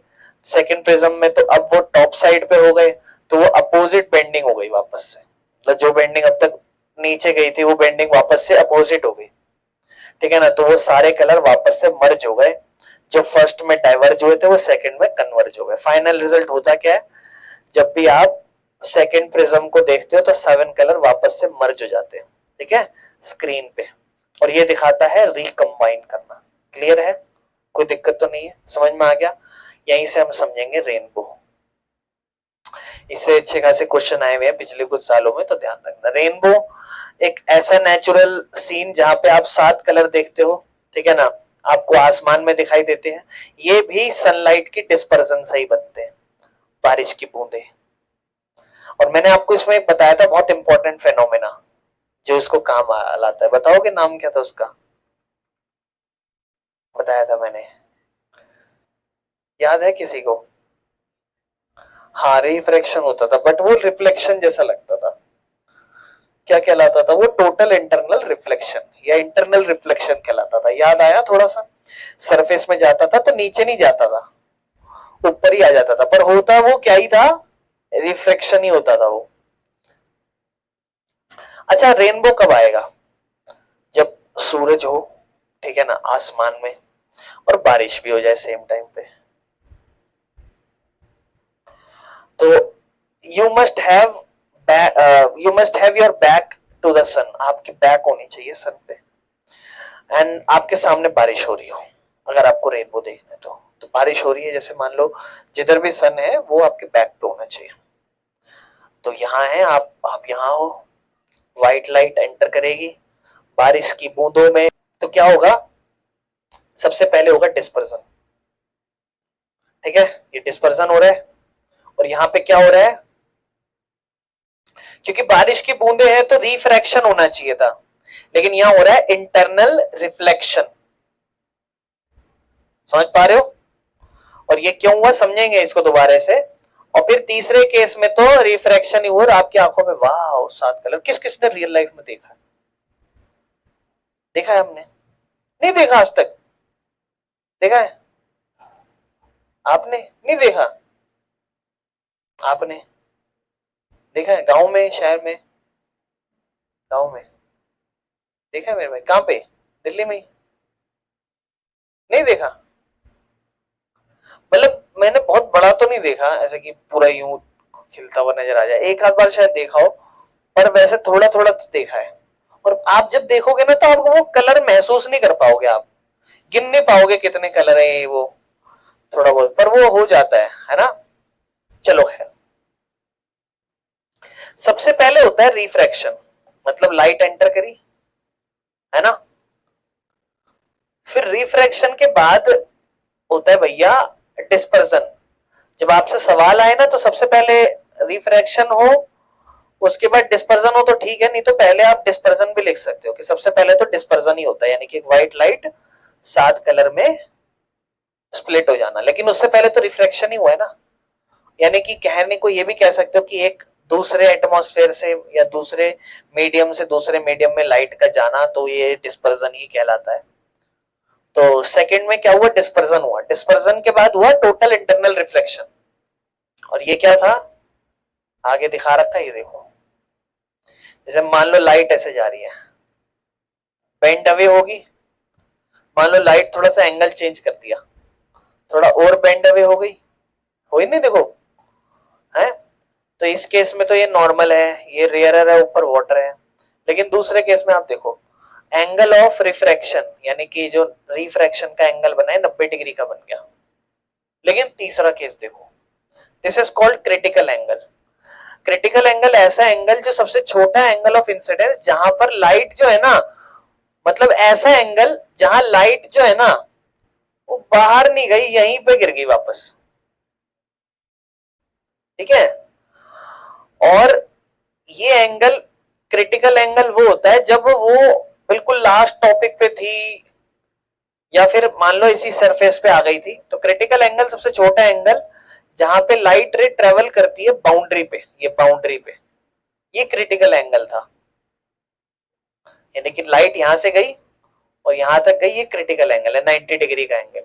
सेकंड प्रिज्म में, तो अब वो टॉप साइड पे हो गए, तो वो अपोजिट बेंडिंग हो गई वापस से, मतलब जो बेंडिंग अब तक नीचे गई थी वो बेंडिंग वापस से अपोजिट हो गई, ठीक है ना। तो वो सारे कलर वापस से मर्ज हो गए, जो फर्स्ट में डाइवर्ज हुए थे वो सेकंड में कन्वर्ज हो गए। फाइनल रिजल्ट होता क्या है, जब भी आप सेकंड प्रिज्म को देखते हो तो 7 कलर वापस से मर्ज हो जाते हैं, ठीक है, स्क्रीन पे, और ये दिखाता है रिकंबाइन करना। क्लियर है, कोई दिक्कत तो नहीं है, समझ में आ गया। यहीं से हम समझेंगे रेनबो। इससे अच्छे खासे क्वेश्चन आए हुए हैं पिछले कुछ सालों में, तो ध्यान रखना। रेनबो एक ऐसा नेचुरल सीन जहां पे आप 7 कलर देखते हो, ठीक है ना, आपको आसमान में दिखाई देते हैं, ये भी सनलाइट की डिस्पर्सन से ही बनते हैं, बारिश की बूंदे। और मैंने आपको इसमें बताया था बहुत इंपॉर्टेंट फेनोमेना जो इसको काम लाता है, बताओगे नाम क्या था उसका, बताया था मैंने, याद है किसी को? हाँ, रिफ्रैक्शन होता था, बट वो रिफ्लेक्शन जैसा लगता था, क्या कहलाता था वो, टोटल इंटरनल रिफ्लेक्शन या इंटरनल रिफ्लेक्शन कहलाता था। याद आया थोड़ा सा, सरफेस में जाता था तो नीचे नहीं जाता था, ऊपर ही आ जाता था, पर होता वो क्या ही था, रिफ्लेक्शन ही होता था वो। अच्छा, रेनबो कब आएगा? जब सूरज हो, ठीक है ना, आसमान में, और बारिश भी हो जाए सेम टाइम पे। तो you must have your back to the sun, आपकी बैक होनी चाहिए सन पे, एंड आपके सामने बारिश हो रही हो, अगर आपको रेनबो देखना है तो बारिश हो रही है, जैसे मान लो जिधर भी सन है वो आपके बैक पे होना चाहिए। तो यहाँ है, आप यहाँ हो, व्हाइट लाइट एंटर करेगी बारिश की बूंदों में, तो क्या होगा, सबसे पहले होगा डिस्पर्सन, ठीक है, ये डिस्पर्सन हो रहा है, और यहाँ पे क्या हो रहा है, क्योंकि बारिश की बूंदे हैं तो रिफ्रैक्शन होना चाहिए था, लेकिन यहां हो रहा है इंटरनल रिफ्लेक्शन, समझ पा रहे हो? और ये क्यों हुआ समझेंगे इसको दोबारा से। और फिर तीसरे केस में तो रिफ्रैक्शन ही हुआ और आपकी आंखों में वाह 7 कलर। किस किसने रियल लाइफ में देखा है? देखा है हमने? नहीं देखा आज तक? देखा है आपने? नहीं देखा आपने? देखा है गांव में, शहर में? गांव में देखा है मेरे भाई, कहां पे, दिल्ली में? नहीं देखा, मतलब मैंने बहुत बड़ा तो नहीं देखा ऐसे कि पूरा यूं खिलता हुआ नजर आ जाए, एक आध बार शायद देखा हो, पर वैसे थोड़ा थोड़ा तो देखा है। और आप जब देखोगे ना तो आपको वो कलर महसूस नहीं कर पाओगे, आप गिन नहीं पाओगे कितने कलर है वो, थोड़ा बहुत पर वो हो जाता है ना। चलो खैर, सबसे पहले होता है रिफ्रैक्शन, मतलब लाइट एंटर करी, है ना, फिर रिफ्रैक्शन के बाद होता है भैया डिस्पर्सन। जब आपसे सवाल आए ना तो सबसे पहले रिफ्रैक्शन हो, उसके बाद डिस्पर्सन हो तो ठीक है, नहीं तो पहले आप डिस्पर्सन भी लिख सकते हो कि सबसे पहले तो डिस्पर्सन ही होता है, यानी कि व्हाइट लाइट 7 कलर में स्प्लिट हो जाना, लेकिन उससे पहले तो रिफ्लेक्शन ही हुआ है ना। यानी कि कहने को ये भी कह सकते हो कि एक दूसरे एटमॉस्फेयर से या दूसरे मीडियम से दूसरे मीडियम में लाइट का जाना, तो ये डिस्पर्सन ही कहलाता है। तो सेकंड में क्या हुआ, डिस्पर्सन हुआ, डिस्पर्सन के बाद हुआ टोटल इंटरनल रिफ्लेक्शन। और ये क्या था, आगे दिखा रखा है, ये देखो, जैसे मान लो लाइट ऐसे जा रही है, बेंड अवे होगी, मान लो लाइट थोड़ा सा एंगल चेंज कर दिया, थोड़ा और बेंड अवे हो गई, हो ही नहीं, देखो है। तो इस केस में तो ये नॉर्मल है, ये रेयरर है, ऊपर वाटर है। लेकिन दूसरे केस में आप देखो, एंगल ऑफ रिफ्रैक्शन, यानी कि जो रिफ्रैक्शन का एंगल बना है 90 डिग्री का बन गया। लेकिन तीसरा केस देखो, this is called critical angle. Critical angle ऐसा एंगल जो सबसे छोटा एंगल ऑफ इंसिडेंस, जहां पर लाइट जो है ना मतलब ऐसा एंगल जहां लाइट जो है ना वो बाहर नहीं गई, यहीं पे गिर गई वापस, ठीक है। और ये एंगल, क्रिटिकल एंगल वो होता है जब वो बिल्कुल लास्ट टॉपिक पे थी, या फिर मान लो इसी सरफेस पे आ गई थी, तो क्रिटिकल एंगल सबसे छोटा एंगल जहां पे लाइट रे ट्रेवल करती है बाउंड्री पे, ये बाउंड्री पे, ये क्रिटिकल एंगल था। यानी कि लाइट यहां से गई और यहां तक गई, ये क्रिटिकल एंगल है, 90 डिग्री का एंगल।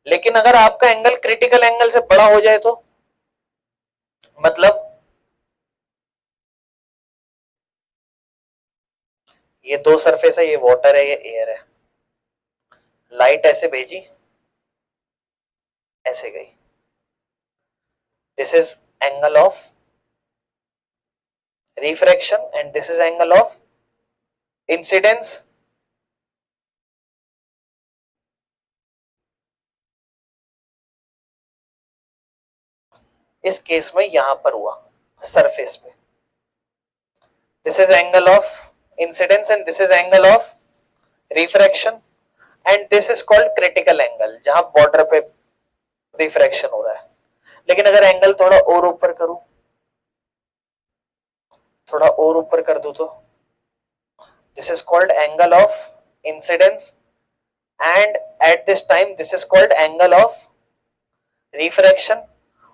लेकिन अगर आपका एंगल क्रिटिकल एंगल से बड़ा हो जाए तो, मतलब ये दो सरफेस है, ये वाटर है, ये एयर है, लाइट ऐसे भेजी, ऐसे गई, this is angle of refraction and this is angle of incidence. इस केस में यहां पर हुआ सरफेस पे, this is angle of incidence and this is angle of refraction and this is called critical angle, जहां बॉर्डर पे रिफ्रैक्शन हो रहा है। लेकिन अगर एंगल थोड़ा और ऊपर करूं, थोड़ा और ऊपर कर दूं, तो this is called angle of incidence and at this time this is called angle of refraction.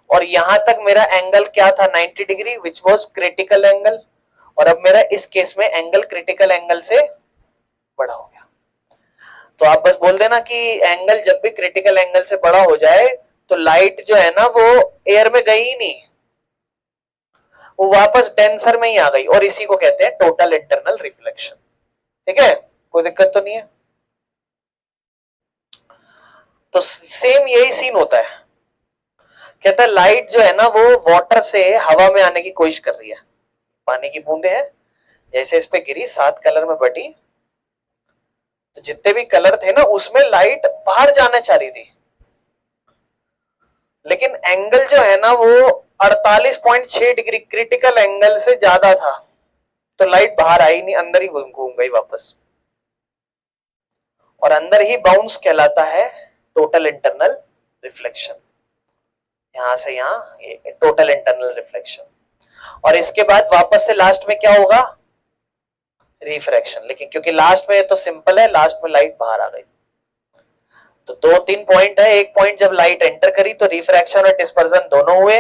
और यहां तक मेरा एंगल क्या था, 90 degree, which was critical angle. और अब मेरा इस केस में एंगल क्रिटिकल एंगल से बड़ा हो गया। तो आप बस बोल देना कि एंगल जब भी क्रिटिकल एंगल से बड़ा हो जाए तो लाइट जो है ना वो एयर में गई ही नहीं, वो वापस डेंसर में ही आ गई, और इसी को कहते हैं टोटल इंटरनल रिफ्लेक्शन। ठीक है, कोई दिक्कत तो नहीं है। तो सेम यही सीन होता है, कहता है लाइट जो है ना वो वाटर से हवा में आने की कोशिश कर रही है, पानी की बूंदे हैं, जैसे इस पे गिरी 7 कलर में बटी, तो जितने भी कलर थे ना उसमें लाइट बाहर जाना चाह रही थी, लेकिन एंगल जो है ना वो 48.6 डिग्री क्रिटिकल एंगल से ज्यादा था, तो लाइट बाहर आई नहीं, अंदर ही घूम गई वापस। और अंदर ही बाउंस कहलाता है टोटल इंटरनल रिफ्लेक्शन, यहां से यहां ये टोटल इंटरनल रिफ्लेक्शन। और इसके बाद वापस से लास्ट में क्या होगा, रिफ्रैक्शन। लेकिन क्योंकि लास्ट में तो सिंपल है, लास्ट में लाइट बाहर आ गई, तो 2-3 पॉइंट है। एक पॉइंट जब लाइट एंटर करी तो रिफ्रैक्शन और डिस्पर्जन दोनों हुए,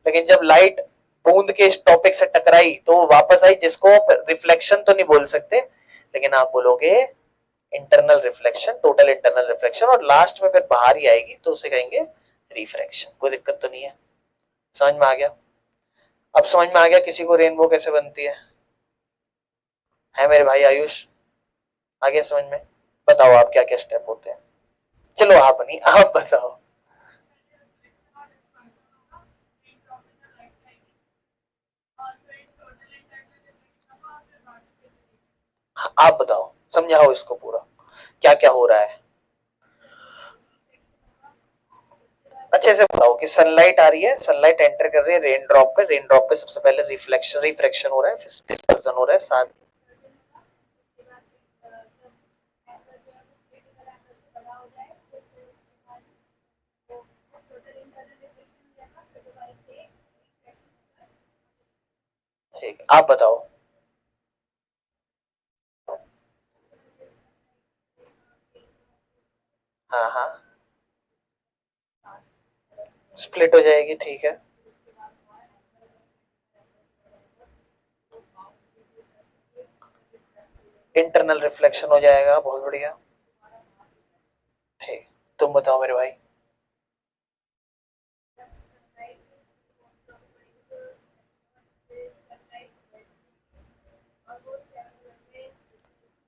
लेकिन जब लाइट बूंद के इस टॉपिक से टकराई तो वो वापस आई, जिसको रिफ्लेक्शन तो नहीं बोल सकते, लेकिन आप बोलोगे internal reflection, total internal reflection, और लास्ट में फिर बाहर ही आएगी तो उसे कहेंगे रिफ्रैक्शन। कोई दिक्कत तो नहीं है, समझ में आ गया। अब समझ में आ गया किसी को रेनबो कैसे बनती है मेरे भाई आयुष, आ गया समझ में। बताओ आप क्या क्या स्टेप होते हैं, चलो आप नहीं, आप बताओ। आप बताओ, समझाओ इसको पूरा, क्या क्या हो रहा है अच्छे से बताओ। कि सनलाइट आ रही है, सनलाइट एंटर कर रही है रेन ड्रॉप पे सबसे पहले रिफ्लेक्शन रिफ्रैक्शन हो रहा है, फिर डिस्पर्जन हो रहा है, साथ ठीक है आप बताओ। हाँ हाँ, स्प्लिट हो जाएगी, ठीक है। इंटरनल रिफ्लेक्शन हो जाएगा, बहुत बढ़िया। ठीक, तुम बताओ मेरे भाई।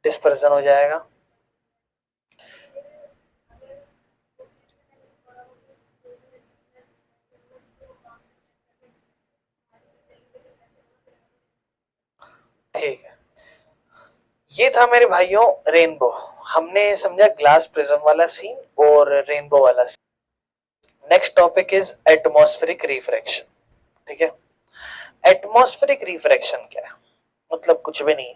डिस्पर्जन हो जाएगा, ठीक है। ये था मेरे भाइयों रेनबो। हमने समझा ग्लास प्रिज्म वाला सीन और रेनबो वाला scene. Next topic is atmospheric refraction. ठीक है, एटमॉस्फेरिक रिफ्रैक्शन क्या है, मतलब कुछ भी नहीं,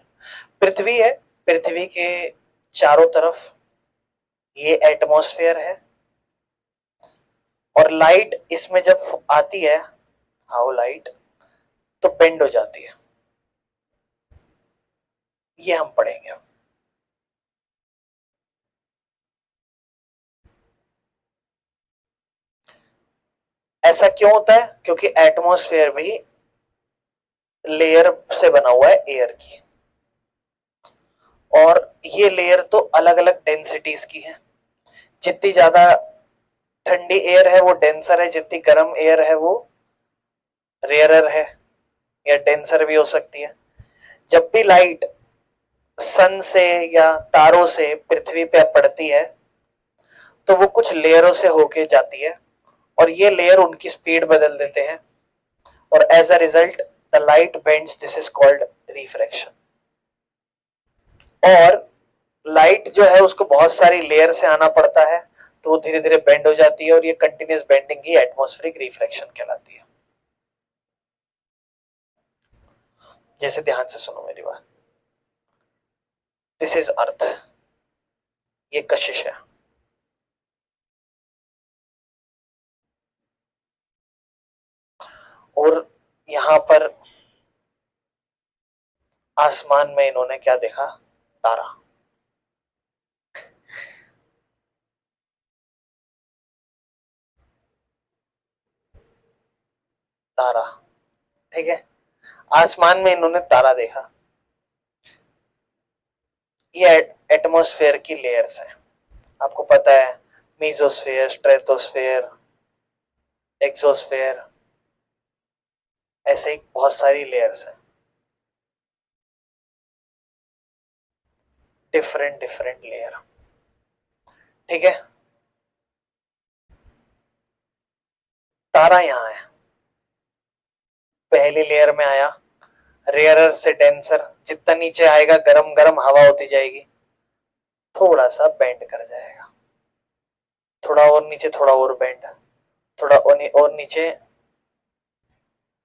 पृथ्वी है, पृथ्वी के चारों तरफ ये एटमॉस्फेयर है, और लाइट इसमें जब आती है, हाउ लाइट, तो बेंड हो जाती है। ये हम पढ़ेंगे। ऐसा क्यों होता है? क्योंकि एटमॉस्फेयर भी लेयर से बना हुआ है एयर की, और ये लेयर तो अलग अलग डेंसिटीज की है। जितनी ज्यादा ठंडी एयर है वो डेंसर है, जितनी गर्म एयर है वो रेयरर है, या डेंसर भी हो सकती है। जब भी लाइट सन से या तारों से पृथ्वी पे पड़ती है तो वो कुछ लेयरों से होके जाती है, और ये लेयर उनकी स्पीड बदल देते हैं, और as a result the light bends, this is called refraction. और लाइट जो है उसको बहुत सारी लेयर से आना पड़ता है, तो वो धीरे धीरे बेंड हो जाती है, और ये कंटिन्यूस बेंडिंग ही एटमॉस्फेरिक रिफ्रैक्शन कहलाती है। जैसे ध्यान से सुनो मेरी बात, दिस इज अर्थ, ये कशिश है, और यहां पर आसमान में इन्होंने क्या देखा? तारा। तारा, ठीक है, आसमान में इन्होंने तारा देखा। ये एटमॉस्फेयर की लेयर्स हैं, आपको पता है, मीजोस्फेयर, स्ट्रेटोस्फेयर, एक्सोस्फेयर, ऐसे ही बहुत सारी लेयर्स हैं, डिफरेंट डिफरेंट लेयर, ठीक है। तारा यहाँ है, पहली लेयर में आया, रेयरर से डेंसर, जितना नीचे आएगा गरम गरम हवा होती जाएगी, थोड़ा सा बेंड कर जाएगा, थोड़ा और नीचे, थोड़ा और बेंड, थोड़ा और नीचे,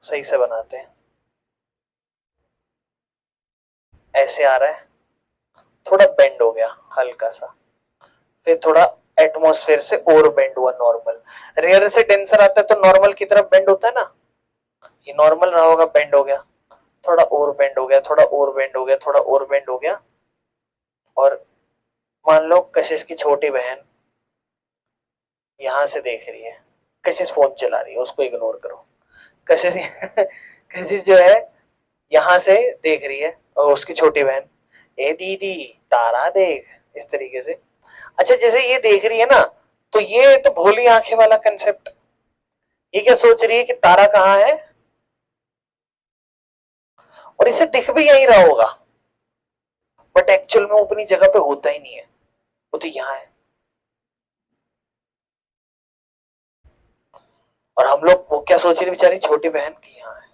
सही से बनाते हैं, ऐसे आ रहा है, थोड़ा बेंड हो गया हल्का सा, फिर थोड़ा एटमॉस्फेयर से और बेंड हुआ नॉर्मल। रेयर से डेंसर आता है तो नॉर्मल की तरफ बेंड होता है ना, ये नॉर्मल रहा होगा, बेंड हो गया, थोड़ा और बेंड हो गया, थोड़ा और बेंड हो गया, थोड़ा और बेंड हो गया। और मान लो कशिश की छोटी बहन यहां से देख रही है, कशिश फोन चला रही है, उसको इग्नोर करो। कशिश कशिश जो है यहां से देख रही है, और उसकी छोटी बहन, ए दीदी तारा देख, इस तरीके से। अच्छा, जैसे ये देख रही है ना, तो ये तो भोली आंखें वाला कंसेप्ट, ये क्या सोच रही है कि तारा कहाँ है, और इसे दिख भी यही रहा होगा, बट एक्चुअल में वो अपनी जगह पे होता ही नहीं है, वो तो यहाँ है। और हम लोग, वो क्या सोच रही बेचारी छोटी बहन की यहाँ है,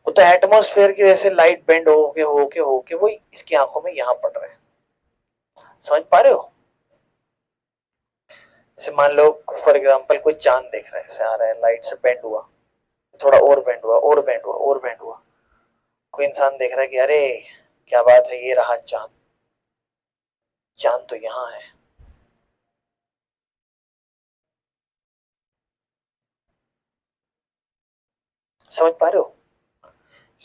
वो तो एटमॉस्फेयर की वजह से लाइट बेंड होके वो इसकी आंखों में यहाँ पड़ रहे हैं। समझ पा रहे हो? जैसे मान लो फॉर एग्जांपल कोई चांद देख रहा है, ऐसे आ रहा है, लाइट से बेंड हुआ, थोड़ा और बेंड हुआ, और बेंड हुआ, और बेंड हुआ। कोई इंसान देख रहा है कि अरे क्या बात है, ये रहा चांद, चांद तो यहाँ है। समझ पा रहे हो?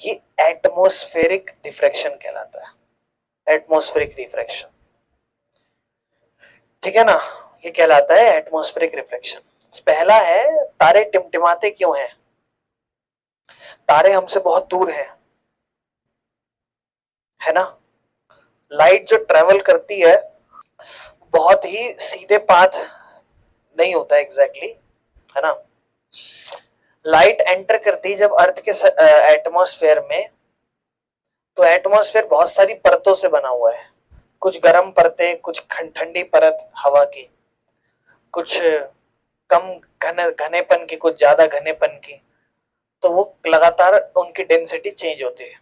ये एटमॉस्फेरिक डिफ्रैक्शन कहलाता है, एटमॉस्फेरिक रिफ्रैक्शन, ठीक है ना। ये कहलाता है एटमॉस्फेरिक रिफ्लेक्शन। पहला है, तारे टिमटिमाते क्यों हैं? तारे हमसे बहुत दूर हैं, है ना। लाइट जो ट्रेवल करती है बहुत ही सीधे पाथ नहीं होता एग्जैक्टली, है ना। लाइट एंटर करती है जब अर्थ के एटमॉस्फेयर में, तो एटमॉस्फेयर बहुत सारी परतों से बना हुआ है, कुछ गर्म परतें, कुछ ठंडी परत हवा की, कुछ कम घनेपन की, कुछ ज्यादा घनेपन की, तो वो लगातार उनकी डेंसिटी चेंज होती है।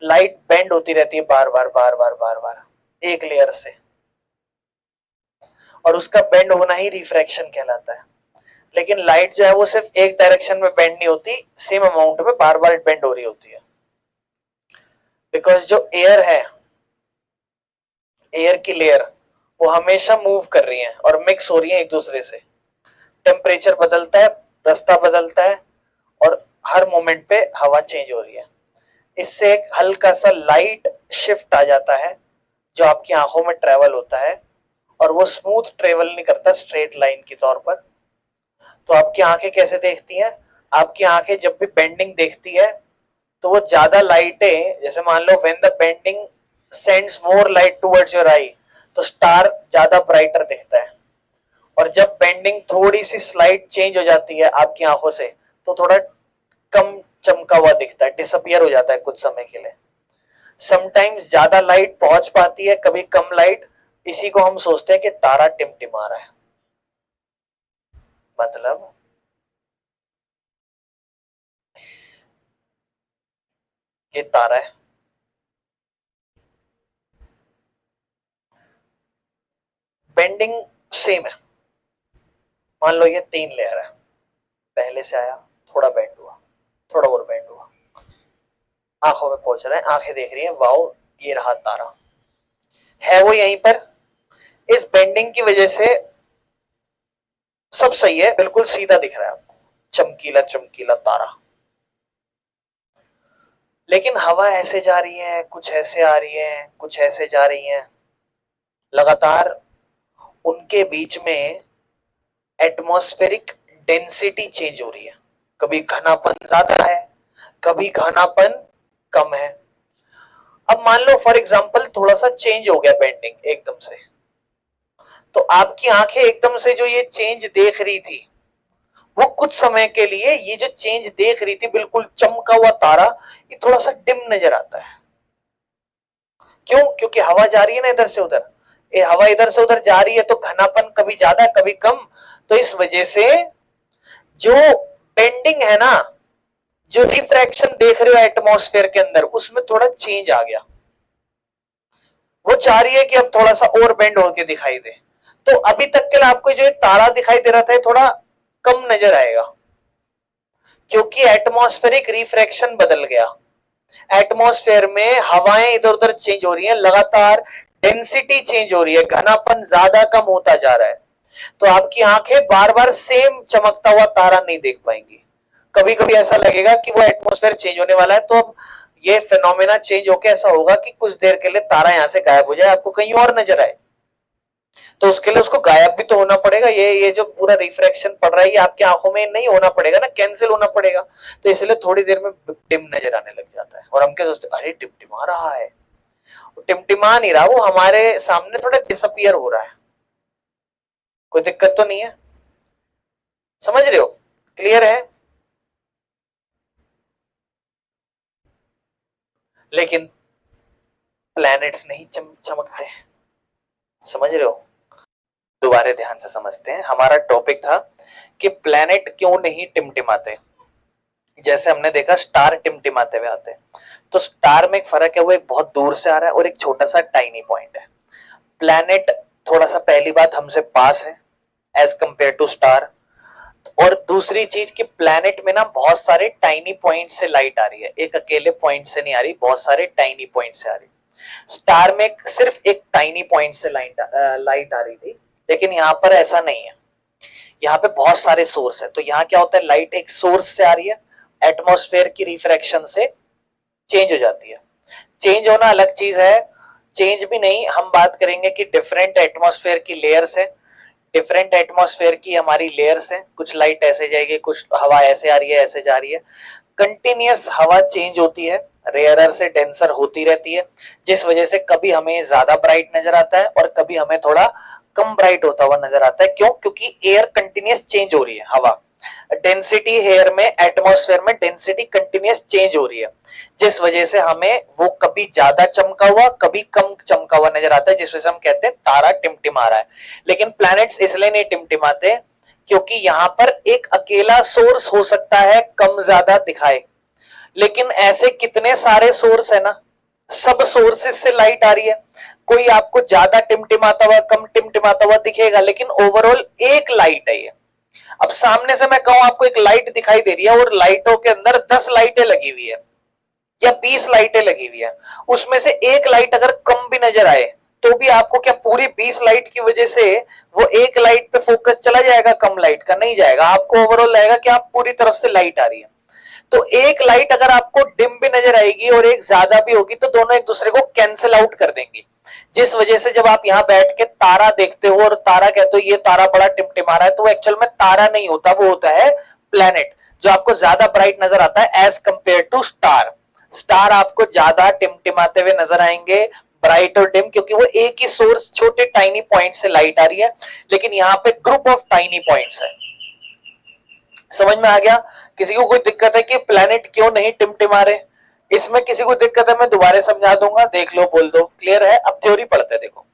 लाइट बेंड होती रहती है बार बार बार बार बार बार एक लेयर से, और उसका बेंड होना ही रिफ्रैक्शन कहलाता है। लेकिन लाइट जो है वो सिर्फ एक डायरेक्शन में बेंड नहीं होती, सेम अमाउंट में बार बार बेंड हो रही होती है। बिकॉज जो एयर है, एयर की लेयर वो हमेशा मूव कर रही है और मिक्स हो रही है एक दूसरे से, टेम्परेचर बदलता है, रास्ता बदलता है और हर मोमेंट पे हवा चेंज हो रही है। इससे एक हल्का सा लाइट शिफ्ट आ जाता है जो आपकी आंखों में ट्रेवल होता है, और वो स्मूथ ट्रेवल नहीं करता स्ट्रेट लाइन के तौर पर। तो आपकी आंखें कैसे देखती हैं? आपकी आंखें जब भी बेंडिंग देखती है तो वो ज्यादा लाइटें, जैसे मान लो when the bending sends more light towards your eye, तो स्टार ज्यादा ब्राइटर दिखता है। और जब बेंडिंग थोड़ी सी स्लाइड चेंज हो जाती है आपकी आंखों से तो थोड़ा कम चमका हुआ दिखता है, डिसअपियर हो जाता है कुछ समय के लिए। समटाइम्स ज्यादा लाइट पहुंच पाती है, कभी कम लाइट, इसी को हम सोचते हैं कि तारा टिमटिमा रहा है। मतलब ये तारा है, बेंडिंग सेम है। मान लो ये 3 लेयर है, पहले से आया, थोड़ा बेंड हुआ, थोड़ा और बेंड हुआ, आंखों में पहुंच रहा है, आंखें देख रही है, वाओ ये रहा तारा, है वो यहीं पर। इस बेंडिंग की वजह से सब सही है, बिल्कुल सीधा दिख रहा है आपको, चमकीला चमकीला तारा। लेकिन हवा ऐसे जा रही है, कुछ ऐसे आ रही है, कुछ ऐसे जा रही है, लगातार उनके बीच में एटमॉस्फेरिक डेंसिटी चेंज हो रही है। कभी घनापन ज्यादा है, कभी घनापन कम है। अब मान लो फॉर एग्जांपल थोड़ा सा चेंज हो गया बेंडिंग एकदम से, तो आपकी आंखें एकदम से जो ये चेंज देख रही थी, वो कुछ समय के लिए ये जो चेंज देख रही थी, बिल्कुल चमका हुआ तारा, ये थोड़ा सा डिम नजर आता है। क्यों? क्योंकि हवा जा रही है ना इधर से उधर, ये हवा इधर से उधर जा रही है तो घनापन कभी ज्यादा कभी कम, तो इस वजह से जो बेंडिंग है ना, जो रिफ्रैक्शन देख रहे हो एटमॉस्फेयर के अंदर, उसमें थोड़ा चेंज आ गया। वो चाह रही है कि अब थोड़ा सा और बेंड होके दिखाई दे। तो अभी तक के लिए आपको जो तारा दिखाई दे रहा था थोड़ा कम नजर आएगा, क्योंकि एटमॉस्फेरिक रिफ्रैक्शन बदल गया। एटमॉस्फेयर में हवाएं इधर उधर चेंज हो रही है, लगातार डेंसिटी चेंज हो रही है, घनापन ज्यादा कम होता जा रहा है। तो आपकी आंखें बार बार सेम चमकता हुआ तारा नहीं देख पाएंगी। कभी कभी ऐसा लगेगा कि वो एटमॉस्फेयर चेंज होने वाला है, तो अब ये फिनोमेना चेंज होकर ऐसा होगा कि कुछ देर के लिए तारा यहां से गायब हो जाए, आपको कहीं और नजर आए। तो उसके लिए उसको गायब भी तो होना पड़ेगा, ये जो पूरा रिफ्रैक्शन पड़ रहा है ये आपकी आंखों में नहीं होना पड़ेगा ना, कैंसिल होना पड़ेगा। तो इसलिए थोड़ी देर में डिम नजर आने लग जाता है, और हम क्या सोचते, अरे टिमटिमा रहा है। टिमटिमा नहीं रहा, वो हमारे सामने थोड़ा डिसअपियर हो रहा है। कोई दिक्कत तो नहीं है? समझ रहे हो? क्लियर है? लेकिन प्लैनेट्स नहीं चमकते, समझ रहे हो? दोबारा ध्यान से समझते हैं। हमारा टॉपिक था कि प्लैनेट क्यों नहीं टिमटिमाते। जैसे हमने देखा स्टार टिमटिमाते हुए आते हैं, तो स्टार में एक फर्क है, वो एक बहुत दूर से आ रहा है और एक छोटा सा टाइनी पॉइंट है। प्लैनेट थोड़ा सा, पहली बात, हमसे पास है एज कंपेयर टू स्टार। और दूसरी चीज कि प्लैनेट में ना बहुत सारे टाइनी पॉइंट से लाइट आ रही है, एक अकेले पॉइंट से नहीं आ रही, बहुत सारे टाइनी पॉइंट से आ रही। स्टार में सिर्फ एक टाइनी पॉइंट से लाइट आ रही थी, लेकिन यहाँ पर ऐसा नहीं है, यहाँ पे बहुत सारे सोर्स है। तो यहाँ क्या होता है, लाइट एक सोर्स से आ रही है, एटमॉस्फेयर की रिफ्रैक्शन से चेंज हो जाती है। चेंज होना अलग चीज है, चेंज भी नहीं, हम बात करेंगे कि डिफरेंट एटमॉस्फेयर की लेयर्स है, डिफरेंट एटमॉस्फेयर की हमारी लेयर्स है, कुछ लाइट ऐसे जाएगी, कुछ हवा ऐसे आ रही है, ऐसे जा रही है, कंटिन्यूअस हवा चेंज होती है, रेयरर से डेंसर होती रहती है, जिस वजह से कभी हमें ज्यादा ब्राइट नजर आता है और कभी हमें थोड़ा कम ब्राइट होता हुआ नजर आता है। क्यों? क्योंकि एयर कंटिन्यूअस चेंज हो रही है, हवा डेंसिटी एयर में, एटमॉस्फेयर में डेंसिटी कंटिन्यूअस चेंज हो रही है, जिस वजह से हमें वो कभी ज्यादा चमका हुआ कभी कम चमका हुआ नजर आता है, जिस वजह से हम कहते हैं तारा टिमटिमा रहा है। लेकिन प्लैनेट्स इसलिए नहीं टिमटिमाते क्योंकि यहां पर एक अकेला सोर्स हो सकता है कम ज्यादा दिखाए, लेकिन ऐसे कितने सारे सोर्स है ना, सब सोर्सेस से लाइट आ रही है, कोई आपको ज्यादा टिमटिमाता हुआ कम टिमटिमाता हुआ दिखेगा, लेकिन ओवरऑल एक लाइट है ये। अब सामने से मैं कहूं आपको एक लाइट दिखाई दे रही है और लाइटों के अंदर 10 लाइटें लगी हुई है, या 20 लाइटें लगी हुई है, उसमें से एक लाइट अगर कम भी नजर आए तो भी आपको क्या पूरी 20 लाइट की वजह से वो एक लाइट पे फोकस चला जाएगा, कम लाइट का नहीं जाएगा, आपको ओवरऑल लगेगा कि आप पूरी तरफ से लाइट आ रही है। तो एक लाइट अगर आपको डिम भी नजर आएगी और एक ज्यादा भी होगी तो दोनों एक दूसरे को कैंसिल आउट कर देंगी, जिस वजह से जब आप यहाँ बैठ के तारा देखते हो और तारा कहते हो ये तारा बड़ा टिमटिमा रहा है, तो वो एक्चुअल में तारा नहीं होता, वो होता है प्लेनेट, जो आपको ज्यादा ब्राइट नजर आता है as compare to star. Star आपको ज्यादा टिमटिमाते हुए नजर आएंगे, ब्राइट और डिम, क्योंकि वो एक ही सोर्स छोटे टाइनी पॉइंट से लाइट आ रही है, लेकिन यहाँ पे ग्रुप ऑफ टाइनी पॉइंट्स है। समझ में आ गया? किसी को कोई दिक्कत है कि प्लेनेट क्यों नहीं टिमटिमा रहे? इसमें किसी को दिक्कत है मैं दोबारा समझा दूंगा, देख लो, बोल दो क्लियर है। अब थ्योरी पढ़ते हैं। देखो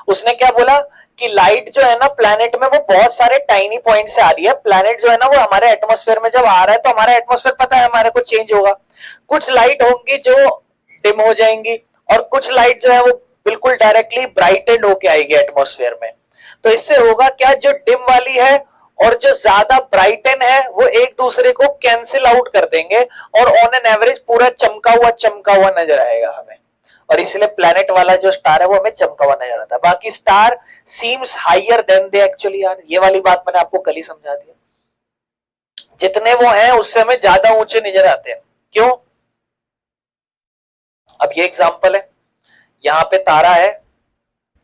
उसने क्या बोला कि लाइट जो है ना प्लेनेट में वो बहुत सारे टाइनी पॉइंट से आ रही है। प्लेनेट जो है ना वो हमारे एटमॉस्फेयर में जब आ रहा है तो हमारा एटमॉस्फेयर पता है हमारे को चेंज होगा, कुछ लाइट होंगी जो डिम हो जाएंगी और कुछ लाइट जो है वो बिल्कुल डायरेक्टली ब्राइटेंड होके आएगी एटमॉस्फेयर में। तो इससे होगा क्या, जो डिम वाली है और जो ज्यादा ब्राइटन है वो एक दूसरे को कैंसिल आउट कर देंगे और ऑन एन एवरेज पूरा चमका हुआ नजर आएगा हमें, और इसलिए प्लेनेट वाला जो स्टार है वो हमें चमका हुआ नजर आता है। बाकी star seems higher than they actually are, ये वाली बात मैंने आपको कल ही समझा दिया। जितने वो हैं उससे हमें ज्यादा ऊंचे नजर आते हैं। क्यों? अब ये एग्जांपल है, यहाँ पे तारा है,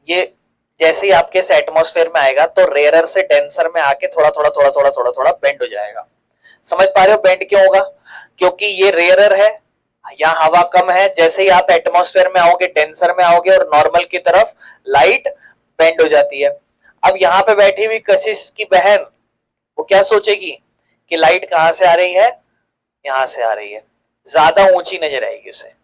ये जैसे ही आपके इस एटमॉस्फेयर में आएगा तो रेयरर से डेंसर में आके थोड़ा थोड़ा थोड़ा थोड़ा थोड़ा थोड़ा बेंड हो जाएगा। समझ पा रहे हो बेंड क्यों होगा? क्योंकि ये रेयरर है, यहाँ हवा कम है, जैसे ही आप एटमॉस्फेयर में आओगे डेंसर में आओगे और नॉर्मल की तरफ, लाइट बेंड हो जाती है। अब यहाँ पे बैठी हुई कशिश की बहन वो क्या सोचेगी कि लाइट कहां से आ रही है, यहां से आ रही है, ज्यादा ऊंची नजर आएगी उसे।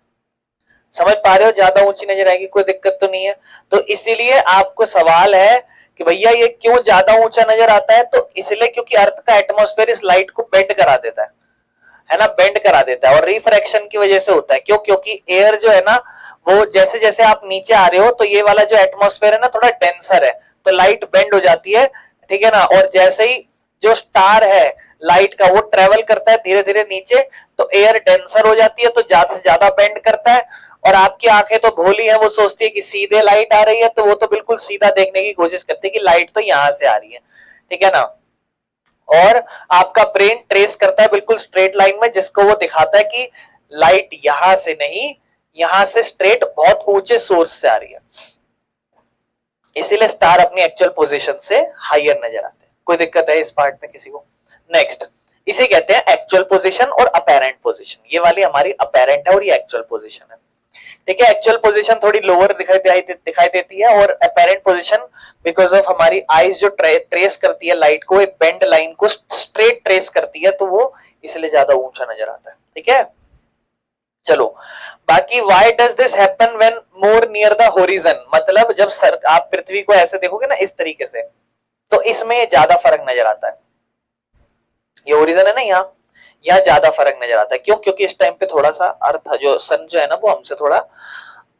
समझ पा रहे हो? ज्यादा ऊंची नजर आएगी, कोई दिक्कत तो नहीं है। तो इसीलिए आपको सवाल है कि भैया ये क्यों ज्यादा ऊंचा नजर आता है, तो इसलिए क्योंकि अर्थ का एटमॉस्फेयर इस लाइट को बेंड करा देता है ना, बेंड करा देता है, और रिफ्रैक्शन की वजह से होता है। क्यों? क्योंकि एयर जो है ना वो जैसे जैसे आप नीचे आ रहे हो तो ये वाला जो एटमॉस्फेयर है ना थोड़ा डेंसर है, तो लाइट बेंड हो जाती है, ठीक है ना। और जैसे ही जो स्टार है लाइट का वो ट्रेवल करता है धीरे धीरे नीचे, तो एयर डेंसर हो जाती है तो ज्यादा से ज्यादा बेंड करता है। और आपकी आंखें तो भोली है, वो सोचती है कि सीधे लाइट आ रही है, तो वो तो बिल्कुल सीधा देखने की कोशिश करती है कि लाइट तो यहां से आ रही है, ठीक है ना। और आपका ब्रेन ट्रेस करता है बिल्कुल स्ट्रेट लाइन में, जिसको वो दिखाता है कि लाइट यहां से नहीं, यहां से स्ट्रेट बहुत ऊंचे सोर्स से आ रही है, इसीलिए स्टार अपनी एक्चुअल पोजीशन से हायर नजर आते हैं। कोई दिक्कत है इस पार्ट में किसी को? नेक्स्ट, इसे कहते हैं एक्चुअल पोजीशन और अपेरेंट पोजीशन। ये वाली हमारी अपेरेंट है और ये एक्चुअल पोजीशन है, ठीक है। एक्चुअल पोजीशन थोड़ी लोअर दिखाई देती है, और अपेरेंट पोजीशन बिकॉज ऑफ हमारी आईज जो ट्रेस करती है लाइट को, एक बेंड लाइन को स्ट्रेट ट्रेस करती है, तो वो इसलिए ज्यादा ऊंचा नजर आता है, ठीक है। चलो बाकी why does this happen when more near the horizon, मतलब जब आप पृथ्वी को ऐसे देखोगे ना इस तरीके से, तो इसमें ज्यादा फर्क नजर आता है। ये ओरिजन है ना, यहाँ ज्यादा फर्क नजर आता है। क्यों? क्योंकि इस टाइम पे थोड़ा सा अर्थ जो सन जो है ना वो हमसे थोड़ा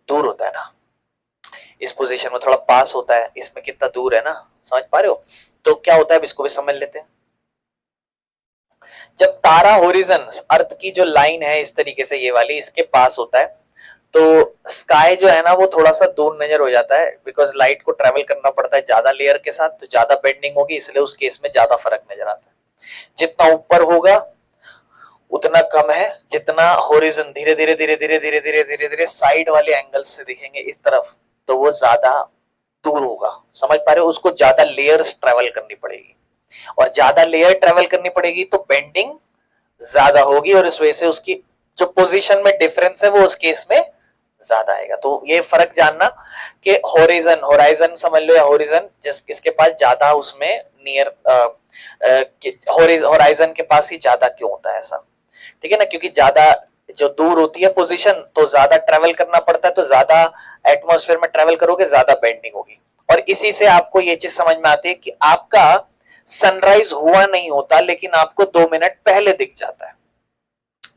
दूर होता है ना, इस पोजीशन में थोड़ा पास होता है, इसमें कितना दूर है ना, समझ पा रहे हो? तो क्या होता है अब इसको भी समझ लेते हैं। जब तारा होरिजन अर्थ की जो लाइन है इस तरीके से ये वाली इसके पास होता है, तो स्काई जो है ना वो थोड़ा सा दूर नजर हो जाता है, बिकॉज लाइट को ट्रेवल करना पड़ता है ज्यादा लेयर के साथ, तो ज्यादा बेंडिंग होगी, इसलिए उस केस में ज्यादा फर्क नजर आता है। जितना ऊपर होगा उतना कम है, जितना होरिजन धीरे धीरे धीरे धीरे धीरे धीरे धीरे धीरे साइड वाले एंगल से दिखेंगे इस तरफ, तो वो ज्यादा दूर होगा। समझ पा रहे हो? उसको ज्यादा लेयर्स ट्रेवल करनी पड़ेगी, और ज्यादा लेयर ट्रेवल करनी पड़ेगी तो बेंडिंग ज्यादा होगी, और इस वजह से उसकी जो पोजीशन में डिफरेंस है वो उस केस में ज्यादा आएगा। तो ये फर्क जानना कि होरिजन, होराइजन समझ लो, या होरिजन जिस किसके पास ज्यादा, उसमें नियर होराइजन के पास ही ज्यादा क्यों होता है ऐसा, ठीक है ना। क्योंकि ज्यादा जो दूर होती है पोजीशन तो ज्यादा ट्रेवल करना पड़ता है, तो ज्यादा एटमॉस्फेयर में ट्रेवल करोगे ज्यादा बेंडिंग होगी। और इसी से आपको ये चीज समझ में आती है कि आपका सनराइज हुआ नहीं होता लेकिन आपको 2 मिनट पहले दिख जाता है।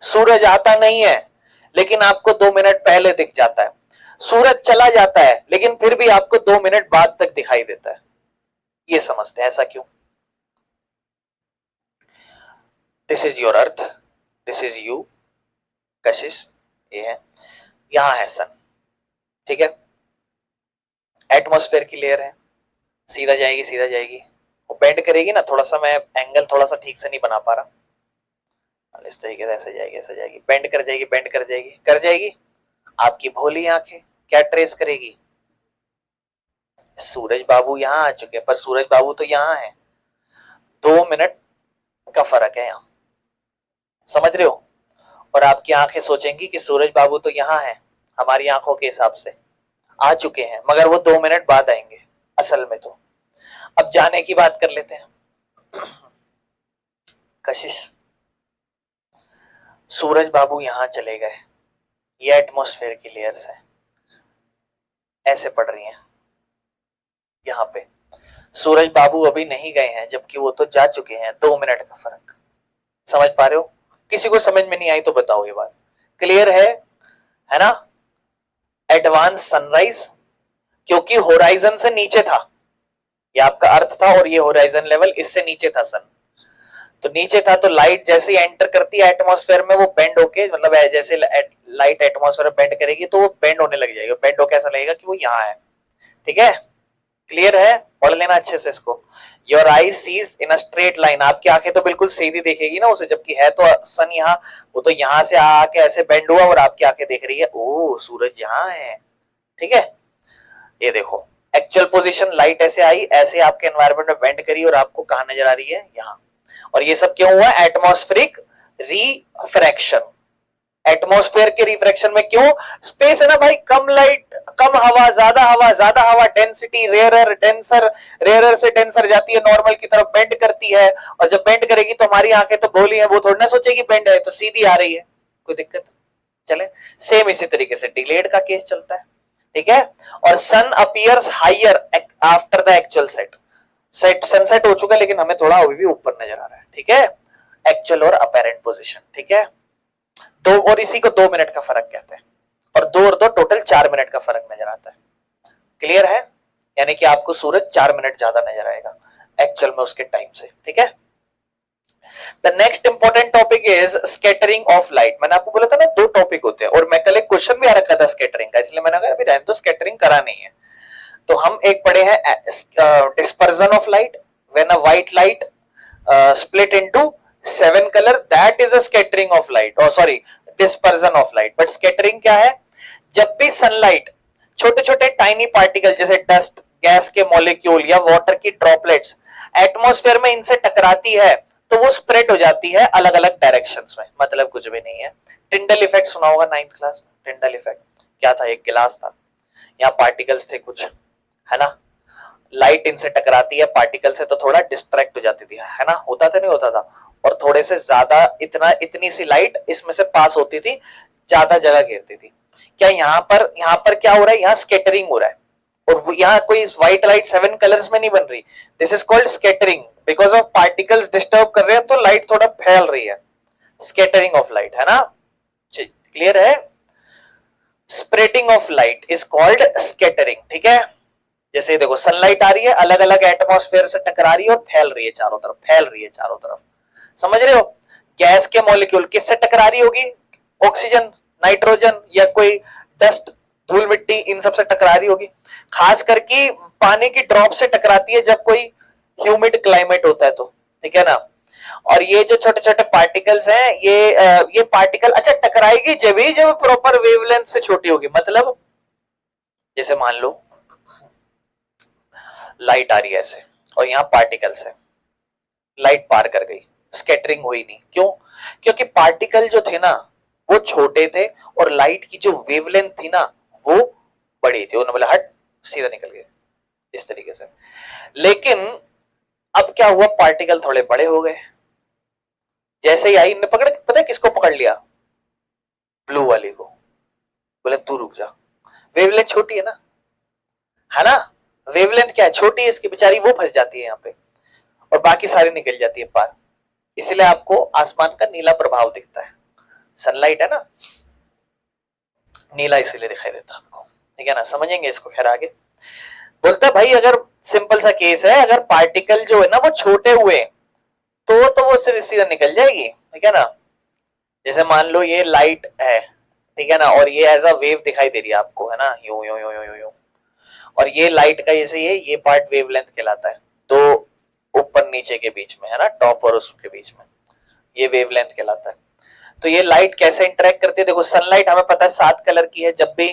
सूरज आता नहीं है लेकिन आपको 2 मिनट पहले दिख जाता है। सूरज चला जाता है लेकिन फिर भी आपको 2 मिनट बाद तक दिखाई देता है। ये समझते हैं ऐसा क्यों? This is your earth, this is you कशिश, ये है, यहां है सन, ठीक है, एटमॉस्फेयर की लेयर है, सीधा जाएगी सीधा जाएगी, वो बेंड करेगी ना थोड़ा सा, मैं एंगल थोड़ा सा ठीक से नहीं बना पा रहा, इस तरीके से ऐसे जाएगी ऐसे जाएगी, बेंड कर जाएगी बेंड कर जाएगी कर जाएगी, आपकी भोली आंखें क्या ट्रेस करेगी, सूरज बाबू यहां आ चुके हैं, पर सूरज बाबू तो यहां है, 2 मिनट का फर्क है यहाँ, समझ रहे हो, और आपकी आंखें सोचेंगी कि सूरज बाबू तो यहाँ है, हमारी आंखों के हिसाब से आ चुके हैं, मगर वो 2 मिनट बाद आएंगे असल में तो। अब जाने की बात कर लेते हैं, कशिश, सूरज बाबू यहां चले गए, ये एटमॉस्फेयर की लेयर्स है, ऐसे पड़ रही हैं यहाँ पे, सूरज बाबू अभी नहीं गए हैं जबकि वो तो जा चुके हैं, 2 मिनट का फर्क, समझ पा रहे हो, किसी को समझ में नहीं आई तो बताओ, ये बात क्लियर है ना, एडवांस सनराइज, क्योंकि होराइजन से नीचे था, ये आपका अर्थ था, और ये होराइजन लेवल इससे नीचे था सन, तो नीचे था, तो लाइट जैसे ही एंटर करती है एटमॉस्फेयर में, वो बेंड होके, मतलब जैसे लाइट एटमॉस्फेयर में बेंड करेगी तो वो बेंड होने लग जाएगा, बेंड होके ऐसा लगेगा कि वो यहाँ है, ठीक है, क्लियर है, पढ़ लेना अच्छे से इसको, your eye sees in a straight line, आपकी आंखें तो बिल्कुल सीधी देखेगी ना उसे, जबकि है तो सन यहाँ, वो तो यहाँ से आके ऐसे बेंड हुआ और आपकी आंखें देख रही है, ओ सूरज यहाँ है, ठीक है, ये देखो एक्चुअल पोजीशन, लाइट ऐसे आई, ऐसे आपके एनवायरनमेंट में बेंड करी और आपको कहां नजर आ रही है, यहाँ, और ये सब क्यों हुआ, एटमॉस्फेरिक रिफ्रैक्शन, एटमॉस्फेयर के रिफ्रैक्शन में, क्यों, स्पेस है ना भाई, कम लाइट कम हवा, ज्यादा हवा, डेंसिटी रेयरर डेंसर, रेयरर से डेंसर जाती है, नॉर्मल की तरफ बेंड करती है, और जब बेंड करेगी तो हमारी आंखें तो भोली है, वो थोड़ी ना सोचेगी बेंड है तो सीधी आ रही है, कोई दिक्कत, चले, सेम इसी तरीके से डिलेड का केस चलता है, ठीक है, और sun appears higher after the actual set sunset हो चुका है लेकिन हमें थोड़ा अभी भी ऊपर नजर आ रहा है, ठीक है, एक्चुअल और अपेरेंट पोजीशन, ठीक है, दो, और इसी को 2 मिनट का फर्क कहते हैं, और 2 और 2 टोटल 4 मिनट का फर्क नजर आता है, क्लियर है, यानी कि आपको सूरज 4 मिनट ज्यादा नजर आएगा एक्चुअल में उसके टाइम से, ठीक है। The next important topic is scattering of light, मैंने आपको बोला था ना 2 टॉपिक होते हैं, और मैं कल एक क्वेश्चन भी आ रखा था स्कैटरिंग का, इसलिए मैंने कहा अभी रहने तो स्कैटरिंग करा नहीं है, तो हम एक पढ़े हैं dispersion of light, when a white light split into 7 color, that is a scattering of light, oh sorry, dispersion of light, but scattering क्या है, जब भी सनलाइट छोटे छोटे टाइनी पार्टिकल जैसे डस्ट, गैस के मॉलिक्यूल या वाटर की ड्रॉपलेट्स एटमॉस्फेयर में इनसे टकराती है तो वो स्प्रेड हो जाती है अलग अलग डायरेक्शंस में, मतलब कुछ भी नहीं है, टिंडल इफेक्ट सुना होगा 9th क्लास में, टिंडल इफेक्ट क्या था, एक गिलास था, यहाँ पार्टिकल्स थे कुछ, है ना, लाइट इनसे टकराती है पार्टिकल से तो थोड़ा डिस्ट्रैक्ट हो जाती थी, है ना, होता था नहीं होता था, और थोड़े से ज्यादा इतनी सी लाइट इसमें से पास होती थी, ज्यादा जगह घेरती थी, क्या यहाँ पर क्या हो रहा है, यहाँ स्कैटरिंग हो रहा है, और यहाँ कोई व्हाइट लाइट 7 कलर्स में नहीं बन रही, this is called scattering, because of particles disturb कर रहे हैं तो लाइट थोड़ा फैल रही है, स्कैटरिंग ऑफ लाइट, है ना, क्लियर है, spreading of light is called scattering, ठीक है, जैसे देखो सनलाइट आ रही है अलग अलग एटमॉस्फेयर से टकरा रही है और फैल रही है चारों तरफ, फैल रही है चारों तरफ, समझ रहे हो, गैस के मॉलिक्यूल किससे टकरा रही होगी, ऑक्सीजन, नाइट्रोजन, या कोई डस्ट, धूल मिट्टी, इन सब से टकरा रही होगी, खास करके पानी की ड्रॉप से टकराती है जब कोई ह्यूमिड क्लाइमेट होता है तो, ठीक है ना, और ये जो छोटे छोटे पार्टिकल्स हैं ये पार्टिकल अच्छा टकराएगी जब ही जब प्रॉपर वेवलेंथ से छोटी होगी, मतलब जैसे मान लो लाइट आ रही है ऐसे और यहाँ पार्टिकल्स है, लाइट पार कर गई, स्कैटरिंग हुई नहीं, क्यों, क्योंकि पार्टिकल जो थे ना वो छोटे थे और लाइट की जो वेवलेंथ थी ना वो बड़ी थी, उन्होंने बोला हट सीधा निकल गए इस तरीके से, लेकिन अब क्या हुआ, पार्टिकल थोड़े बड़े हो गए, जैसे ही आई ने पकड़, पता है किसको पकड़ लिया, ब्लू वाली को, बोले तू रुक जा, वेवलेंथ छोटी है ना, वेवलेंथ क्या है छोटी है इसकी, बेचारी वो फंस जाती है यहाँ पे और बाकी सारी निकल जाती है पार, इसलिए आपको आसमान का नीला प्रभाव दिखता है, सनलाइट है ना, नीला इसीलिए दिखाई देता है आपको, ठीक है ना, समझेंगे इसको, खैर आगे बोलता है भाई अगर सिंपल सा केस है, अगर पार्टिकल जो है ना वो छोटे हुए तो वो सीधा निकल जाएगी, ठीक है ना, जैसे मान लो ये लाइट है, ठीक है ना, और ये एज अ वेव दिखाई दे रही है आपको, है ना, यूं यूं यूं यूं यूं। और ये लाइट का जैसे ये पार्ट वेवलेंथ कहलाता है, तो ऊपर नीचे के बीच में, है ना, टॉप और उसके बीच में, ये वेवलेंथ कहलाता है। तो ये लाइट कैसे इंटरेक्ट करती है, देखो सनलाइट हमें पता है 7 कलर की है, जब भी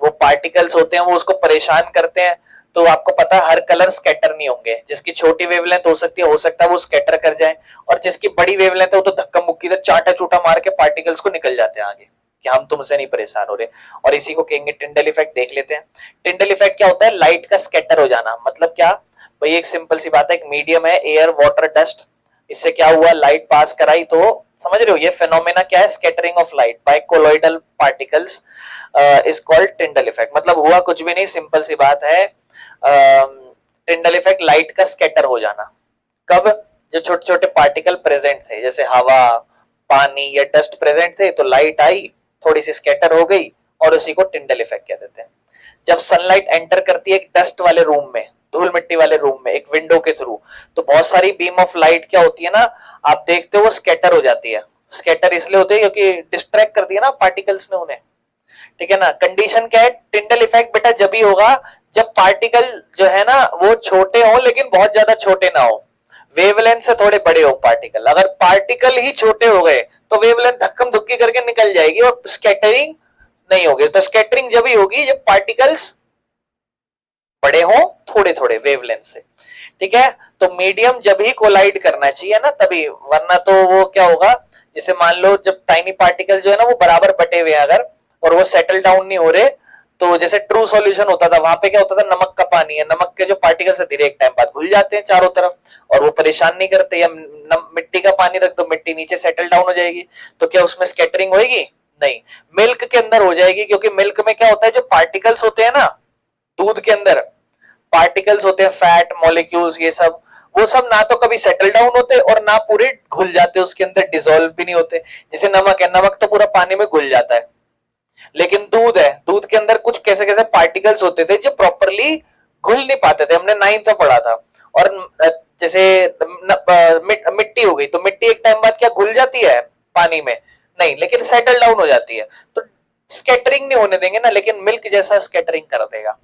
वो पार्टिकल्स होते हैं वो उसको परेशान करते हैं, तो आपको पता है हर कलर स्कैटर नहीं होंगे, जिसकी छोटी वेवलेंथ हो सकती है, हो सकता है वो स्कैटर कर जाए, और जिसकी बड़ी वेवलेंथ है वो तो धक्का मुक्की से चाटा चूटा मार के पार्टिकल्स को निकल जाते हैं आगे, कि हम तुमसे नहीं परेशान हो रहे। और इसी को कहेंगे टिंडल इफेक्ट। देख लेते हैं टिंडल इफेक्ट क्या होता है, लाइट का स्कैटर हो जाना। मतलब क्या भाई, एक सिंपल सी बात है, एक मीडियम है, एयर वाटर डस्ट, इससे क्या हुआ, लाइट पास कराई, तो समझ रहे हो ये फेनोमेना क्या है, scattering of light by colloidal particles is called Tyndall effect. मतलब हुआ कुछ भी नहीं, सिंपल सी बात है, टिंडल इफेक्ट लाइट का स्कैटर हो जाना। कब, जो छोटे छोटे पार्टिकल प्रेजेंट थे, जैसे हवा, पानी या डस्ट प्रेजेंट थे, तो लाइट आई, थोड़ी सी स्कैटर हो गई, और उसी को टिंडल इफेक्ट कह देते हैं। जब सनलाइट एंटर करती है एक डस्ट वाले रूम में, धूल मिट्टी वाले रूम में, एक विंडो के थ्रू, तो बहुत सारी बीम ऑफ लाइट क्या होती है ना, आप देखते हो वो स्कैटर हो जाती है। स्कैटर इसलिए होती है क्योंकि डिस्ट्रैक्ट कर दिया ना पार्टिकल्स ने उन्हें, ठीक है ना। कंडीशन क्या है, टिंडल इफेक्ट बेटा जब भी होगा जब पार्टिकल जो है ना वो छोटे हो, लेकिन बहुत ज्यादा छोटे ना हो, वेवलेंथ से थोड़े बड़े हो पार्टिकल। अगर पार्टिकल ही छोटे हो गए तो वेवलेंथ धक्कम धुक्की करके निकल जाएगी और स्कैटरिंग नहीं होगी। तो स्कैटरिंग जब ही होगी जब पार्टिकल्स बड़े हो थोड़े थोड़े वेवलेंथ से, ठीक है। तो मीडियम जब ही कोलाइड करना चाहिए ना तभी, वरना तो वो क्या होगा, जैसे मान लो जब टाइनी पार्टिकल जो है ना वो बराबर बटे हुए हैं अगर, और वो सेटल डाउन नहीं हो रहे, तो जैसे ट्रू सॉल्यूशन होता था वहां पे क्या होता था, नमक का पानी है, नमक के जो पार्टिकल्स है धीरे एक टाइम बाद घुल जाते हैं चारों तरफ, और वो परेशान नहीं करते। या मिट्टी का पानी रख दो, मिट्टी नीचे सेटल डाउन हो जाएगी, तो क्या उसमें स्कैटरिंग होगी, नहीं। मिल्क के अंदर हो जाएगी, क्योंकि मिल्क में क्या होता है, जो पार्टिकल्स होते हैं ना दूध के अंदर, पार्टिकल्स होते हैं, फैट मॉलिक्यूल्स, ये सब, वो सब ना तो कभी सेटल डाउन होते और ना पूरे घुल जाते, उसके अंदर डिसॉल्व भी नहीं होते। जैसे नमक है, नमक तो पूरा पानी में घुल जाता है, लेकिन दूध है, दूध के अंदर कुछ कैसे कैसे पार्टिकल्स होते थे जो प्रॉपरली घुल नहीं पाते थे, हमने 9th में पढ़ा था। और जैसे मिट्टी हो गई, तो मिट्टी एक टाइम बाद क्या घुल जाती है पानी में, नहीं, लेकिन सेटल डाउन हो जाती है, तो स्कैटरिंग नहीं होने देंगे ना, लेकिन मिल्क जैसा स्कैटरिंग कर देगा,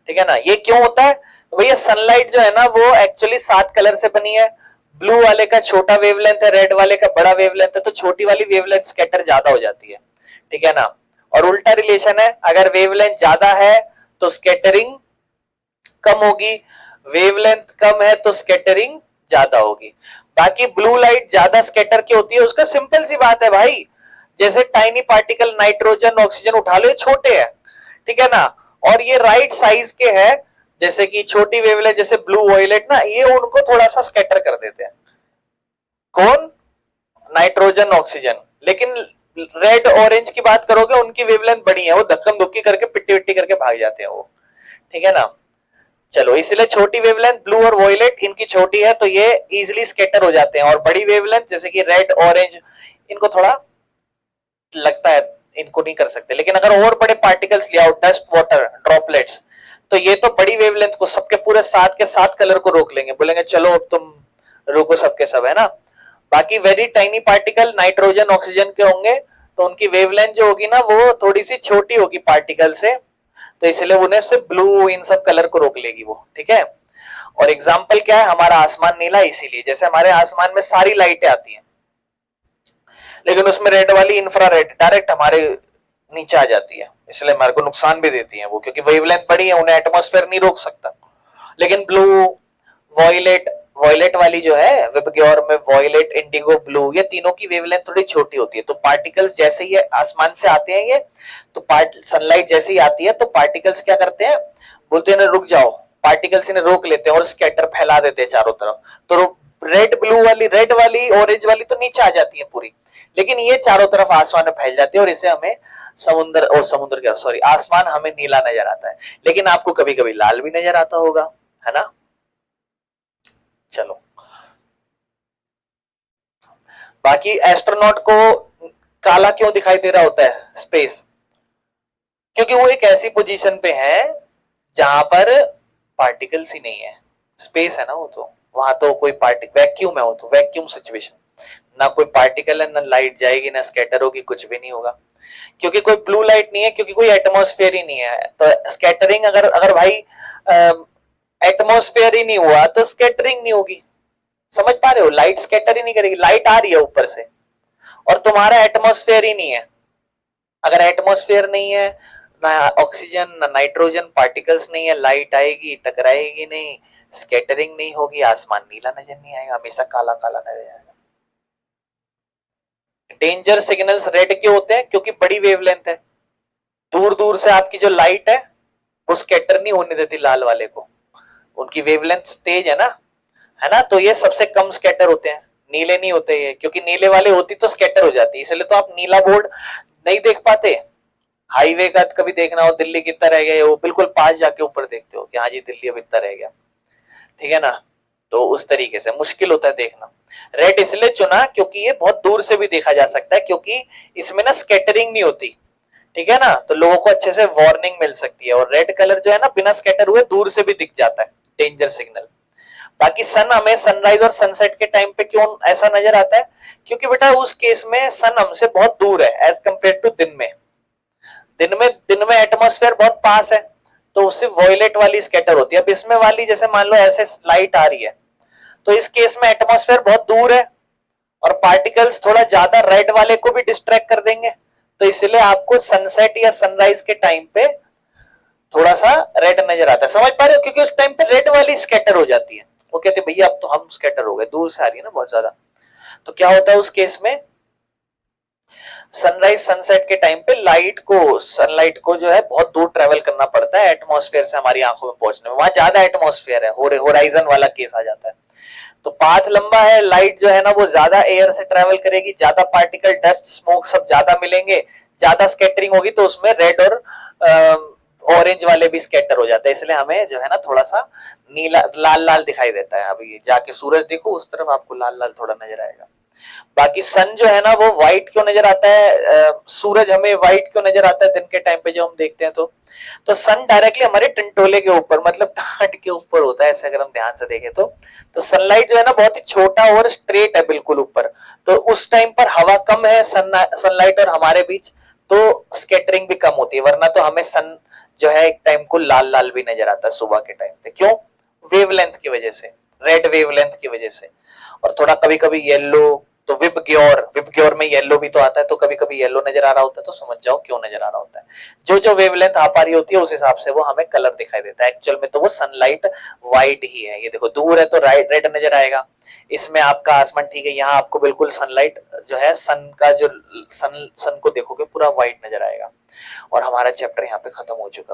ठीक है ना। ये क्यों होता है, तो भैया सनलाइट जो है ना वो एक्चुअली 7 कलर से बनी है, ब्लू वाले का छोटा वेवलेंथ है, रेड वाले का बड़ा वेवलेंथ है, तो छोटी वाली वेवलेंथ स्कैटर ज्यादा हो जाती है, ठीक है ना। और उल्टा रिलेशन है, अगर वेवलेंथ ज्यादा है तो स्कैटरिंग कम होगी, वेवलेंथ कम है तो स्कैटरिंग ज्यादा होगी। बाकी ब्लू लाइट ज्यादा स्कैटर की होती है, उसका सिंपल सी बात है भाई, जैसे टाइनी पार्टिकल नाइट्रोजन ऑक्सीजन उठा लो, ये छोटे हैं, ठीक है ना, और ये राइट साइज के हैं, जैसे कि छोटी वेवलेंथ जैसे ब्लू वायलेट ना, ये उनको थोड़ा सा स्कैटर कर देते हैं, कौन, नाइट्रोजन ऑक्सीजन। लेकिन रेड ऑरेंज की बात करोगे उनकी वेवलेंथ बड़ी है, वो धक्कम धुक्की करके पिट्टी विट्टी करके भाग जाते हैं वो, ठीक है ना। चलो, इसलिए छोटी वेवलेंथ ब्लू और वॉयलेट इनकी छोटी है तो ये इजिली स्कैटर हो जाते हैं, और बड़ी वेवलेंथ जैसे कि रेड ऑरेंज इनको थोड़ा लगता है इनको नहीं कर सकते। लेकिन अगर और बड़े पार्टिकल्स ले आओ, डस्ट वाटर ड्रॉपलेट्स, तो ये तो बड़ी वेवलेंथ को सबके पूरे 7 के 7 कलर को रोक लेंगे, बोलेंगे चलो अब तुम रोको सबके सब, है ना। बाकी very tiny particle nitrogen oxygen के होंगे, तो उनकी वेवलेंथ जो होगी ना वो थोड़ी सी छोटी होगी पार्टिकल से, तो इसलिए उन्हें सिर्फ ब्लू इन सब कलर को रोक लेगी वो, ठीक है। और एग्जाम्पल क्या है, हमारा आसमान नीला, इसीलिए जैसे हमारे आसमान में सारी लाइटें आती हैं, लेकिन उसमें रेड वाली इंफ्रारेड डायरेक्ट हमारे नीचे आ जाती है, इसलिए हमारे को नुकसान भी देती है वो, क्योंकि वेवलेंथ बड़ी है, उन्हें एटमॉस्फेयर नहीं रोक सकता। लेकिन ब्लू, वॉयलेट, वॉयलेट वाली जो है विबग्योर में, वॉयलेट, इंडिगो, ब्लू, ये तीनों की वेवलेंथ थोड़ी छोटी होती है, तो पार्टिकल्स जैसे ही आसमान से आते हैं ये, तो सनलाइट जैसे ही आती है तो पार्टिकल्स क्या करते हैं, बोलते हैं ना रुक जाओ, पार्टिकल्स इन्हें रोक लेते हैं और स्कैटर फैला देते हैं चारों तरफ, तो रेड ब्लू वाली, रेड वाली ऑरेंज वाली तो नीचे आ जाती है पूरी, लेकिन ये चारों तरफ आसमान में फैल जाती है, और इसे हमें समुद्र, और समुद्र क्या, सॉरी, आसमान हमें नीला नजर आता है, लेकिन आपको कभी कभी लाल भी नजर आता होगा, है ना। चलो, बाकी एस्ट्रोनॉट को काला क्यों दिखाई दे रहा होता है स्पेस, क्योंकि वो एक ऐसी पोजीशन पे है जहां पर पार्टिकल्स ही नहीं है, स्पेस है ना वो, तो वहां तो कोई पार्टिकल, वैक्यूम है वो, तो वैक्यूम सिचुएशन, ना कोई पार्टिकल है, ना लाइट जाएगी, ना स्कैटर होगी, कुछ भी नहीं होगा, क्योंकि कोई ब्लू लाइट नहीं है, क्योंकि कोई एटमॉस्फेयर ही नहीं है। तो स्कैटरिंग अगर अगर भाई एटमॉस्फेयर ही नहीं हुआ तो स्कैटरिंग नहीं होगी। समझ पा रहे हो, लाइट स्कैटर ही नहीं करेगी, लाइट आ रही है ऊपर से और तुम्हारा एटमॉस्फेयर ही नहीं है। अगर एटमॉस्फेयर नहीं है, ना ऑक्सीजन ना नाइट्रोजन पार्टिकल्स नहीं है, लाइट आएगी टकराएगी नहीं, स्कैटरिंग नहीं होगी, आसमान नीला नजर नहीं आएगा, हमेशा काला काला नजर आएगा। डेंजर सिग्नल्स रेड क्यों होते हैं? क्योंकि बड़ी वेवलेंथ है, दूर दूर से आपकी जो लाइट है वो स्कैटर नहीं होने देती लाल वाले को, उनकी वेवलेंथ तेज है ना, तो ये सबसे कम स्कैटर होते हैं, नीले नहीं होते ये, क्योंकि नीले वाले होती तो स्कैटर हो जाती, इसलिए तो आप नीला बोर्ड नहीं देख पाते। हाईवे का कभी देखना हो, दिल्ली कितना रह गया, वो बिल्कुल पास जाके ऊपर देखते हो कि हाँ जी दिल्ली अब इतना रह गया, ठीक है ना। तो उस तरीके से मुश्किल होता है देखना। रेड इसलिए चुना क्योंकि ये बहुत दूर से भी देखा जा सकता है, क्योंकि इसमें ना स्कैटरिंग नहीं होती, ठीक है ना, तो लोगों को अच्छे से वार्निंग मिल सकती है। और रेड कलर जो है ना बिना स्कैटर हुए दूर से भी दिख जाता है, डेंजर सिग्नल। बाकी सन हमें सनराइज और सनसेट के टाइम पे क्यों ऐसा नजर आता है? क्योंकि बेटा उस केस में सन हमसे बहुत दूर है एज कंपेयर टू दिन में। दिन में एटमॉस्फेयर बहुत पास है, तो उससे वॉयलेट वाली स्कैटर होती है। अब इसमें वाली जैसे मान लो ऐसे लाइट आ रही है, तो इस केस में एटमॉस्फेयर बहुत दूर है और पार्टिकल्स थोड़ा ज्यादा रेड वाले को भी डिस्ट्रैक्ट कर देंगे, तो इसलिए आपको सनसेट या सनराइज के टाइम पे थोड़ा सा रेड नजर आता है। समझ पा रहे हो, क्योंकि उस टाइम पे रेड वाली स्कैटर हो जाती है, वो कहते हैं भैया अब तो हम स्कैटर हो गए, दूर से आ रही है ना बहुत ज्यादा। तो क्या होता है उस केस में, सनराइज सनसेट के टाइम पे सनलाइट को जो है बहुत दूर ट्रेवल करना पड़ता है एटमॉस्फेयर से हमारी आंखों में पहुंचने में, वहां ज्यादा एटमॉस्फेयर है, होराइजन वाला केस आ जाता है। तो पाथ लंबा है, लाइट जो है ना वो ज्यादा एयर से ट्रेवल करेगी, ज्यादा पार्टिकल डस्ट स्मोक सब ज्यादा मिलेंगे, ज्यादा स्कैटरिंग होगी, तो उसमें रेड और ऑरेंज वाले भी स्कैटर हो जाते हैं, इसलिए हमें जो है ना थोड़ा सा नीला लाल लाल दिखाई देता है। अभी जाके सूरज देखो उस तरफ आपको लाल लाल थोड़ा नजर आएगा। बाकी सन जो है ना वो व्हाइट क्यों नजर आता है, सूरज हमें व्हाइट क्यों नजर आता है दिन के टाइम पे जो हम देखते हैं? तो सन डायरेक्टली हमारे टंटोले के ऊपर मतलब टाट के ऊपर होता है, ऐसे अगर हम ध्यान से देखें तो सनलाइट जो है ना बहुत ही छोटा और स्ट्रेट है बिल्कुल ऊपर, तो उस टाइम पर हवा कम है सनलाइट और हमारे बीच, तो स्कैटरिंग भी कम होती है, वरना तो हमें सन जो है एक टाइम को लाल लाल भी नजर आता है सुबह के टाइम पे। क्यों? वेवलेंथ की वजह से, रेड वेवलेंथ की वजह से, और थोड़ा कभी कभी येलो, तो विबग्योर में येलो भी तो आता है, तो कभी कभी येलो नजर आ रहा होता है, तो समझ जाओ क्यों नजर आ रहा होता है। जो जो वेवलेंथ आ पा रही होती है उस हिसाब से वो हमें कलर दिखाई देता है, एक्चुअल में तो वो सनलाइट व्हाइट ही है। ये देखो दूर है तो रेड नजर आएगा, इसमें आपका आसमान ठीक है, यहाँ आपको बिल्कुल सनलाइट जो है सन का जो सन को देखोगे पूरा व्हाइट नजर आएगा। और हमारा चैप्टर यहाँ पे खत्म हो चुका है।